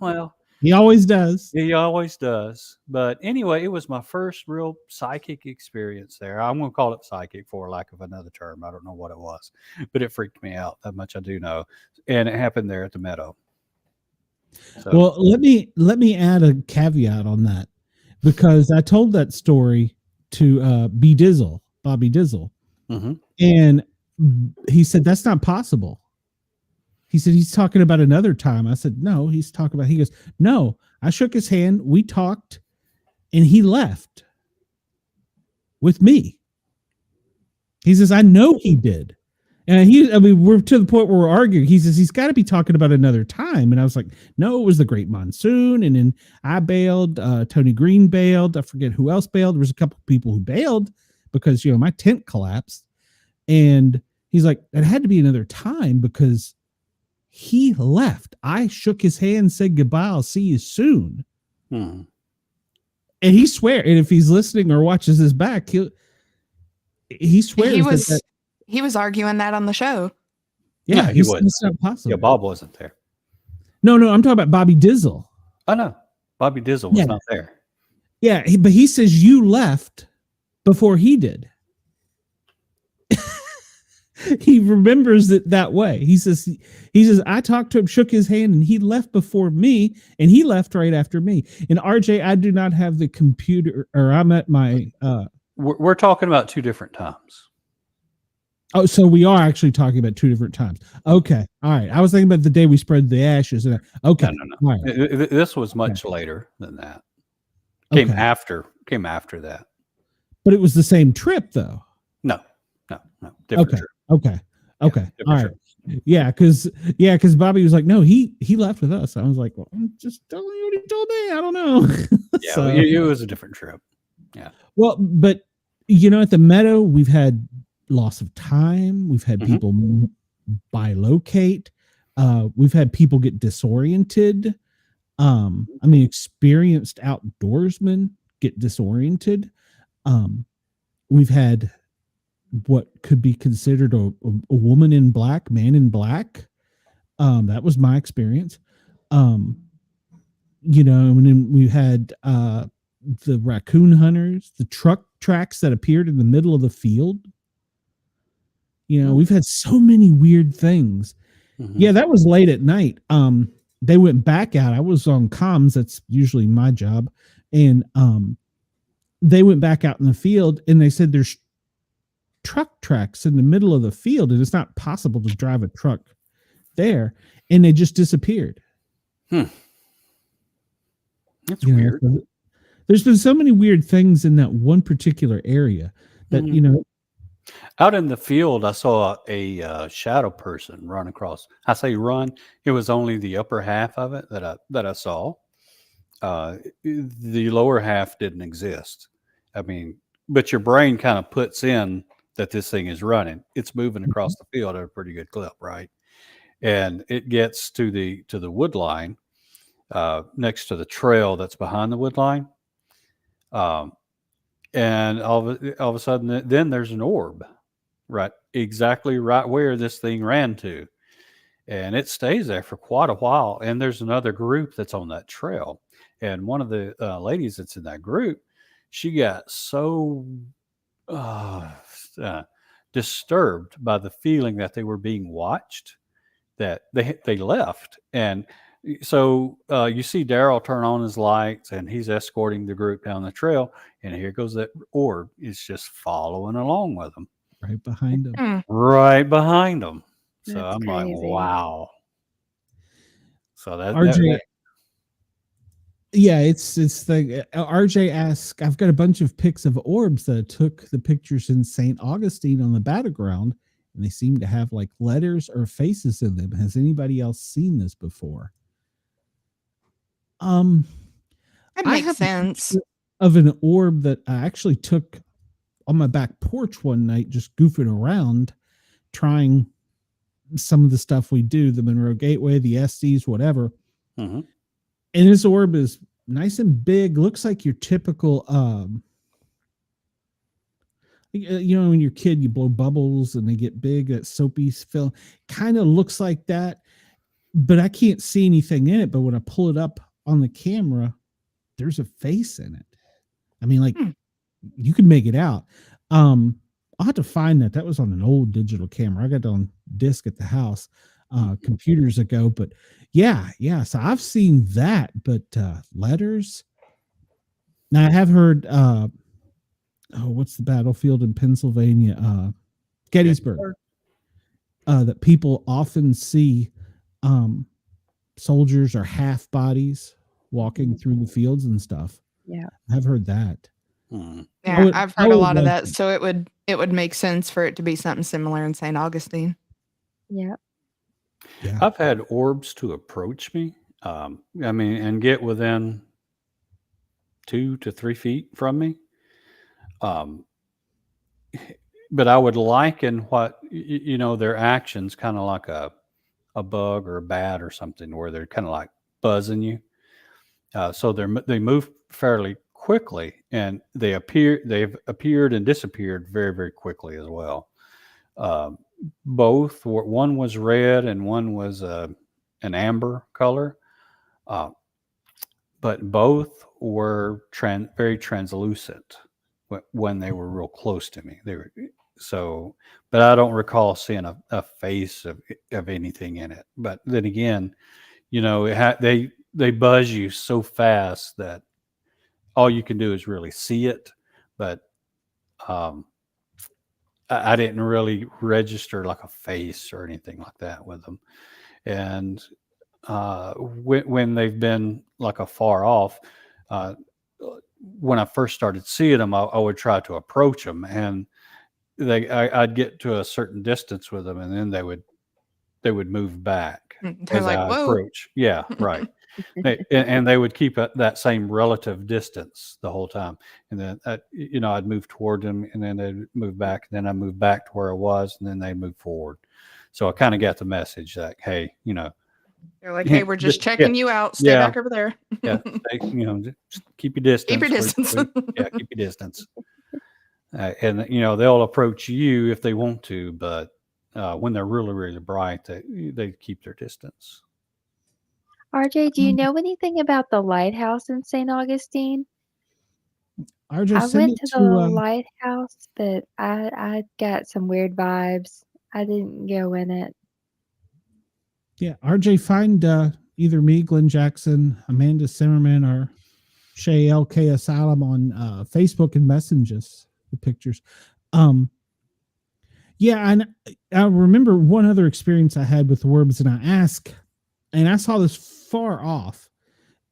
Speaker 5: Well,
Speaker 2: He always does.
Speaker 5: he always does. But anyway, it was my first real psychic experience there. I'm going to call it psychic for lack of another term. I don't know what it was, but it freaked me out. That much I do know. And it happened there at the Meadow. So,
Speaker 2: Well, let me add a caveat on that, because I told that story to Bobby Dizzle, and he said that's not possible. He said he's talking about another time. I said no, he's talking about. He goes, no, I shook his hand, we talked, and he left with me. He says I know he did. And we're to the point where we're arguing. He says he's got to be talking about another time. And I was like, no, it was the Great Monsoon. And then I bailed. Tony Green bailed. I forget who else bailed. There was a couple of people who bailed because, my tent collapsed. And he's like, it had to be another time because he left. I shook his hand, said goodbye. I'll see you soon. And he swears. And if he's listening or watches this back, he swears
Speaker 4: he was arguing that on the show.
Speaker 2: Yeah,
Speaker 5: he was.
Speaker 2: It's not possible.
Speaker 5: Yeah, Bob wasn't there.
Speaker 2: No, I'm talking about Bobby Dizzle.
Speaker 5: I know. Bobby Dizzle was not there.
Speaker 2: Yeah, but he says you left before he did. He remembers it that way. He says I talked to him, shook his hand, and he left before me, and he left right after me. And RJ, I do not have the computer, or I'm at my.
Speaker 5: We're talking about two different times.
Speaker 2: Oh, so we are actually talking about two different times. Okay. All right. I was thinking about the day we spread the ashes. Okay.
Speaker 5: No.
Speaker 2: All right.
Speaker 5: This was much later than that. Came after that.
Speaker 2: But it was the same trip, though.
Speaker 5: No. Different trip.
Speaker 2: Okay. All right.
Speaker 5: Trip.
Speaker 2: Yeah, because Bobby was like, no, he left with us. I was like, well, I'm just telling you what he told me. I don't know.
Speaker 5: Yeah,
Speaker 2: So,
Speaker 5: it was a different trip. Yeah.
Speaker 2: Well, but at the Meadow, we've had loss of time. We've had people bilocate. We've had people get disoriented. Experienced outdoorsmen get disoriented. We've had what could be considered a woman in black, man in black. That was my experience. And then we had the raccoon hunters, the truck tracks that appeared in the middle of the field. We've had so many weird things. Yeah, that was late at night. They went back out. I was on comms. That's usually my job. And they went back out in the field, and they said there's truck tracks in the middle of the field, and it's not possible to drive a truck there. And they just disappeared.
Speaker 5: That's weird.
Speaker 2: There's been so many weird things in that one particular area that
Speaker 5: Out in the field, I saw a shadow person run across. I say run; it was only the upper half of it that I saw. The lower half didn't exist. I mean, but your brain kind of puts in that this thing is running. It's moving across the field at a pretty good clip, right? And it gets to the wood line next to the trail that's behind the wood line. And all of a sudden, then there's an orb, right? Exactly right where this thing ran to. And it stays there for quite a while. And there's another group that's on that trail. And one of the ladies that's in that group, she got so disturbed by the feeling that they were being watched that they left. And so you see Daryl turn on his lights and he's escorting the group down the trail. And here goes that orb. It's just following along with them.
Speaker 2: right behind them.
Speaker 5: Right behind them. So
Speaker 3: That's
Speaker 5: I'm like,
Speaker 3: crazy.
Speaker 5: wow. So
Speaker 2: RJ, yeah, it's the RJ asked. I've got a bunch of pics of orbs that took the pictures in St. Augustine on the battleground, and they seem to have like letters or faces in them. Has anybody else seen this before?
Speaker 4: That
Speaker 2: I
Speaker 4: makes
Speaker 2: have
Speaker 4: sense.
Speaker 2: of an orb that I actually took on my back porch one night, just goofing around, trying some of the stuff we do, the Monroe Gateway, the Estes, whatever.
Speaker 5: Mm-hmm.
Speaker 2: And this orb is nice and big, looks like your typical when you're a kid you blow bubbles and they get big, that soapy film, kind of looks like that, but I can't see anything in it. But when I pull it up on the camera, there's a face in it. I mean, like you can make it out. I'll have to find that. That was on an old digital camera. I got it on disc at the house computers ago, but yeah. So I've seen that, but letters. Now I have heard what's the battlefield in Pennsylvania? Gettysburg. That people often see soldiers or half bodies walking through the fields and stuff.
Speaker 3: Yeah.
Speaker 2: I've heard that.
Speaker 4: Yeah, I've heard a lot of that. So it would make sense for it to be something similar in St. Augustine.
Speaker 3: Yeah.
Speaker 2: Yeah.
Speaker 5: I've had orbs to approach me. I mean, and get within 2 to 3 feet from me. But I would liken what their actions kind of like a bug or a bat or something, where they're kind of like buzzing you. So they move fairly quickly, and they've appeared and disappeared very, very quickly as well. Both one was red and one was an amber color, but both were very translucent when they were real close to me. They were but I don't recall seeing a face of anything in it. But then again, they buzz you so fast that all you can do is really see it. But I didn't really register like a face or anything like that with them. And when they've been like afar off, when I first started seeing them, I would try to approach them, and I'd get to a certain distance with them, and then they would move back
Speaker 4: They're
Speaker 5: as
Speaker 4: like,
Speaker 5: I
Speaker 4: whoa.
Speaker 5: approach. Yeah, right. And they would keep that same relative distance the whole time. And then, I'd move toward them, and then they'd move back. And then I moved back to where I was, and then they'd move forward. So I kind of got the message that, hey,
Speaker 4: They're like, hey, we're just checking you out. Stay back over there.
Speaker 5: yeah, just keep your distance.
Speaker 4: Keep your distance.
Speaker 5: Yeah, keep your distance. And they'll approach you if they want to, but when they're really, really bright, they keep their distance.
Speaker 3: RJ, do you know anything about the lighthouse in St. Augustine?
Speaker 2: RJ,
Speaker 3: I
Speaker 2: send
Speaker 3: went
Speaker 2: it
Speaker 3: to the lighthouse, but I got some weird vibes. I didn't go in it.
Speaker 2: Yeah, RJ, find either me, Glenn Jackson, Amanda Simmerman, or Shay LK Asylum on Facebook and message us the pictures. Yeah, and I remember one other experience I had with orbs, and I saw this far off,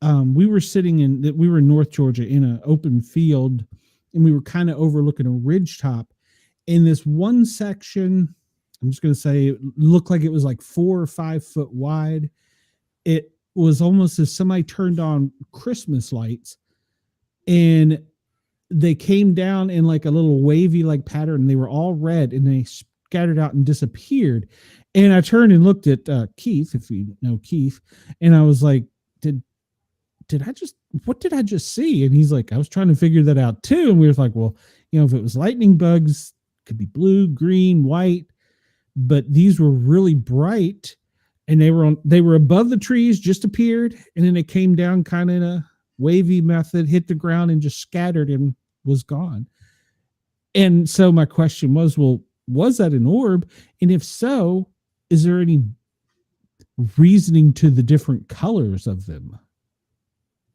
Speaker 2: we were sitting we were in North Georgia in an open field, and we were kind of overlooking a ridge top. In this one section, I'm just going to say it looked like it was like 4 or 5 foot wide. It was almost as somebody turned on Christmas lights, and they came down in like a little wavy like pattern. They were all red, and they scattered out and disappeared. And I turned and looked at Keith, if you know Keith, and I was like, what did I just see? And he's like, I was trying to figure that out too. And we were like, well, if it was lightning bugs, it could be blue, green, white, but these were really bright, and they were above the trees, just appeared, and then they came down kind of in a wavy method, hit the ground, and just scattered and was gone. And so my question was, well, was that an orb? And if so, is there any reasoning to the different colors of them?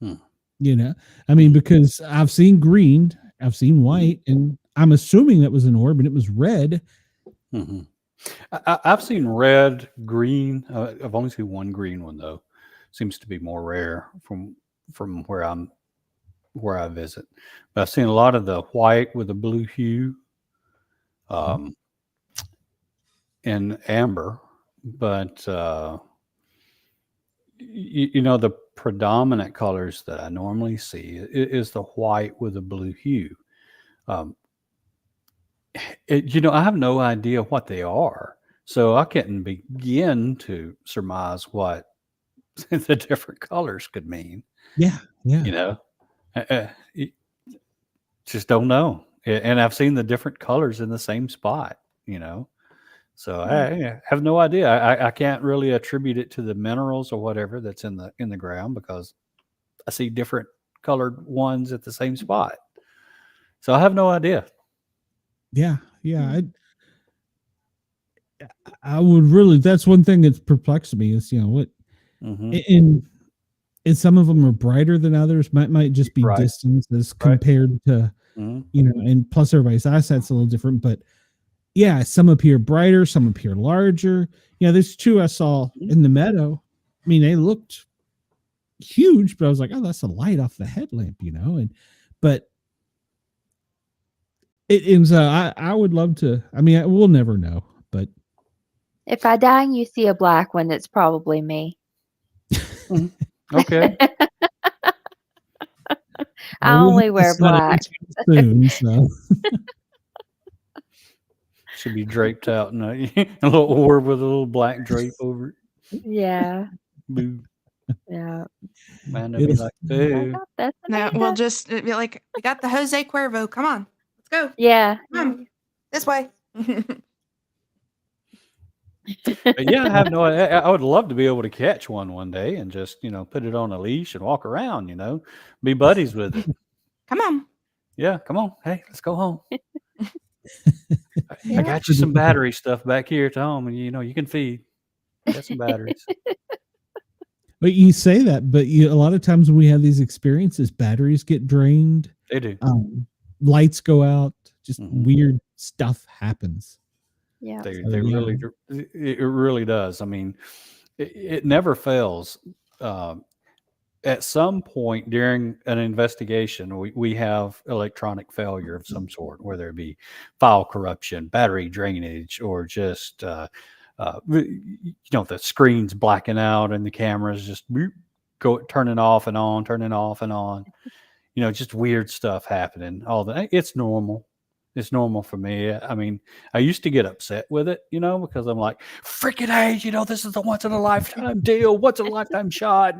Speaker 2: I mean, because I've seen green, I've seen white, and I'm assuming that was an orb, and it was red.
Speaker 5: Mm-hmm. I've seen red, green. I've only seen one green one though. Seems to be more rare from where I visit. But I've seen a lot of the white with a blue hue, and amber. But the predominant colors that I normally see is the white with a blue hue. I have no idea what they are, so I can't begin to surmise what the different colors could mean.
Speaker 2: Yeah.
Speaker 5: Just don't know. And I've seen the different colors in the same spot. So I have no idea. I can't really attribute it to the minerals or whatever that's in the ground, because I see different colored ones at the same spot. So I have no idea.
Speaker 2: Yeah. I would really. That's one thing that's perplexed me is what, and some of them are brighter than others. Might just be distances compared to and plus everybody's eyesight's a little different, but. Yeah, some appear brighter, some appear larger. There's 2 I saw in the meadow. I mean, they looked huge, but I was like, oh, that's a light off the headlamp, but it was. I would love to. I mean, we'll never know, but
Speaker 3: if I die and you see a black one, it's probably me.
Speaker 5: Okay.
Speaker 3: I only wear black.
Speaker 2: Soon, so.
Speaker 5: Should be draped out in a little orb with a little black drape over it.
Speaker 3: Yeah.
Speaker 5: Boo.
Speaker 3: Yeah.
Speaker 5: Man, that'd be like, boo.
Speaker 4: No, we'll just be like, we got the Jose Cuervo. Come on, let's go.
Speaker 3: Yeah.
Speaker 4: Come on, this way.
Speaker 5: Yeah, I would love to be able to catch one day and just, put it on a leash and walk around, be buddies with it.
Speaker 4: Come on.
Speaker 5: Yeah, come on. Hey, let's go home. I got you some battery stuff back here at home, and you can feed. I got some batteries.
Speaker 2: But you say that, but a lot of times when we have these experiences, batteries get drained.
Speaker 5: They do.
Speaker 2: Lights go out. Just weird stuff happens.
Speaker 3: Yeah,
Speaker 5: it really does. I mean, it never fails. At some point during an investigation, we have electronic failure of some sort, whether it be file corruption, battery drainage, or just the screen's blacking out and the cameras just turning off and on. Just weird stuff happening. It's normal. It's normal for me. I mean, I used to get upset with it, because I'm like, freaking hey, this is the once in a lifetime deal. Once in a lifetime shot.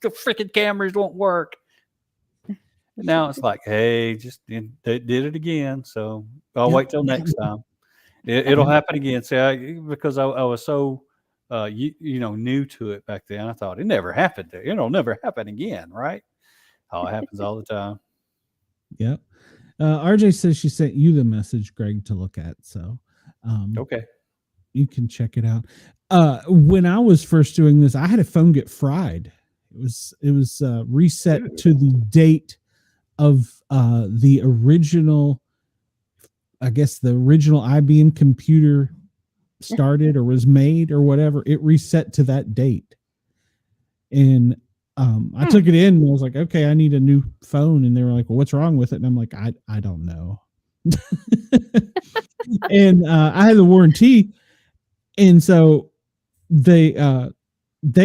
Speaker 5: The freaking cameras won't work. Now it's like, hey, they did it again. So I'll wait till next time. It'll happen again. See, because I was so, new to it back then. I thought it never happened. It'll never happen again, right? Oh, it happens all the time.
Speaker 2: Yep. RJ says she sent you the message, Greg, to look at. So,
Speaker 5: okay,
Speaker 2: you can check it out. When I was first doing this, I had a phone get fried. It was reset to the date of the original. I guess the original IBM computer started or was made or whatever. It reset to that date, and I took it in and I was like, okay, I need a new phone. And they were like, well, what's wrong with it? And I'm like, I don't know. And I had the warranty. And so they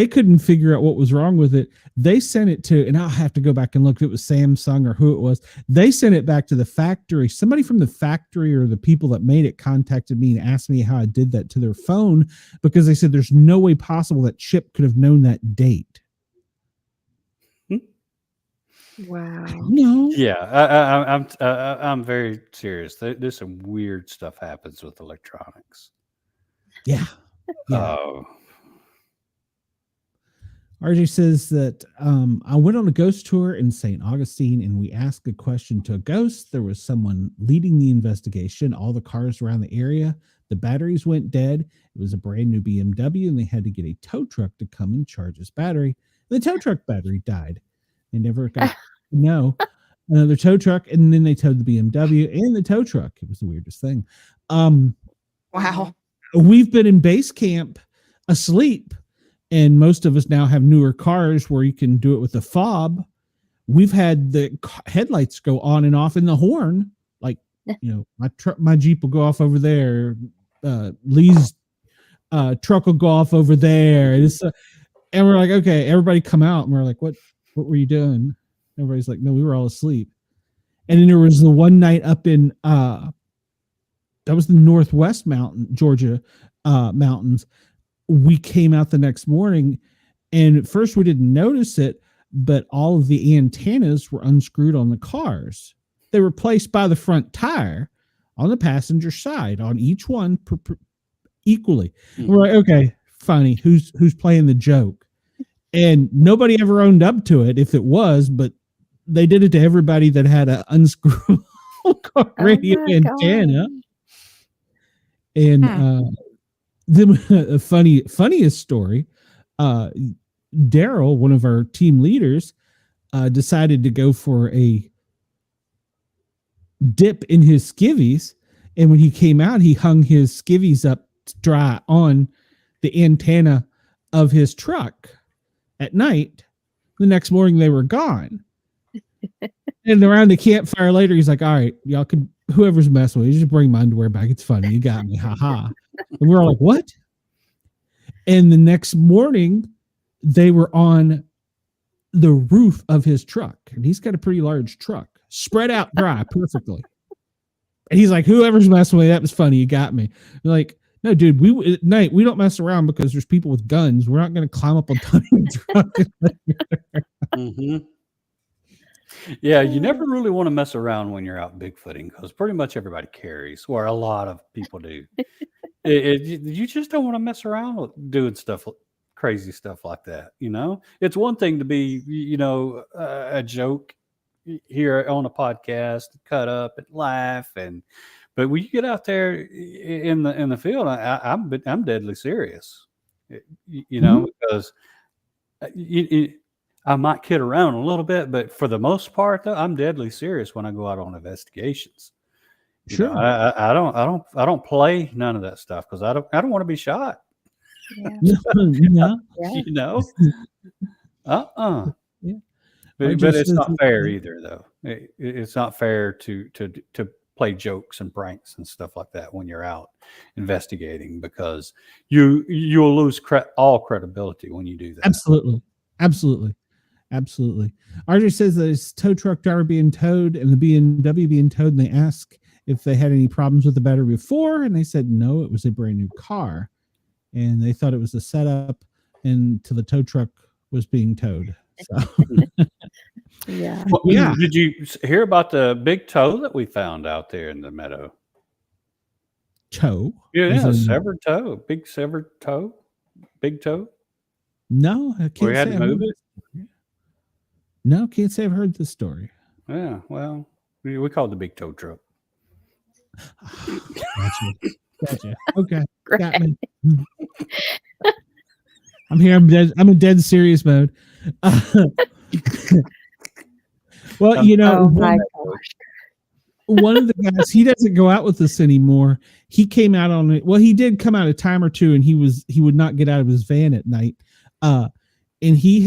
Speaker 2: couldn't figure out what was wrong with it. They sent it to, and I'll have to go back and look if it was Samsung or who it was. They sent it back to the factory. Somebody from the factory or the people that made it contacted me and asked me how I did that to their phone, because they said there's no way possible that Chip could have known that date.
Speaker 3: Wow.
Speaker 2: No.
Speaker 5: Yeah, I'm very serious. There's some weird stuff happens with electronics.
Speaker 2: Yeah.
Speaker 5: Oh.
Speaker 2: RJ says that I went on a ghost tour in St. Augustine and we asked a question to a ghost. There was someone leading the investigation. All the cars around the area, the batteries went dead. It was a brand new BMW and they had to get a tow truck to come and charge his battery. The tow truck battery died. They never got another tow truck, and then they towed the BMW and the tow truck. It was the weirdest thing.
Speaker 4: Wow.
Speaker 2: We've been in base camp asleep, and most of us now have newer cars where you can do it with a fob. We've had the headlights go on and off in the horn. Like, my Jeep will go off over there. Lee's truck will go off over there. And we're like, okay, everybody come out. And we're like, what were you doing? Everybody's like, no, we were all asleep. And then there was the one night up in, that was the Northwest Georgia mountains. We came out the next morning, and at first we didn't notice it, but all of the antennas were unscrewed on the cars. They were placed by the front tire on the passenger side, on each one equally. Mm-hmm. We're like, okay, funny. Who's playing the joke? And nobody ever owned up to it if it was, but they did it to everybody that had an unscrewed car radio antenna. God. And the funniest story, Daryl, one of our team leaders, decided to go for a dip in his skivvies. And when he came out, he hung his skivvies up dry on the antenna of his truck at night. The next morning they were gone. And around the campfire later, he's like, all right, y'all can, whoever's messing with you, just bring my underwear back. It's funny. You got me. Ha ha. And we're all like, what? And the next morning they were on the roof of his truck, and he's got a pretty large truck, spread out dry perfectly. And he's like, whoever's messing with you, that was funny. You got me. We're like, no, dude, at night, we don't mess around because there's people with guns. We're not going to climb up on top of the truck.
Speaker 5: Mm-hmm. Yeah, you never really want to mess around when you're out Bigfooting, because pretty much everybody carries, or a lot of people do. You just don't want to mess around with doing stuff, crazy stuff like that. It's one thing to be, a joke here on a podcast, cut up and laugh, but when you get out there in the field, I'm deadly serious. Because I might kid around a little bit, but for the most part, though, I'm deadly serious when I go out on investigations.
Speaker 2: Sure,
Speaker 5: I don't play none of that stuff because I don't want to be shot.
Speaker 3: Yeah.
Speaker 2: Yeah.
Speaker 3: Yeah.
Speaker 2: Yeah.
Speaker 5: But it's not fair either, though. It's not fair to play jokes and pranks and stuff like that when you're out investigating, because you'll lose all credibility when you do that.
Speaker 2: Absolutely. RJ says that his tow truck driver being towed and the BMW being towed, and they ask if they had any problems with the battery before, and they said no, it was a brand new car, and they thought it was a setup until the tow truck was being towed. So.
Speaker 3: Yeah.
Speaker 5: Well, yeah. Did you hear about the big toe that we found out there in the meadow?
Speaker 2: Toe?
Speaker 5: Yeah, severed toe. Big severed toe. Big toe.
Speaker 2: No, I can't.
Speaker 5: We had to move it.
Speaker 2: No, can't say I've heard this story.
Speaker 5: Yeah, well, we call it the big toe truck.
Speaker 2: Gotcha. Okay, got me. I'm here. I'm in dead serious mode. Well, one of the guys, he doesn't go out with us anymore. He came out on it. Well, he did come out a time or two, and he would not get out of his van at night. And he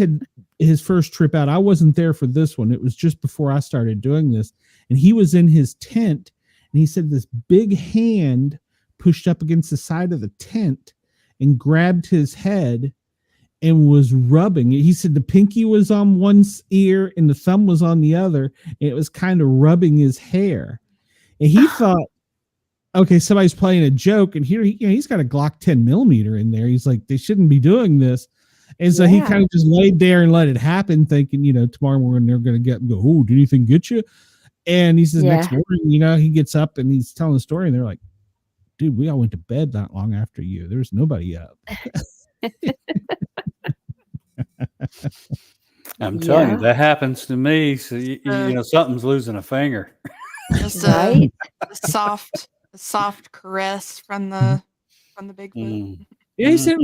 Speaker 2: his first trip out. I wasn't there for this one. It was just before I started doing this, and he was in his tent, and he said this big hand pushed up against the side of the tent and grabbed his head and was rubbing it. He said the pinky was on one ear and the thumb was on the other, and it was kind of rubbing his hair. And he thought, okay, somebody's playing a joke, and here he's got a Glock 10mm in there. He's like, they shouldn't be doing this. And so he kind of just laid there and let it happen, thinking, tomorrow morning they're going to get and go, oh, did anything get you? And he says next morning, he gets up and he's telling the story, and they're like, dude, we all went to bed not long after you. There's nobody up.
Speaker 5: I'm telling you, that happens to me. So something's losing a finger.
Speaker 4: Just a soft caress from the Bigfoot.
Speaker 2: Yeah, he said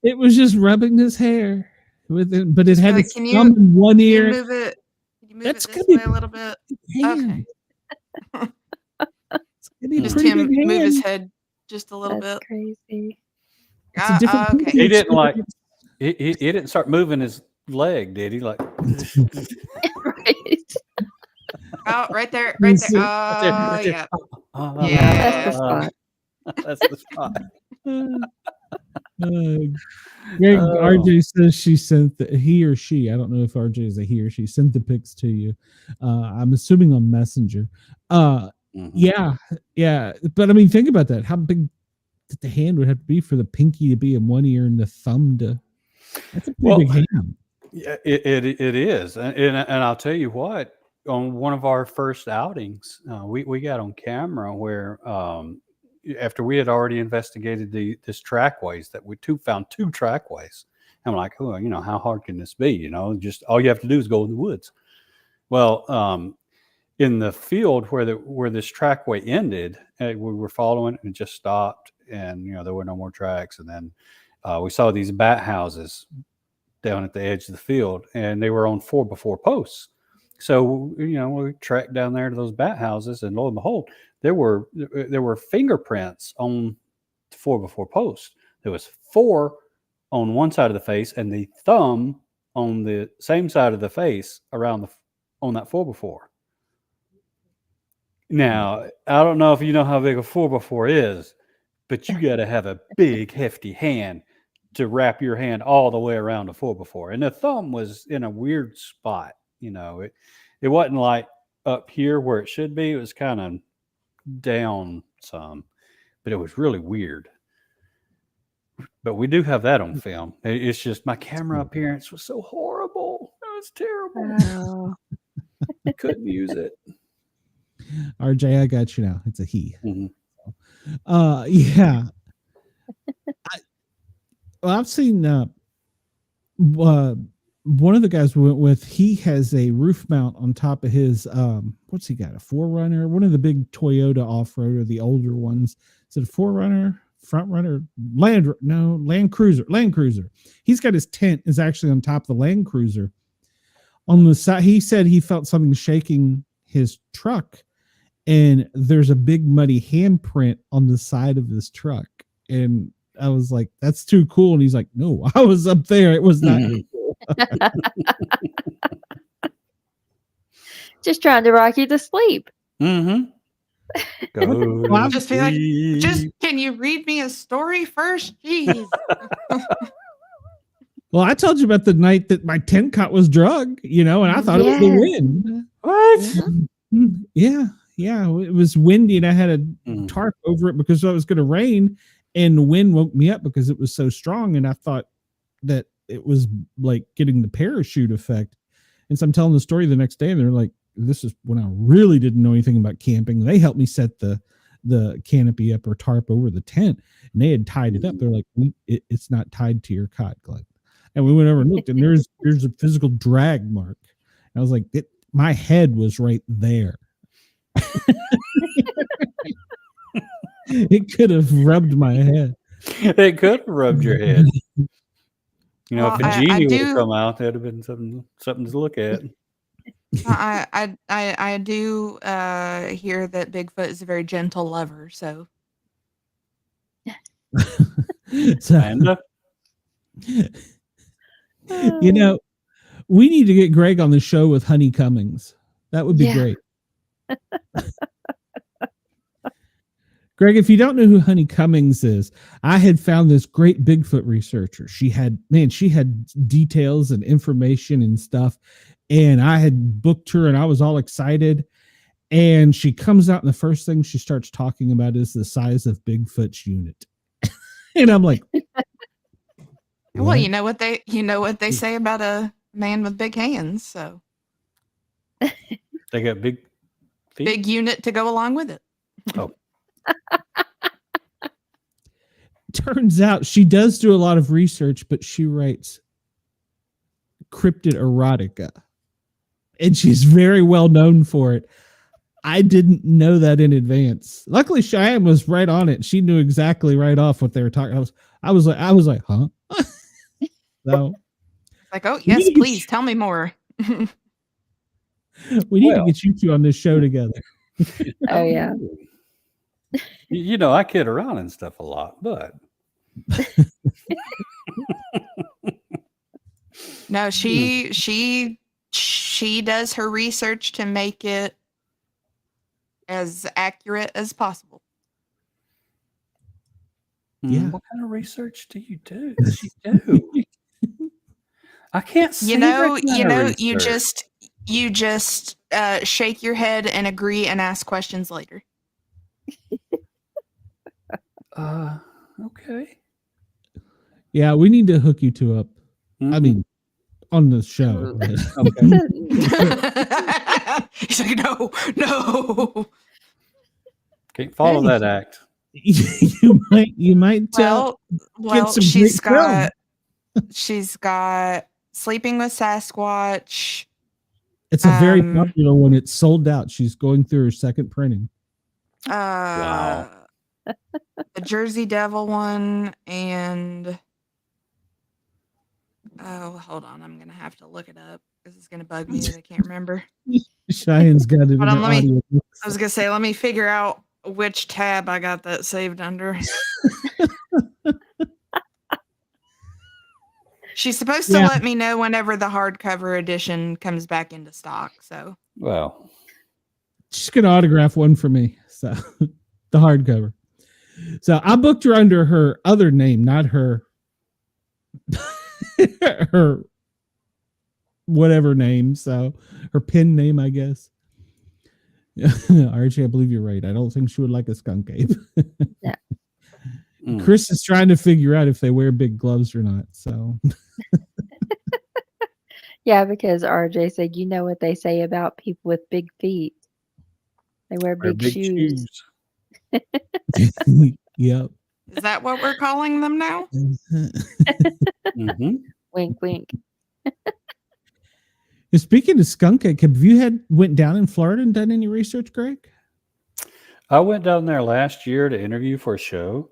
Speaker 2: it was just rubbing his hair with it, but it had its
Speaker 4: Can
Speaker 2: thumb in one ear.
Speaker 4: Can you move it
Speaker 2: That's
Speaker 4: this way a little bit?
Speaker 2: Okay.
Speaker 4: Just him move his head just a little bit.
Speaker 3: Crazy.
Speaker 4: Okay.
Speaker 5: He didn't he didn't start moving his leg, did he? Like
Speaker 3: Right.
Speaker 4: Oh, right there. Oh, yeah. Yeah.
Speaker 3: That's the spot.
Speaker 5: That's the spot.
Speaker 2: Greg, RJ says she sent he or she, I don't know if RJ is a he or she, sent the pics to you. I'm assuming on Messenger. Yeah. But I mean, think about that. How big the hand would have to be for the pinky to be in one ear and the thumb to. That's a pretty big hand. Yeah,
Speaker 5: it is, and I'll tell you what. On one of our first outings, we got on camera where after we had already investigated this trackways that we found two trackways. I'm like, oh, how hard can this be? Just all you have to do is go in the woods. Well, in the field where this trackway ended, we were following it and it just stopped, and there were no more tracks. And then we saw these bat houses down at the edge of the field, and they were on 4x4 posts. So, we tracked down there to those bat houses, and lo and behold, there were fingerprints on the 4x4 post. There was 4 on one side of the face and the thumb on the same side of the face on that 4x4. Now, I don't know if you know how big a 4x4 is, but you got to have a big, hefty hand to wrap your hand all the way around a 4x4. And the thumb was in a weird spot. It wasn't like up here where it should be. It was kind of down some, but it was really weird. But we do have that on film. It's just my camera appearance was so horrible. It was terrible.
Speaker 3: Oh.
Speaker 5: I couldn't use it.
Speaker 2: RJ, I got you now. It's a he.
Speaker 5: Mm-hmm.
Speaker 2: Yeah. I've seen one of the guys we went with, he has a roof mount on top of his what's he got, a 4Runner, one of the big Toyota off-roader, the older ones. Is it a 4Runner, front runner, Land Cruiser. He's got his tent is actually on top of the Land Cruiser. On the side, he said he felt something shaking his truck, and there's a big muddy handprint on the side of his truck. And I was like, that's too cool. And he's like, no, I was up there. It was not cool.
Speaker 3: Just trying to rock you to sleep.
Speaker 5: Mm-hmm.
Speaker 4: Well, just be like, can you read me a story first? Jeez.
Speaker 2: Well, I told you about the night that my tent cot was drug, and I thought it was the wind.
Speaker 5: What?
Speaker 2: Yeah. It was windy, and I had a tarp over it because it was going to rain, and the wind woke me up because it was so strong, and I thought that it was like getting the parachute effect. And so I'm telling the story the next day, and they're like, this is when I really didn't know anything about camping. They helped me set the canopy up or tarp over the tent, and they had tied it up. They're like, it's not tied to your cot, Glenn. And we went over and looked, and there's a physical drag mark. And I was like, my head was right there. It could have rubbed my head.
Speaker 5: It could have rubbed your head.
Speaker 4: Well,
Speaker 5: if a genie would have come out, that'd have been something to look at.
Speaker 4: I do hear that Bigfoot is a very gentle lover. So,
Speaker 2: We need to get Greg on the show with Honey Cummings. That would be
Speaker 3: Yeah.
Speaker 2: great. Greg, if you don't know who Honey Cummings is, I had found this great Bigfoot researcher. She had details and information and stuff. And I had booked her and I was all excited. And she comes out and the first thing she starts talking about is the size of Bigfoot's unit. And I'm like,
Speaker 4: Well,
Speaker 2: what?
Speaker 4: you know what they say about a man with big hands, so
Speaker 5: They got big feet.
Speaker 4: big unit to go along with it.
Speaker 5: Oh,
Speaker 2: Turns out she does do a lot of research, but she writes cryptid erotica. And she's very well known for it. I didn't know that in advance. Luckily, Cheyenne was right on it. She knew exactly right off what they were talking. I was like, huh? So
Speaker 4: Like, oh
Speaker 2: We
Speaker 4: yes,
Speaker 2: need to get
Speaker 4: please
Speaker 2: you-
Speaker 4: tell me more.
Speaker 2: we need to
Speaker 5: Well.
Speaker 2: get you two on this show together.
Speaker 3: Oh yeah.
Speaker 5: you know, I kid around and stuff a lot, but
Speaker 4: No, she does her research to make it as accurate as possible.
Speaker 2: Yeah.
Speaker 5: What kind of research do you do? Does she do? I can't see
Speaker 4: You know,
Speaker 5: that kind of
Speaker 4: you
Speaker 5: research.
Speaker 4: just shake your head and agree and ask questions later.
Speaker 5: Okay.
Speaker 2: Yeah, we need to hook you two up. I
Speaker 5: Mhm.
Speaker 2: mean, on the show.
Speaker 5: Okay.
Speaker 4: He's like, no.
Speaker 5: Can't follow
Speaker 2: Hey.
Speaker 5: that act.
Speaker 2: you might
Speaker 4: Well,
Speaker 2: some
Speaker 4: she's
Speaker 2: great film.
Speaker 4: got Sleeping with Sasquatch.
Speaker 2: it's a very
Speaker 4: um,
Speaker 2: popular one. It's sold out. She's going through her second printing.
Speaker 5: Wow.
Speaker 4: The Jersey Devil one, and hold on, I'm gonna have to look it up. This is gonna bug me that I can't remember.
Speaker 2: Cheyenne's got it in
Speaker 4: Hold on,
Speaker 2: her
Speaker 4: let me-
Speaker 2: audio.
Speaker 4: I was gonna say, let me figure out which tab I got that saved under. She's supposed to
Speaker 2: Yeah.
Speaker 4: let me know whenever the hardcover edition comes back into stock. So
Speaker 5: Well,
Speaker 2: She's gonna autograph one for me. So the hardcover. So I booked her under her other name, not her her whatever name. So her pen name, I guess. Archie, I believe you're right. I don't think she would like a skunk ape.
Speaker 5: mm.
Speaker 2: Chris is trying to figure out if they wear big gloves or not. So
Speaker 3: Yeah, because RJ said, you know what they say about people with big feet. They wear
Speaker 5: Wear
Speaker 3: big, shoes.
Speaker 2: yep.
Speaker 4: is that what we're calling them now?
Speaker 5: Mhm.
Speaker 3: Wink, wink.
Speaker 2: Speaking of skunk ape, have you went down in Florida and done any research, Greg?
Speaker 5: I went down there last year to interview for a show.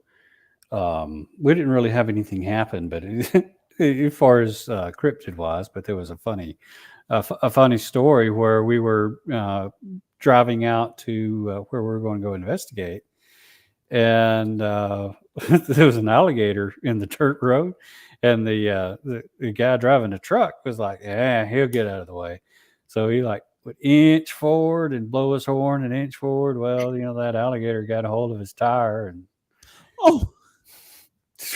Speaker 5: We didn't really have anything happen, but as far as cryptid wise, but there was a funny story where we were driving out to where we were going to go investigate, and there was an alligator in the dirt road, and the guy driving the truck was like, "Yeah, he'll get out of the way." So he like would inch forward and blow his horn and inch forward. Well, you know, that alligator got a hold of his tire and
Speaker 2: Oh,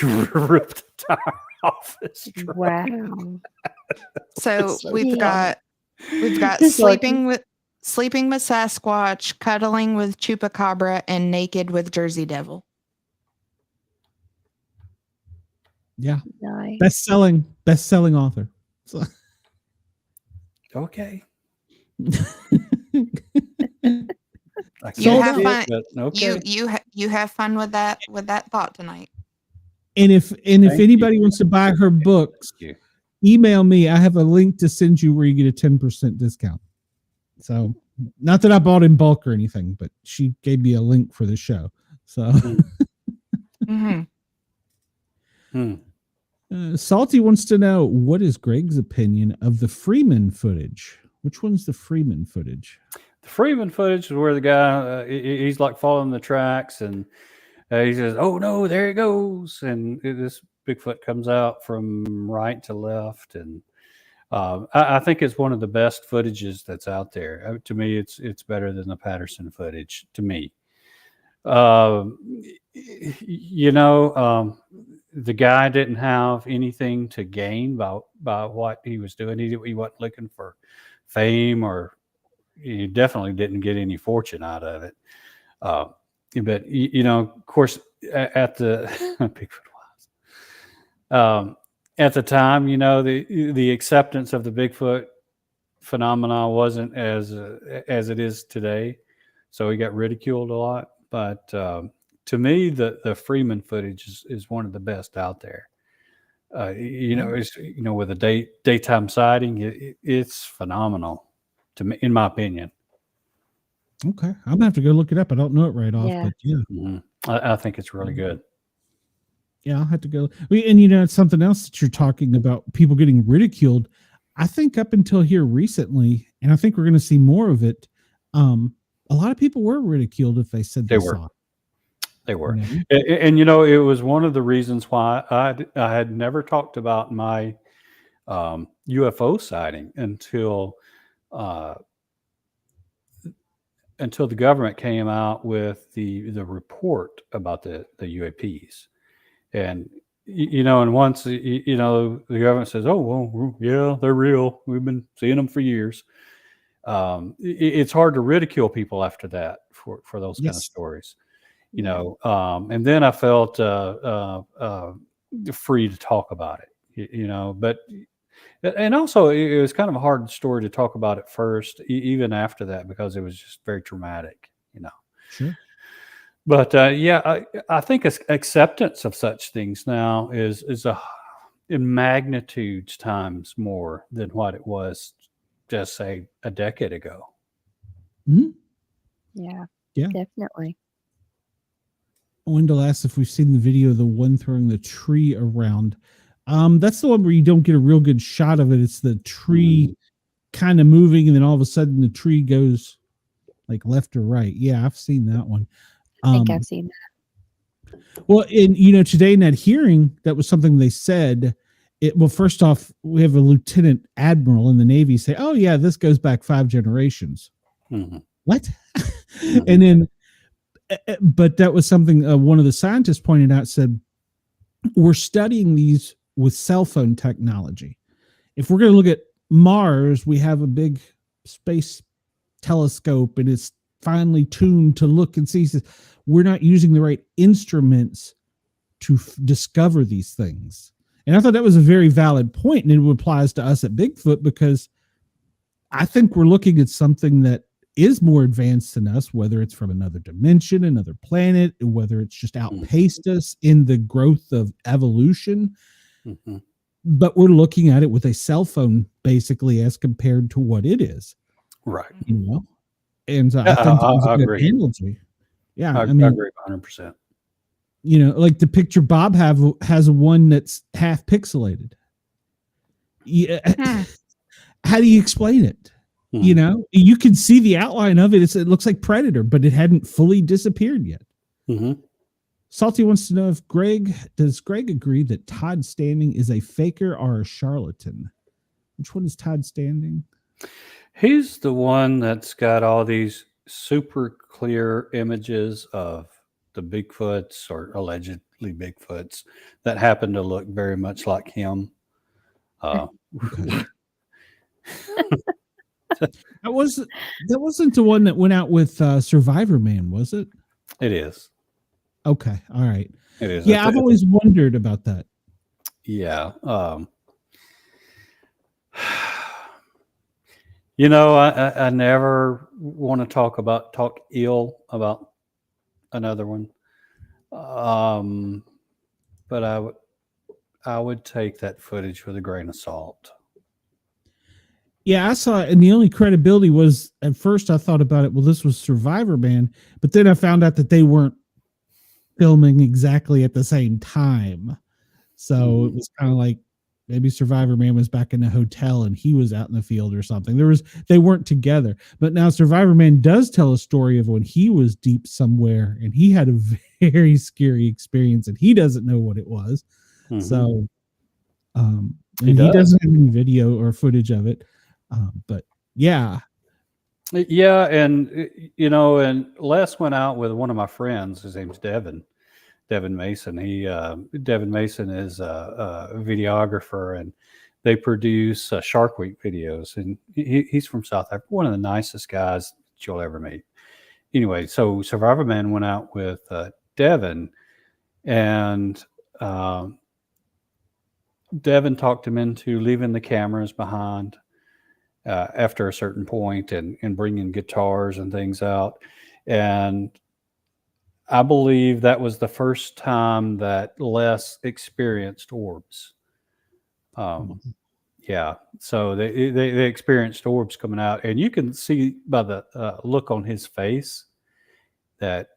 Speaker 5: ripped the tire off his truck.
Speaker 3: Wow.
Speaker 4: So
Speaker 5: So
Speaker 4: we've
Speaker 3: funny.
Speaker 4: got
Speaker 3: It's like-
Speaker 4: sleeping with Sasquatch, cuddling with Chupacabra, and naked with Jersey Devil.
Speaker 2: yeah.
Speaker 3: Nice.
Speaker 2: Best-selling author. So,
Speaker 5: Okay. I
Speaker 4: You
Speaker 5: can't
Speaker 4: have
Speaker 5: see it,
Speaker 4: fun.
Speaker 5: but okay.
Speaker 4: You have fun with that thought tonight.
Speaker 2: and if
Speaker 5: Thank
Speaker 2: anybody
Speaker 5: you.
Speaker 2: wants to buy her books,
Speaker 5: Thank
Speaker 2: email me. I have a link to send you where you get a 10% discount. So not that I bought in bulk or anything, but she gave me a link for the show. So
Speaker 4: Mm-hmm.
Speaker 2: Salty wants to know, what is Greg's opinion of the Freeman footage? Which one's the Freeman footage?
Speaker 5: The Freeman footage is where the guy he's like following the tracks, and he says, "Oh no, there he goes!" And this Bigfoot comes out from right to left, and I think it's one of the best footages that's out there. To me, it's better than the Patterson footage. To me, you know, the guy didn't have anything to gain by what he was doing. He wasn't looking for fame, or he definitely didn't get any fortune out of it. But you know, of course, at the Bigfoot at the time, you know, the acceptance of the Bigfoot phenomena wasn't as it is today, so he got ridiculed a lot. But to me, the Freeman footage is one of the best out there. You know, it's, you know, with a daytime sighting, it's phenomenal to me, in my opinion.
Speaker 2: Okay, I'm gonna have to go look it up. I don't know it right off,
Speaker 3: Yeah.
Speaker 2: but yeah.
Speaker 5: Mm-hmm. I think it's really good.
Speaker 2: Yeah, I'll have to go. And you know, it's something else that you're talking about, people getting ridiculed. I think up until here recently, and I think we're going to see more of it. A lot of people were ridiculed if they said they saw it.
Speaker 5: They were.
Speaker 2: You know?
Speaker 5: And you know, it was one of the reasons why I had never talked about my UFO sighting until the government came out with the report about the UAPs. And you know, and once you know, the government says, "Oh well, yeah, they're real. We've been seeing them for years." It's hard to ridicule people after that for those kind of stories, you know. And then I felt free to talk about it, you know. But and also, it was kind of a hard story to talk about at first, even after that, because it was just very traumatic, you know.
Speaker 2: Sure.
Speaker 5: But yeah, I think acceptance of such things now is in magnitudes times more than what it was, just say, a decade ago.
Speaker 2: Mm-hmm.
Speaker 3: Yeah, definitely.
Speaker 2: I wanted to ask if we've seen the video of the one throwing the tree around. That's the one where you don't get a real good shot of it. It's the tree kind of moving, and then all of a sudden the tree goes like left or right. Yeah, I've seen that one.
Speaker 3: I think I've seen that.
Speaker 2: Well, and you know, today in that hearing, that was something they said. Well, first off, we have a lieutenant admiral in the Navy say, "Oh yeah, this goes back 5 generations."
Speaker 5: Mm-hmm.
Speaker 2: What? And then, but that was something one of the scientists pointed out. Said, we're studying these with cell phone technology. If we're going to look at Mars, we have a big space telescope, and it's finely tuned to look and see. We're not using the right instruments to discover these things. And I thought that was a very valid point, and it applies to us at Bigfoot, because I think we're looking at something that is more advanced than us, whether it's from another dimension, another planet, whether it's just outpaced us in the growth of evolution.
Speaker 5: Mm-hmm.
Speaker 2: But we're looking at it with a cell phone, basically, as compared to what it is.
Speaker 5: Right.
Speaker 2: You know? And I think that was a good analogy. Yeah,
Speaker 5: I agree 100%.
Speaker 2: You know, like the picture Bob has one that's half pixelated. Yeah. How do you explain it? Mm-hmm. You know, you can see the outline of it. It looks like Predator, but it hadn't fully disappeared yet.
Speaker 5: Mm-hmm.
Speaker 2: Salty wants to know if does Greg agree that Todd Standing is a faker or a charlatan? Which one is Todd Standing?
Speaker 5: He's the one that's got all these super clear images of the Bigfoots, or allegedly Bigfoots, that happen to look very much like him.
Speaker 2: That wasn't the one that went out with Survivor Man, was it?
Speaker 5: It is.
Speaker 2: Okay, all right.
Speaker 5: It is.
Speaker 2: Yeah, I've always wondered about that.
Speaker 5: Yeah. You know, I never want to talk ill about another one. But I would take that footage with a grain of salt.
Speaker 2: Yeah, I saw it, and the only credibility was, at first I thought about it, well, this was Survivor Man, but then I found out that they weren't filming exactly at the same time. So it was kind of like maybe Survivor Man was back in the hotel and he was out in the field or something. They weren't together. But now Survivor Man does tell a story of when he was deep somewhere and he had a very scary experience and he doesn't know what it was. Mm-hmm. So And
Speaker 5: He
Speaker 2: he
Speaker 5: does.
Speaker 2: doesn't have any video or footage of it. But yeah.
Speaker 5: Yeah, and and Les went out with one of my friends. His name's Devin Mason. Devin Mason is a videographer, and they produce Shark Week videos. And he's from South Africa, one of the nicest guys that you'll ever meet. Anyway, so Survivor Man went out with Devin, and Devin talked him into leaving the cameras behind after a certain point, and bringing guitars and things out. And I believe that was the first time that Les experienced orbs. Yeah, so they experienced orbs coming out, and you can see by the look on his face that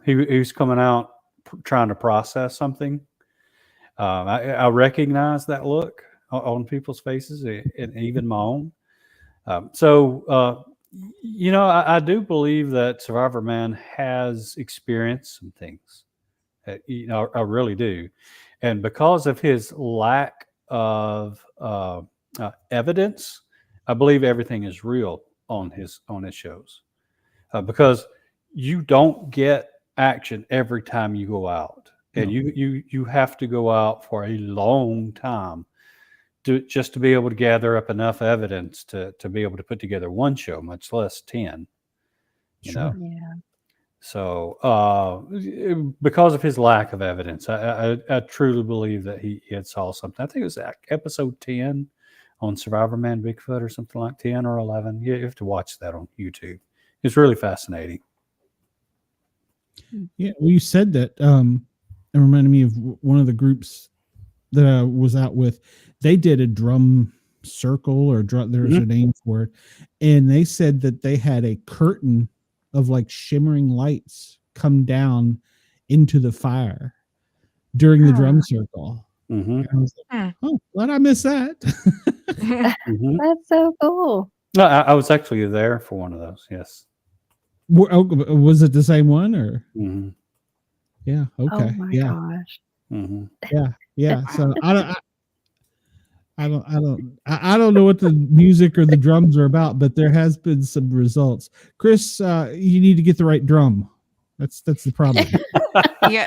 Speaker 5: he was coming out trying to process something. I recognize that look on people's faces, and even my own. I do believe that Survivor Man has experienced some things. I really do. And because of his lack of evidence, I believe everything is real on his shows. Because you don't get action every time you go out. And you have to go out for a long time just to be able to gather up enough evidence to be able to put together one show, much less 10.
Speaker 3: Yeah.
Speaker 5: So because of his lack of evidence, I truly believe that he had saw something. I think it was episode 10 on Survivor Man Bigfoot or something like 10 or 11. You have to watch that on YouTube. It's really fascinating.
Speaker 2: Yeah, well, you said that. It reminded me of one of the groups that I was out with. They did a drum circle, or there's a name for it, and they said that they had a curtain of like shimmering lights come down into the fire during the drum circle. And I was like, oh, glad I missed that.
Speaker 3: That's so cool.
Speaker 5: No, I was actually there for one of those. Yes.
Speaker 2: Was it the same one, or? Yeah. Okay.
Speaker 3: Oh my gosh.
Speaker 2: Yeah. So I don't know what the music or the drums are about, but there has been some results. Chris, you need to get the right drum. That's the problem.
Speaker 4: You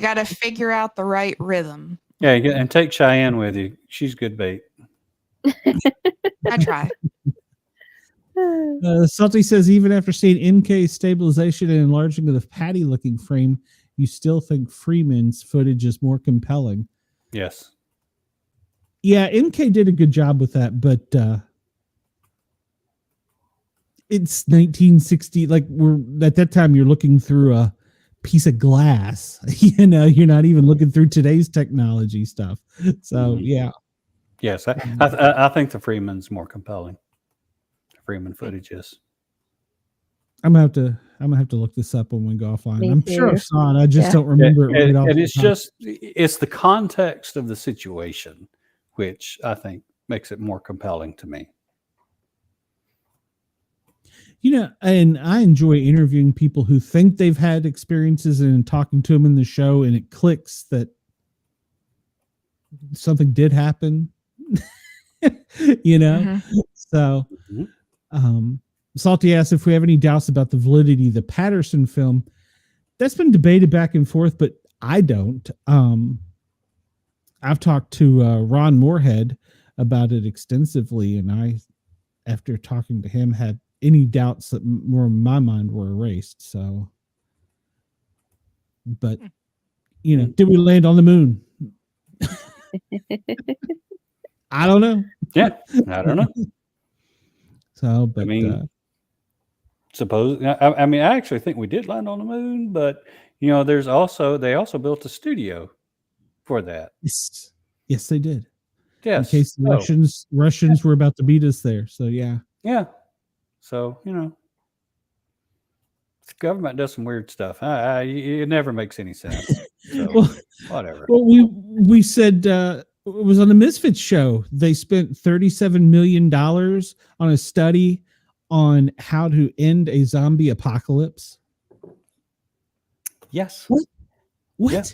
Speaker 4: gotta figure out the right rhythm.
Speaker 5: Yeah, and take Cheyenne with you. She's good bait.
Speaker 4: I try.
Speaker 2: Salty says, even after seeing MK stabilization and enlarging of the Patty looking frame, you still think Freeman's footage is more compelling.
Speaker 5: Yes.
Speaker 2: Yeah, MK did a good job with that, but it's 1960. Like, we're at that time, you're looking through a piece of glass. You're not even looking through today's technology stuff. So yeah.
Speaker 5: Yes, I think the Freeman's more compelling. Freeman footage is.
Speaker 2: I'm gonna have to look this up when we go offline.
Speaker 3: Me
Speaker 2: I'm
Speaker 3: too.
Speaker 2: sure I've saw it. I just don't remember it right off.
Speaker 5: And it's the context of the situation, which I think makes it more compelling to me.
Speaker 2: And I enjoy interviewing people who think they've had experiences and talking to them in the show, and it clicks that something did happen. So Salty asks if we have any doubts about the validity of the Patterson film. That's been debated back and forth, but I don't. I've talked to Ron Moorhead about it extensively, and I, after talking to him, had any doubts that were in my mind were erased. So, but did we land on the moon? I don't know.
Speaker 5: Yeah, I don't know.
Speaker 2: So, but
Speaker 5: I mean, I actually think we did land on the moon, but they also built a studio for that.
Speaker 2: Yes, they did.
Speaker 5: Yes.
Speaker 2: In case the Russians were about to beat us there. So yeah.
Speaker 5: Yeah. So, the government does some weird stuff. It never makes any sense. So, whatever.
Speaker 2: Well, we said it was on the Misfit show. They spent $37 million on a study on how to end a zombie apocalypse.
Speaker 5: Yes.
Speaker 2: What?
Speaker 5: Yeah.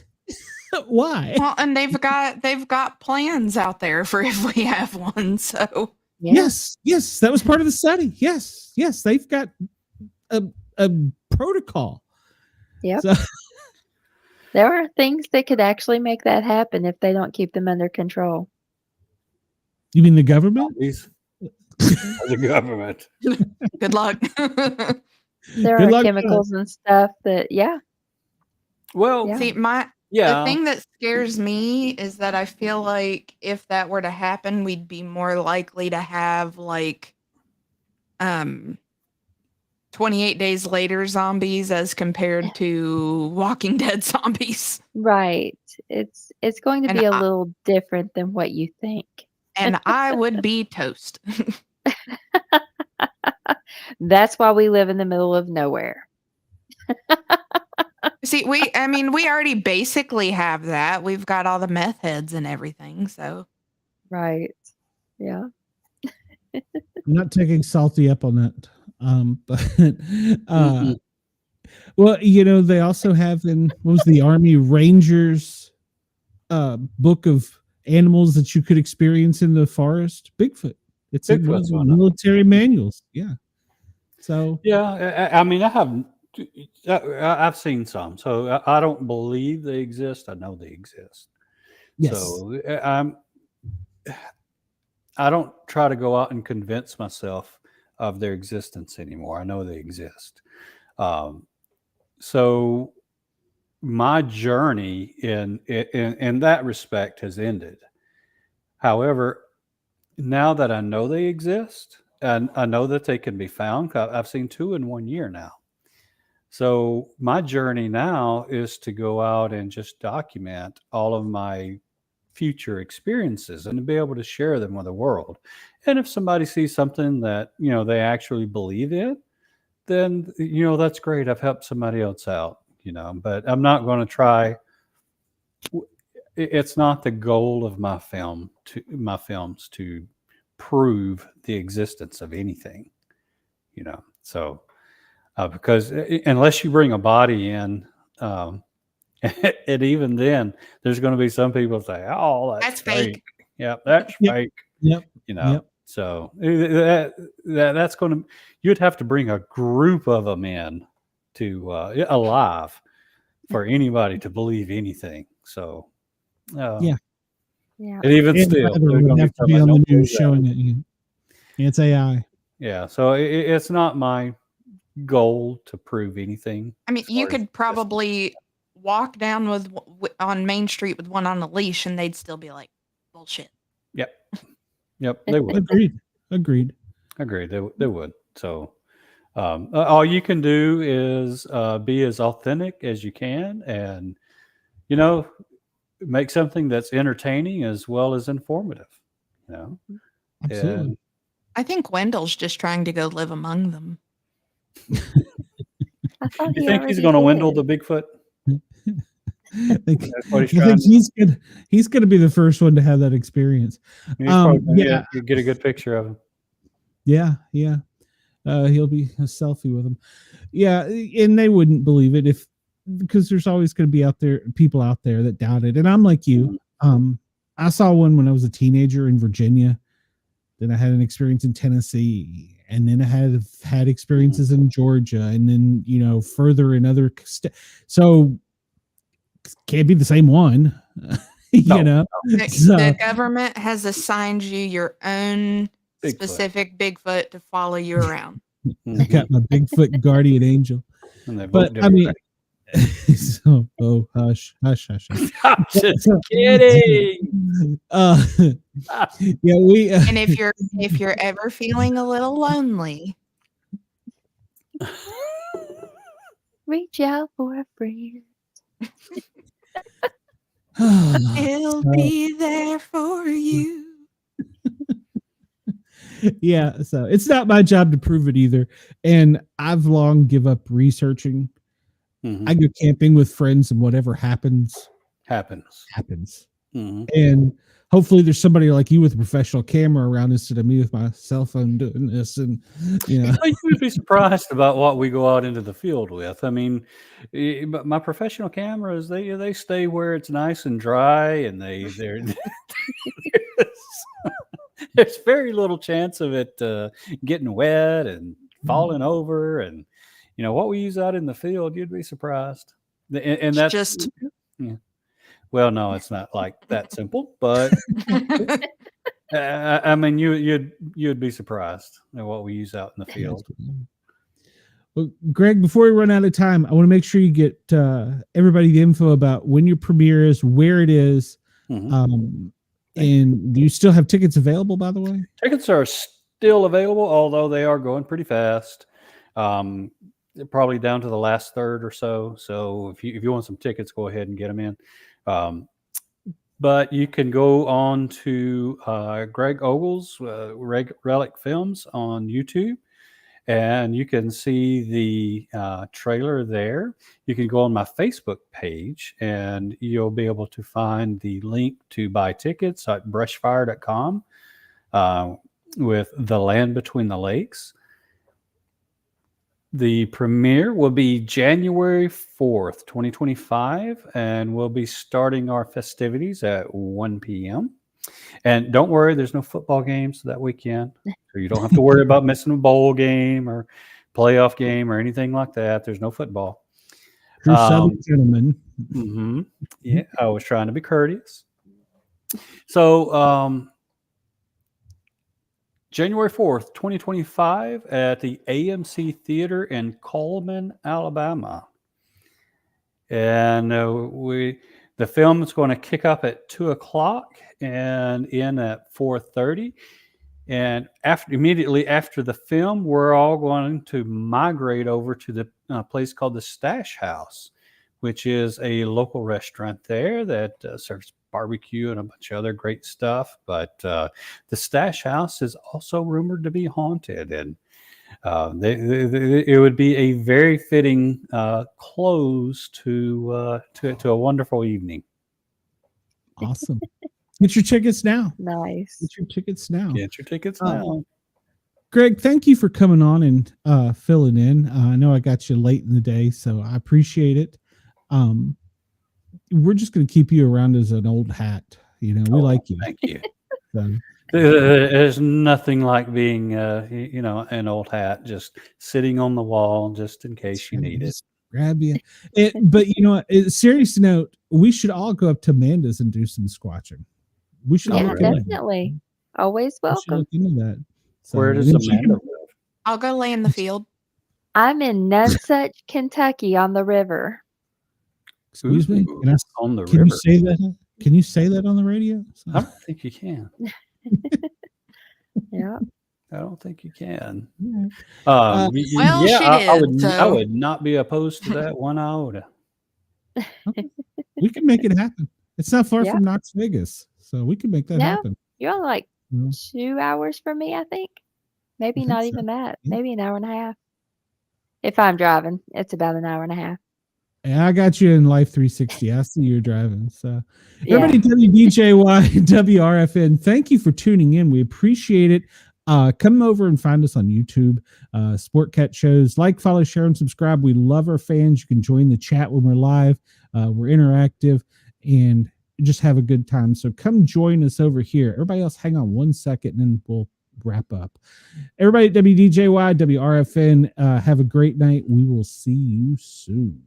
Speaker 2: Why?
Speaker 4: Well, and they've got plans out there for if we have one. So
Speaker 3: Yeah.
Speaker 2: Yes, that was part of the study. Yes, they've got a protocol.
Speaker 3: Yep.
Speaker 2: So,
Speaker 3: There are things that could actually make that happen if they don't keep them under control.
Speaker 2: you mean the government?
Speaker 5: These the government.
Speaker 4: good luck.
Speaker 3: There
Speaker 2: Good
Speaker 3: are
Speaker 2: luck,
Speaker 3: chemicals and stuff that,
Speaker 5: Well,
Speaker 3: Yeah.
Speaker 4: See, the
Speaker 5: yeah.
Speaker 4: thing that scares me is that I feel like if that were to happen, we'd be more likely to have like 28 days later zombies as compared to Walking Dead zombies.
Speaker 3: right. It's going to
Speaker 4: And
Speaker 3: be a little different than what you think.
Speaker 4: And I would be toast.
Speaker 3: That's why we live in the middle of nowhere.
Speaker 4: See, we already basically have that. We've got all the meth heads and everything, so.
Speaker 3: Right. Yeah.
Speaker 2: I'm not taking Salty up on that. But well, they also have in what was the Army Rangers book of animals that you could experience in the forest? Bigfoot. It's in one of the military manuals. Yeah. So
Speaker 5: Yeah, I've seen some, so I don't believe they exist. I know they exist.
Speaker 2: yes.
Speaker 5: So I don't try to go out and convince myself of their existence anymore. I know they exist. So my journey in that respect has ended. However, now that I know they exist and I know that they can be found, I've seen 2 in 1 year now. So my journey now is to go out and just document all of my future experiences and to be able to share them with the world. And if somebody sees something that, they actually believe in, then, that's great. I've helped somebody else out, but I'm not going to try. It's not the goal of my films to prove the existence of anything, so because unless you bring a body in, and even then, there's going to be some people say, "Oh, that's fake." Yep, that's fake.
Speaker 2: Yep.
Speaker 5: So that's going to. You'd have to bring a group of them in to alive for anybody to believe anything. So
Speaker 2: Yeah.
Speaker 5: And even still,
Speaker 2: would have to be on the news showing it. It's AI.
Speaker 5: Yeah. So it's not my goal to prove anything.
Speaker 4: I mean, you could probably walk down on Main Street with one on a leash and they'd still be like, bullshit.
Speaker 5: Yep, they would.
Speaker 2: Agreed.
Speaker 5: They would. So all you can do is be as authentic as you can and, make something that's entertaining as well as informative,
Speaker 2: Absolutely.
Speaker 5: And
Speaker 4: I think Wendell's just trying to go live among them.
Speaker 5: you think he's going to Wendell the Bigfoot?
Speaker 2: I think he's going to be the first one to have that experience.
Speaker 5: You get a good picture of him.
Speaker 2: Yeah. He'll be a selfie with him. Yeah, and they wouldn't believe it because there's always going to be people out there that doubt it. And I'm like you. I saw one when I was a teenager in Virginia. Then I had an experience in Tennessee, and then I had experiences in Georgia, and then further in other so can't be the same one.
Speaker 4: The government has assigned you your own specific Bigfoot to follow you around.
Speaker 2: I got my Bigfoot guardian angel. But I mean, hush.
Speaker 5: I'm just kidding.
Speaker 2: Yeah,
Speaker 4: and if you're ever feeling a little lonely,
Speaker 3: reach out for a friend.
Speaker 4: he'll be there for you.
Speaker 2: Yeah, so it's not my job to prove it either. And I've long give up researching. I go camping with friends and whatever happens.
Speaker 5: Happens. Mhm.
Speaker 2: And hopefully there's somebody like you with a professional camera around instead of me with my cell phone doing this. And,
Speaker 5: Well, you would be surprised about what we go out into the field with. I mean, but my professional cameras, they stay where it's nice and dry, and they're there's very little chance of it getting wet and falling over. And what we use out in the field, you'd be surprised. And
Speaker 4: It's
Speaker 5: that's
Speaker 4: just
Speaker 5: yeah. Well, no, it's not like that simple, but I mean, you'd be surprised at what we use out in the field.
Speaker 2: Well, Greg, before we run out of time, I want to make sure you get everybody the info about when your premiere is, where it is.
Speaker 5: Mhm.
Speaker 2: And do you still have tickets available, by the way?
Speaker 5: Tickets are still available, although they are going pretty fast. They're probably down to the last third or so. So if you want some tickets, go ahead and get them in. But you can go on to Greg Ogles, Relic Films on YouTube, and you can see the trailer there. You can go on my Facebook page, and you'll be able to find the link to buy tickets at brushfire.com with The Land Between the Lakes. The premiere will be January 4th, 2025, and we'll be starting our festivities at 1 p.m. And don't worry, there's no football games that weekend. So you don't have to worry about missing a bowl game or playoff game or anything like that. There's no football.
Speaker 2: True Southern gentleman.
Speaker 5: Mm-hmm. Yeah, I was trying to be courteous. So January 4th, 2025 at the AMC Theater in Coleman, Alabama. And the film is going to kick up at 2:00 and end at 4:30. And immediately after the film, we're all going to migrate over to the place called the Stash House, which is a local restaurant there that serves barbecue and a bunch of other great stuff. But the Stash House is also rumored to be haunted, and it would be a very fitting close to a wonderful evening.
Speaker 2: Awesome. Get your tickets now.
Speaker 3: Nice.
Speaker 2: Get your tickets now.
Speaker 5: Get your tickets now.
Speaker 2: Greg, thank you for coming on and filling in. I know I got you late in the day, so I appreciate it. We're just going to keep you around as an old hat. We like you.
Speaker 5: Thank you.
Speaker 2: So,
Speaker 5: there's nothing like being, an old hat, just sitting on the wall, just in case you need it.
Speaker 2: Grab you. But serious note, we should all go up to Amanda's and do some squatching. We should.
Speaker 3: Yeah,
Speaker 2: look into that.
Speaker 3: definitely. Always
Speaker 2: We should
Speaker 3: welcome.
Speaker 2: look into that. So,
Speaker 5: Where does
Speaker 2: and then
Speaker 5: Amanda live?
Speaker 4: I'll go lay in the field.
Speaker 3: I'm in Nonsuch, Kentucky on the river.
Speaker 2: Excuse me.
Speaker 5: Ooh,
Speaker 2: Can I
Speaker 5: on the
Speaker 2: Can
Speaker 5: river.
Speaker 2: you say that? Can you say that on the radio?
Speaker 5: I don't think you can.
Speaker 3: Yeah.
Speaker 5: I don't think you can.
Speaker 4: Well,
Speaker 5: yeah,
Speaker 4: she
Speaker 5: I
Speaker 4: did,
Speaker 5: I
Speaker 4: so-
Speaker 5: would not be opposed to that one iota.
Speaker 2: We can make it happen. It's not far
Speaker 3: Yeah.
Speaker 2: from Knox Vegas, so we can make that
Speaker 3: No.
Speaker 2: happen.
Speaker 3: You're only like
Speaker 2: Yeah.
Speaker 3: 2 hours from me, I think. Maybe
Speaker 2: think
Speaker 3: not
Speaker 2: so.
Speaker 3: even that.
Speaker 2: Yeah.
Speaker 3: Maybe an hour and a half. If I'm driving, it's about an hour and a half.
Speaker 2: And I got you in Life 360. I see you're driving. So,
Speaker 3: Yeah.
Speaker 2: everybody, WDJY, WRFN, thank you for tuning in. We appreciate it. Come over and find us on YouTube, Sportcat shows. Like, follow, share, and subscribe. We love our fans. You can join the chat when we're live. We're interactive and just have a good time. So come join us over here. Everybody else, hang on 1 second and then we'll wrap up. Everybody at WDJY, WRFN, have a great night. We will see you soon.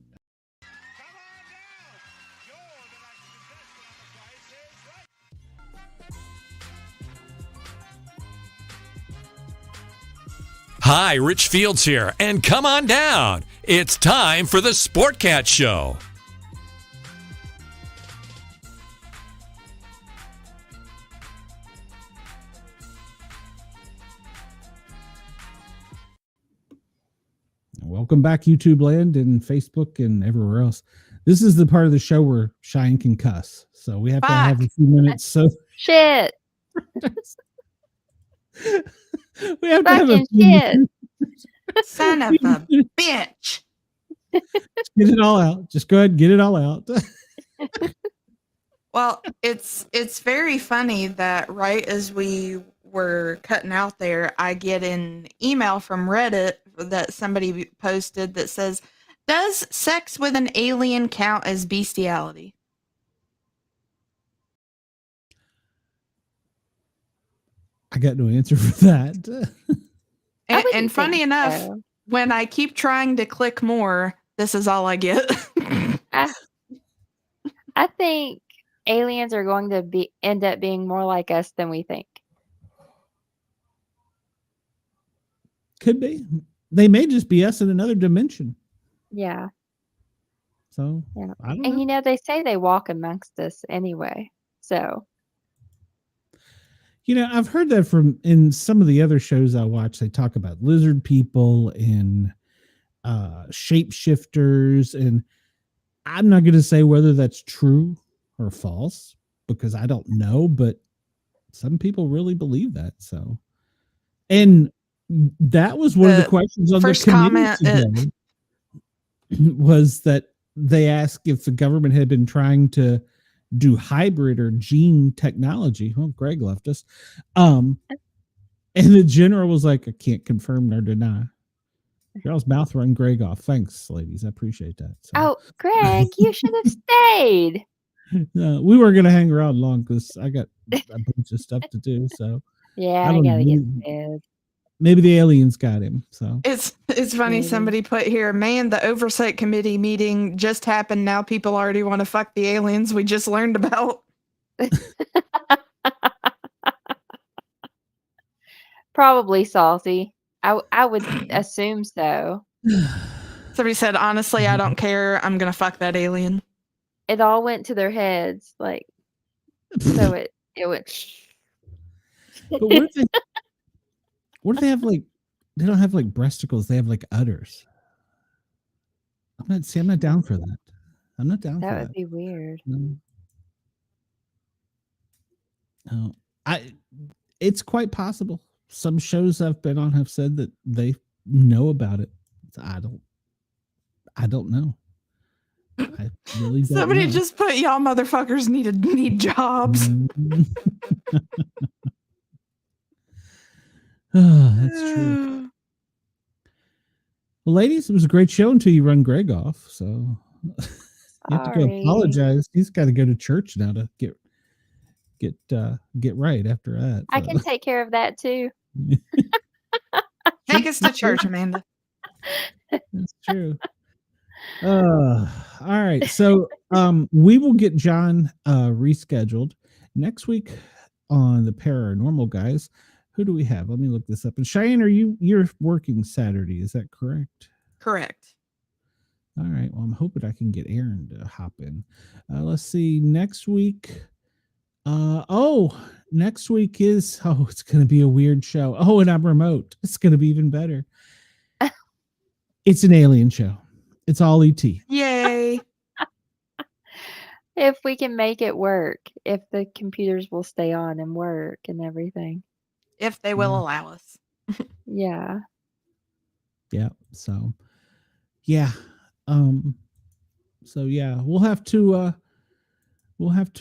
Speaker 8: Hi, Rich Fields here, and come on down. It's time for the Sportcat Show.
Speaker 2: Welcome back, YouTube land and Facebook and everywhere else. This is the part of the show where Cheyenne can cuss. So we have to have a few minutes. So
Speaker 3: Shit.
Speaker 2: we have to have a
Speaker 3: Fucking
Speaker 2: few
Speaker 3: shit.
Speaker 2: minutes.
Speaker 4: Son of a bitch.
Speaker 2: Get it all out. Just go ahead and get it all out.
Speaker 4: Well, it's very funny that right as we were cutting out there, I get an email from Reddit that somebody posted that says, "Does sex with an alien count as bestiality?"
Speaker 2: I got no answer for that.
Speaker 3: I wouldn't
Speaker 4: And funny
Speaker 3: think
Speaker 4: enough,
Speaker 3: so.
Speaker 4: when I keep trying to click more, this is all I get.
Speaker 3: I think aliens are going to end up being more like us than we think.
Speaker 2: Could be. They may just be us in another dimension.
Speaker 3: Yeah.
Speaker 2: So
Speaker 3: Yeah.
Speaker 2: I don't
Speaker 3: And
Speaker 2: know.
Speaker 3: you know, they say they walk amongst us anyway. So
Speaker 2: You know, I've heard that from in some of the other shows I watch. They talk about lizard people and shapeshifters, and I'm not going to say whether that's true or false because I don't know, but some people really believe that. So, and that was one of the
Speaker 4: The
Speaker 2: questions on the
Speaker 4: first
Speaker 2: committee
Speaker 4: comment,
Speaker 2: today was that they asked if the government had been trying to do hybrid or gene technology. Well, Greg left us. And the general was like, I can't confirm nor deny. Y'all's mouth run Greg off. Thanks, ladies. I appreciate that. So,
Speaker 3: oh, Greg, you should have stayed.
Speaker 2: we weren't going to hang around long because I got a bunch of stuff to do. So
Speaker 3: Yeah,
Speaker 2: I
Speaker 3: I
Speaker 2: don't
Speaker 3: gotta get
Speaker 2: know.
Speaker 3: to bed.
Speaker 2: Maybe the aliens got him. So
Speaker 4: it's funny.
Speaker 3: Maybe.
Speaker 4: Somebody put here, man, the oversight committee meeting just happened. Now people already want to fuck the aliens we just learned about.
Speaker 3: Probably saucy. I would assume so.
Speaker 4: Somebody said, honestly, I don't care. I'm gonna fuck that alien.
Speaker 3: It all went to their heads, like so it went.
Speaker 2: But what if they have like, they don't have like breasticles, they have like udders. I'm not down for that. I'm not down for
Speaker 3: That would
Speaker 2: that.
Speaker 3: be weird.
Speaker 2: No, it's quite possible. Some shows I've been on have said that they know about it. I don't know. I really don't
Speaker 4: Somebody
Speaker 2: know.
Speaker 4: just put, y'all motherfuckers need jobs.
Speaker 2: Oh, that's true. Well, ladies, it was a great show until you run Greg off. So you have to go
Speaker 3: Sorry.
Speaker 2: apologize. He's got to go to church now to get right after that.
Speaker 3: I
Speaker 2: so.
Speaker 3: can take care of that too.
Speaker 4: Take us to church, Amanda.
Speaker 2: That's true. All right. So we will get John rescheduled next week on the Paranormal Guys. Who do we have? Let me look this up. And Cheyenne, you're working Saturday, is that correct?
Speaker 4: Correct.
Speaker 2: All right. Well, I'm hoping I can get Aaron to hop in. Let's see. Next week. Next week is it's gonna be a weird show. Oh, and I'm remote. It's gonna be even better. It's an alien show. It's all ET.
Speaker 4: Yay.
Speaker 3: If we can make it work, if the computers will stay on and work and everything.
Speaker 4: If they will allow us.
Speaker 3: Yeah.
Speaker 2: Yeah. So yeah. So yeah, we'll have to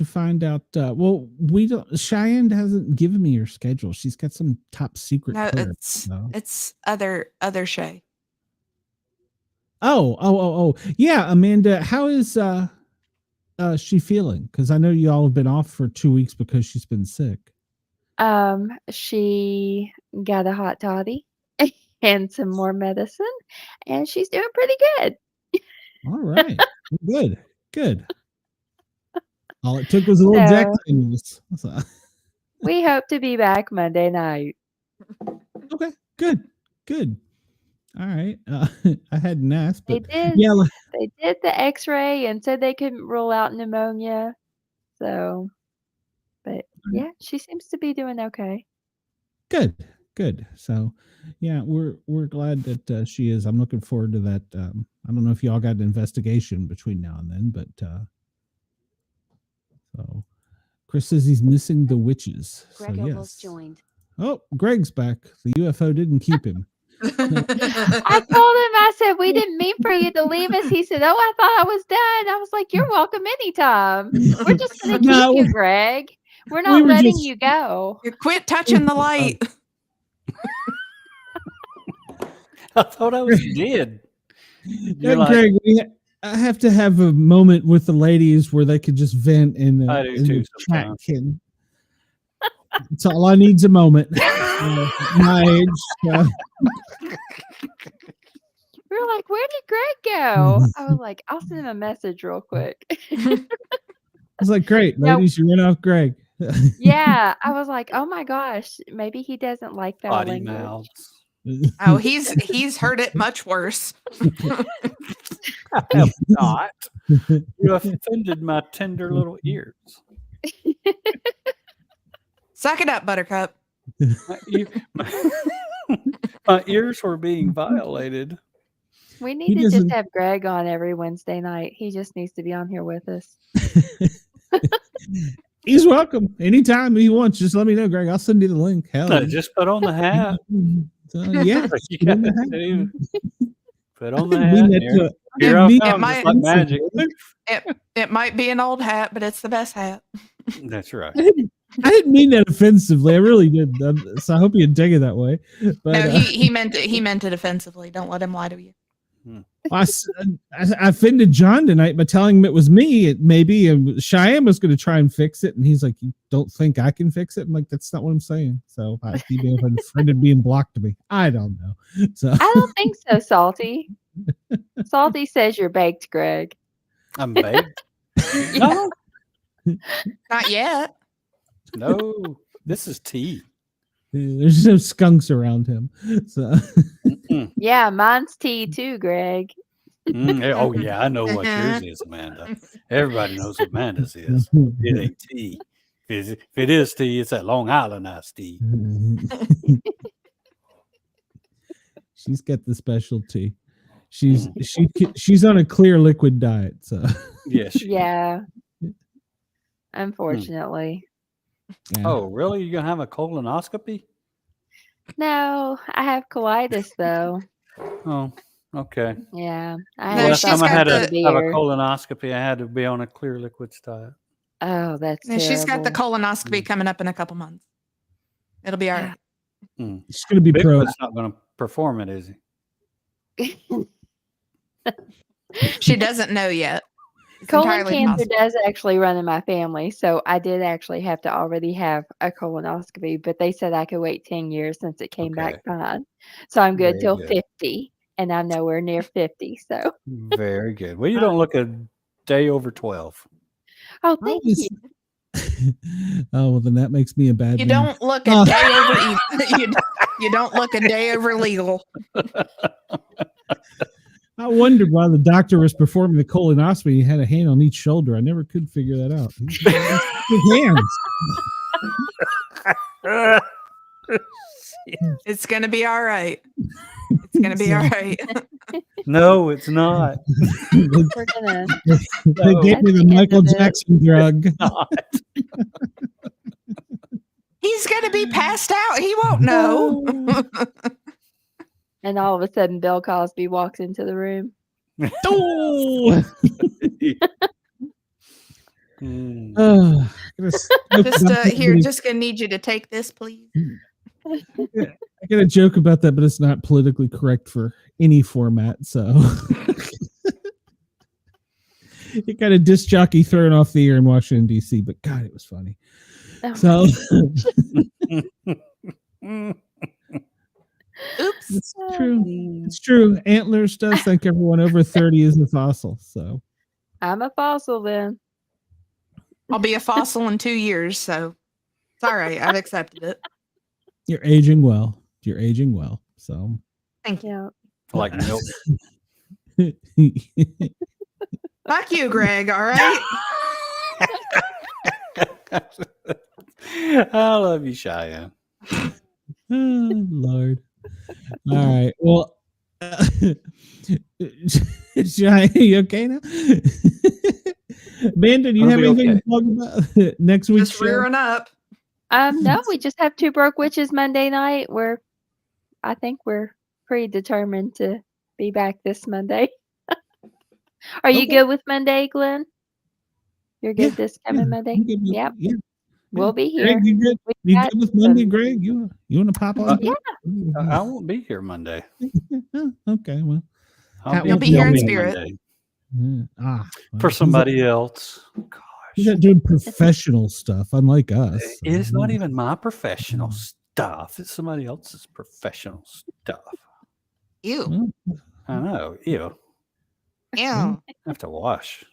Speaker 2: find out. Well, we don't. Cheyenne hasn't given me her schedule. She's got some top secret.
Speaker 4: No,
Speaker 2: clearance,
Speaker 4: it's other Shay.
Speaker 2: Oh. Yeah, Amanda, how is she feeling? Because I know you all have been off for 2 weeks because she's been sick.
Speaker 3: She got a hot toddy and some more medicine, and she's doing pretty good.
Speaker 2: All right. Good. All it took was a little Jack Daniels. So.
Speaker 3: We hope to be back Monday night.
Speaker 2: Okay, good. All right. I hadn't asked, but
Speaker 3: They did the x-ray and said they couldn't rule out pneumonia. So, but yeah, she seems to be doing okay.
Speaker 2: Good. So, yeah, we're glad that she is. I'm looking forward to that. I don't know if y'all got an investigation between now and then, but so Chris says he's missing the witches.
Speaker 1: Greg
Speaker 2: so
Speaker 1: Ogles
Speaker 2: yes.
Speaker 1: joined.
Speaker 2: Oh, Greg's back. The UFO didn't keep him.
Speaker 3: I told him, I said, we didn't mean for you to leave us. He said, oh, I thought I was done. I was like, you're welcome anytime. We're just going to keep
Speaker 2: No,
Speaker 3: you, Greg. We're
Speaker 2: we
Speaker 3: not
Speaker 2: were
Speaker 3: letting
Speaker 2: just-
Speaker 3: you go.
Speaker 4: You quit touching the light.
Speaker 5: I thought I was dead. You're
Speaker 2: Yeah,
Speaker 5: like,
Speaker 2: Greg, I have to have a moment with the ladies where they could just vent and
Speaker 5: I do
Speaker 2: and
Speaker 5: too
Speaker 2: the chat
Speaker 5: sometimes.
Speaker 2: can. That's all I need's a moment. My age.
Speaker 3: We were like, where did Greg go? I was like, I'll send him a message real quick.
Speaker 2: I was like, great,
Speaker 3: No.
Speaker 2: ladies, you ran off Greg.
Speaker 3: Yeah. I was like, oh my gosh, maybe he doesn't like foul
Speaker 5: potty
Speaker 3: language.
Speaker 5: mouths.
Speaker 4: Oh, he's heard it much worse.
Speaker 5: I have not. You offended my tender little ears.
Speaker 4: Suck it up, Buttercup.
Speaker 5: My ears were being violated.
Speaker 3: We need
Speaker 2: He
Speaker 3: to just
Speaker 2: doesn't-
Speaker 3: have Greg on every Wednesday night. He just needs to be on here with us.
Speaker 2: He's welcome anytime he wants. Just let me know, Greg. I'll send you the link. Hell,
Speaker 5: Just put on the hat.
Speaker 2: So, yeah.
Speaker 5: You
Speaker 2: put on the
Speaker 5: gotta
Speaker 2: hat.
Speaker 5: do. Put on the
Speaker 2: I didn't mean
Speaker 5: hat.
Speaker 2: that to-
Speaker 5: Here
Speaker 2: I
Speaker 5: I
Speaker 2: didn't mean-
Speaker 5: come,
Speaker 4: might-
Speaker 5: just like magic.
Speaker 4: It might be an old hat, but it's the best hat.
Speaker 5: That's right.
Speaker 2: I didn't mean that offensively. I really did. So I hope you take it that way. But
Speaker 4: No, he meant it offensively. Don't let him lie to you.
Speaker 2: I offended John tonight by telling him it was me. Maybe and Cheyenne was going to try and fix it, and he's like, "You don't think I can fix it?" I'm like, "That's not what I'm saying." So he may have offended being blocked to me. I don't know. So
Speaker 3: I don't think so, Salty. Salty says you're baked, Greg.
Speaker 5: I'm baked. No,
Speaker 4: Not yet.
Speaker 5: no. This is tea.
Speaker 2: there's no skunks around him. So
Speaker 3: Yeah, mine's tea too, Greg.
Speaker 5: Oh yeah, I know what yours is, Amanda. Everybody knows what Amanda's is. It ain't tea. If it is tea, it's that Long Island iced tea.
Speaker 2: she's got the specialty. She's on a clear liquid diet. So
Speaker 5: Yes.
Speaker 3: Yeah. Unfortunately.
Speaker 2: yeah.
Speaker 5: Oh, really? You're gonna have a colonoscopy?
Speaker 3: No, I have colitis though.
Speaker 5: Oh, okay.
Speaker 3: Yeah. I
Speaker 4: No,
Speaker 3: had
Speaker 5: Last
Speaker 4: she's
Speaker 5: time I
Speaker 4: got
Speaker 5: had
Speaker 4: the-
Speaker 5: to have a colonoscopy, I had to be on a clear liquids diet.
Speaker 3: Oh, that's
Speaker 4: And she's got the
Speaker 3: terrible.
Speaker 4: colonoscopy coming up in a couple months. It'll be all right.
Speaker 2: She's going to be pro.
Speaker 5: Bigfoot's not going to perform it, is he?
Speaker 4: She doesn't know yet. It's
Speaker 3: Colon
Speaker 4: entirely
Speaker 3: cancer
Speaker 4: possible.
Speaker 3: does actually run in my family, so I did actually have to already have a colonoscopy, but they said I could wait 10 years since it came back fine. So I'm good
Speaker 5: Very
Speaker 3: till
Speaker 5: good.
Speaker 3: 50, and I'm nowhere near 50. So,
Speaker 5: Very good. Well, you don't look a day over 12.
Speaker 3: oh, thank you.
Speaker 2: Oh, well, then that makes me a bad
Speaker 4: You
Speaker 2: man.
Speaker 4: don't look a day over you don't look a day over legal.
Speaker 2: I wondered why the doctor was performing the colonoscopy. He had a hand on each shoulder. I never could figure that out. His hands.
Speaker 4: It's gonna be all right. It's gonna be all right.
Speaker 5: No, it's not.
Speaker 3: We're gonna.
Speaker 2: They gave me the
Speaker 3: That's the end
Speaker 2: Michael
Speaker 3: of it.
Speaker 2: Jackson drug.
Speaker 5: Not.
Speaker 4: He's gonna be passed out. He won't know.
Speaker 3: And all of a sudden, Bill Cosby walks into the room.
Speaker 2: Oh!
Speaker 5: Mm.
Speaker 2: Oh,
Speaker 4: Just gonna need you to take this, please.
Speaker 2: I got a joke about that, but it's not politically correct for any format. So it got a disc jockey thrown off the air in Washington D.C. But God, it was funny.
Speaker 3: Oh,
Speaker 2: So
Speaker 4: Oops.
Speaker 2: it's true. It's true. Antlers does think everyone over 30 is a fossil. So
Speaker 3: I'm a fossil then.
Speaker 4: I'll be a fossil in 2 years, so it's all right. I've accepted it.
Speaker 2: you're aging well. You're aging well. So
Speaker 4: Thank you.
Speaker 3: Yeah.
Speaker 5: Like milk.
Speaker 4: Fuck you, Greg. All right.
Speaker 5: I love you, Cheyenne.
Speaker 2: Oh, Lord. All right. Well, Cheyenne, you okay now? Amanda, do you
Speaker 5: I'll
Speaker 2: have
Speaker 5: be
Speaker 2: anything
Speaker 5: okay.
Speaker 2: to talk about next week's
Speaker 4: Just
Speaker 2: show?
Speaker 4: rearing up.
Speaker 3: No, we just have Two Broke Witches Monday night. I think we're pretty determined to be back this Monday. Are you
Speaker 2: Okay.
Speaker 3: good with Monday, Glenn? You're good
Speaker 2: Yeah,
Speaker 3: this coming Monday?
Speaker 2: I'm good with-
Speaker 3: Yep.
Speaker 2: Yeah.
Speaker 3: We'll be here.
Speaker 2: Greg, you good?
Speaker 3: We
Speaker 2: You
Speaker 3: got
Speaker 2: good with Monday,
Speaker 3: some-
Speaker 2: Greg? You want to pop on?
Speaker 3: Yeah.
Speaker 5: I won't be here Monday.
Speaker 2: Okay. Well.
Speaker 4: You'll be here in
Speaker 2: Monday.
Speaker 4: spirit.
Speaker 2: Well,
Speaker 5: For somebody else. Gosh.
Speaker 2: He's not doing professional stuff, unlike us.
Speaker 5: It's not even my professional stuff. It's somebody else's professional stuff.
Speaker 4: Ew.
Speaker 2: Well,
Speaker 5: I know. Ew.
Speaker 4: Ew.
Speaker 5: I have to wash.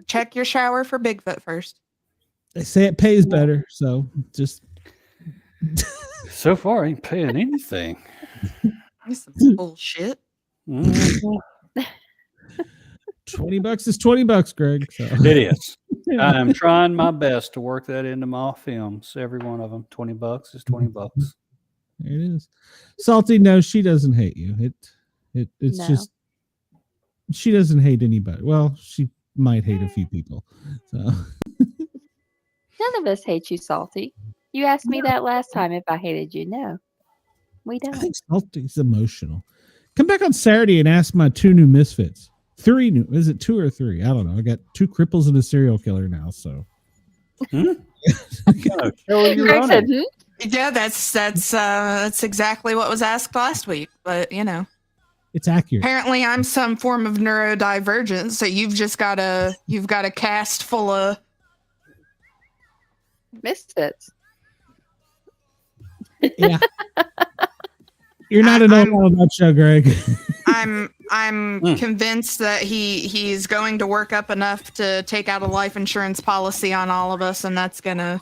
Speaker 4: Check your shower for Bigfoot first.
Speaker 2: they say it pays better, so just
Speaker 5: So far, I ain't paying anything.
Speaker 4: That's some bullshit.
Speaker 5: Mhm.
Speaker 2: $20 is $20, Greg. So.
Speaker 5: It is. I am trying my best to work that into my films. Every one of them. $20 is $20.
Speaker 2: There it is. Salty, no, she doesn't hate you. It's
Speaker 3: No.
Speaker 2: just she doesn't hate anybody. Well, she might hate a few people. So
Speaker 3: None of us hate you, Salty. You asked me that last time if I hated you. No, we
Speaker 2: I
Speaker 3: don't.
Speaker 2: think Salty's emotional. Come back on Saturday and ask my 2 new misfits. 3 new. Is it 2 or 3? I don't know. I got 2 cripples and a serial killer now. So
Speaker 5: What kind of show are you
Speaker 3: Greg said,
Speaker 5: running?
Speaker 4: Yeah, that's exactly what was asked last week. But
Speaker 2: it's accurate.
Speaker 4: apparently I'm some form of neurodivergent. So you've got a cast full of
Speaker 3: Misfits.
Speaker 2: Yeah. You're not an
Speaker 4: I'm-
Speaker 2: old that show, Greg.
Speaker 4: I'm convinced that he's going to work up enough to take out a life insurance policy on all of us, and that's gonna.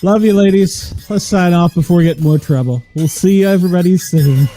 Speaker 2: Love you, ladies. Let's sign off before we get in more trouble. We'll see you everybody soon.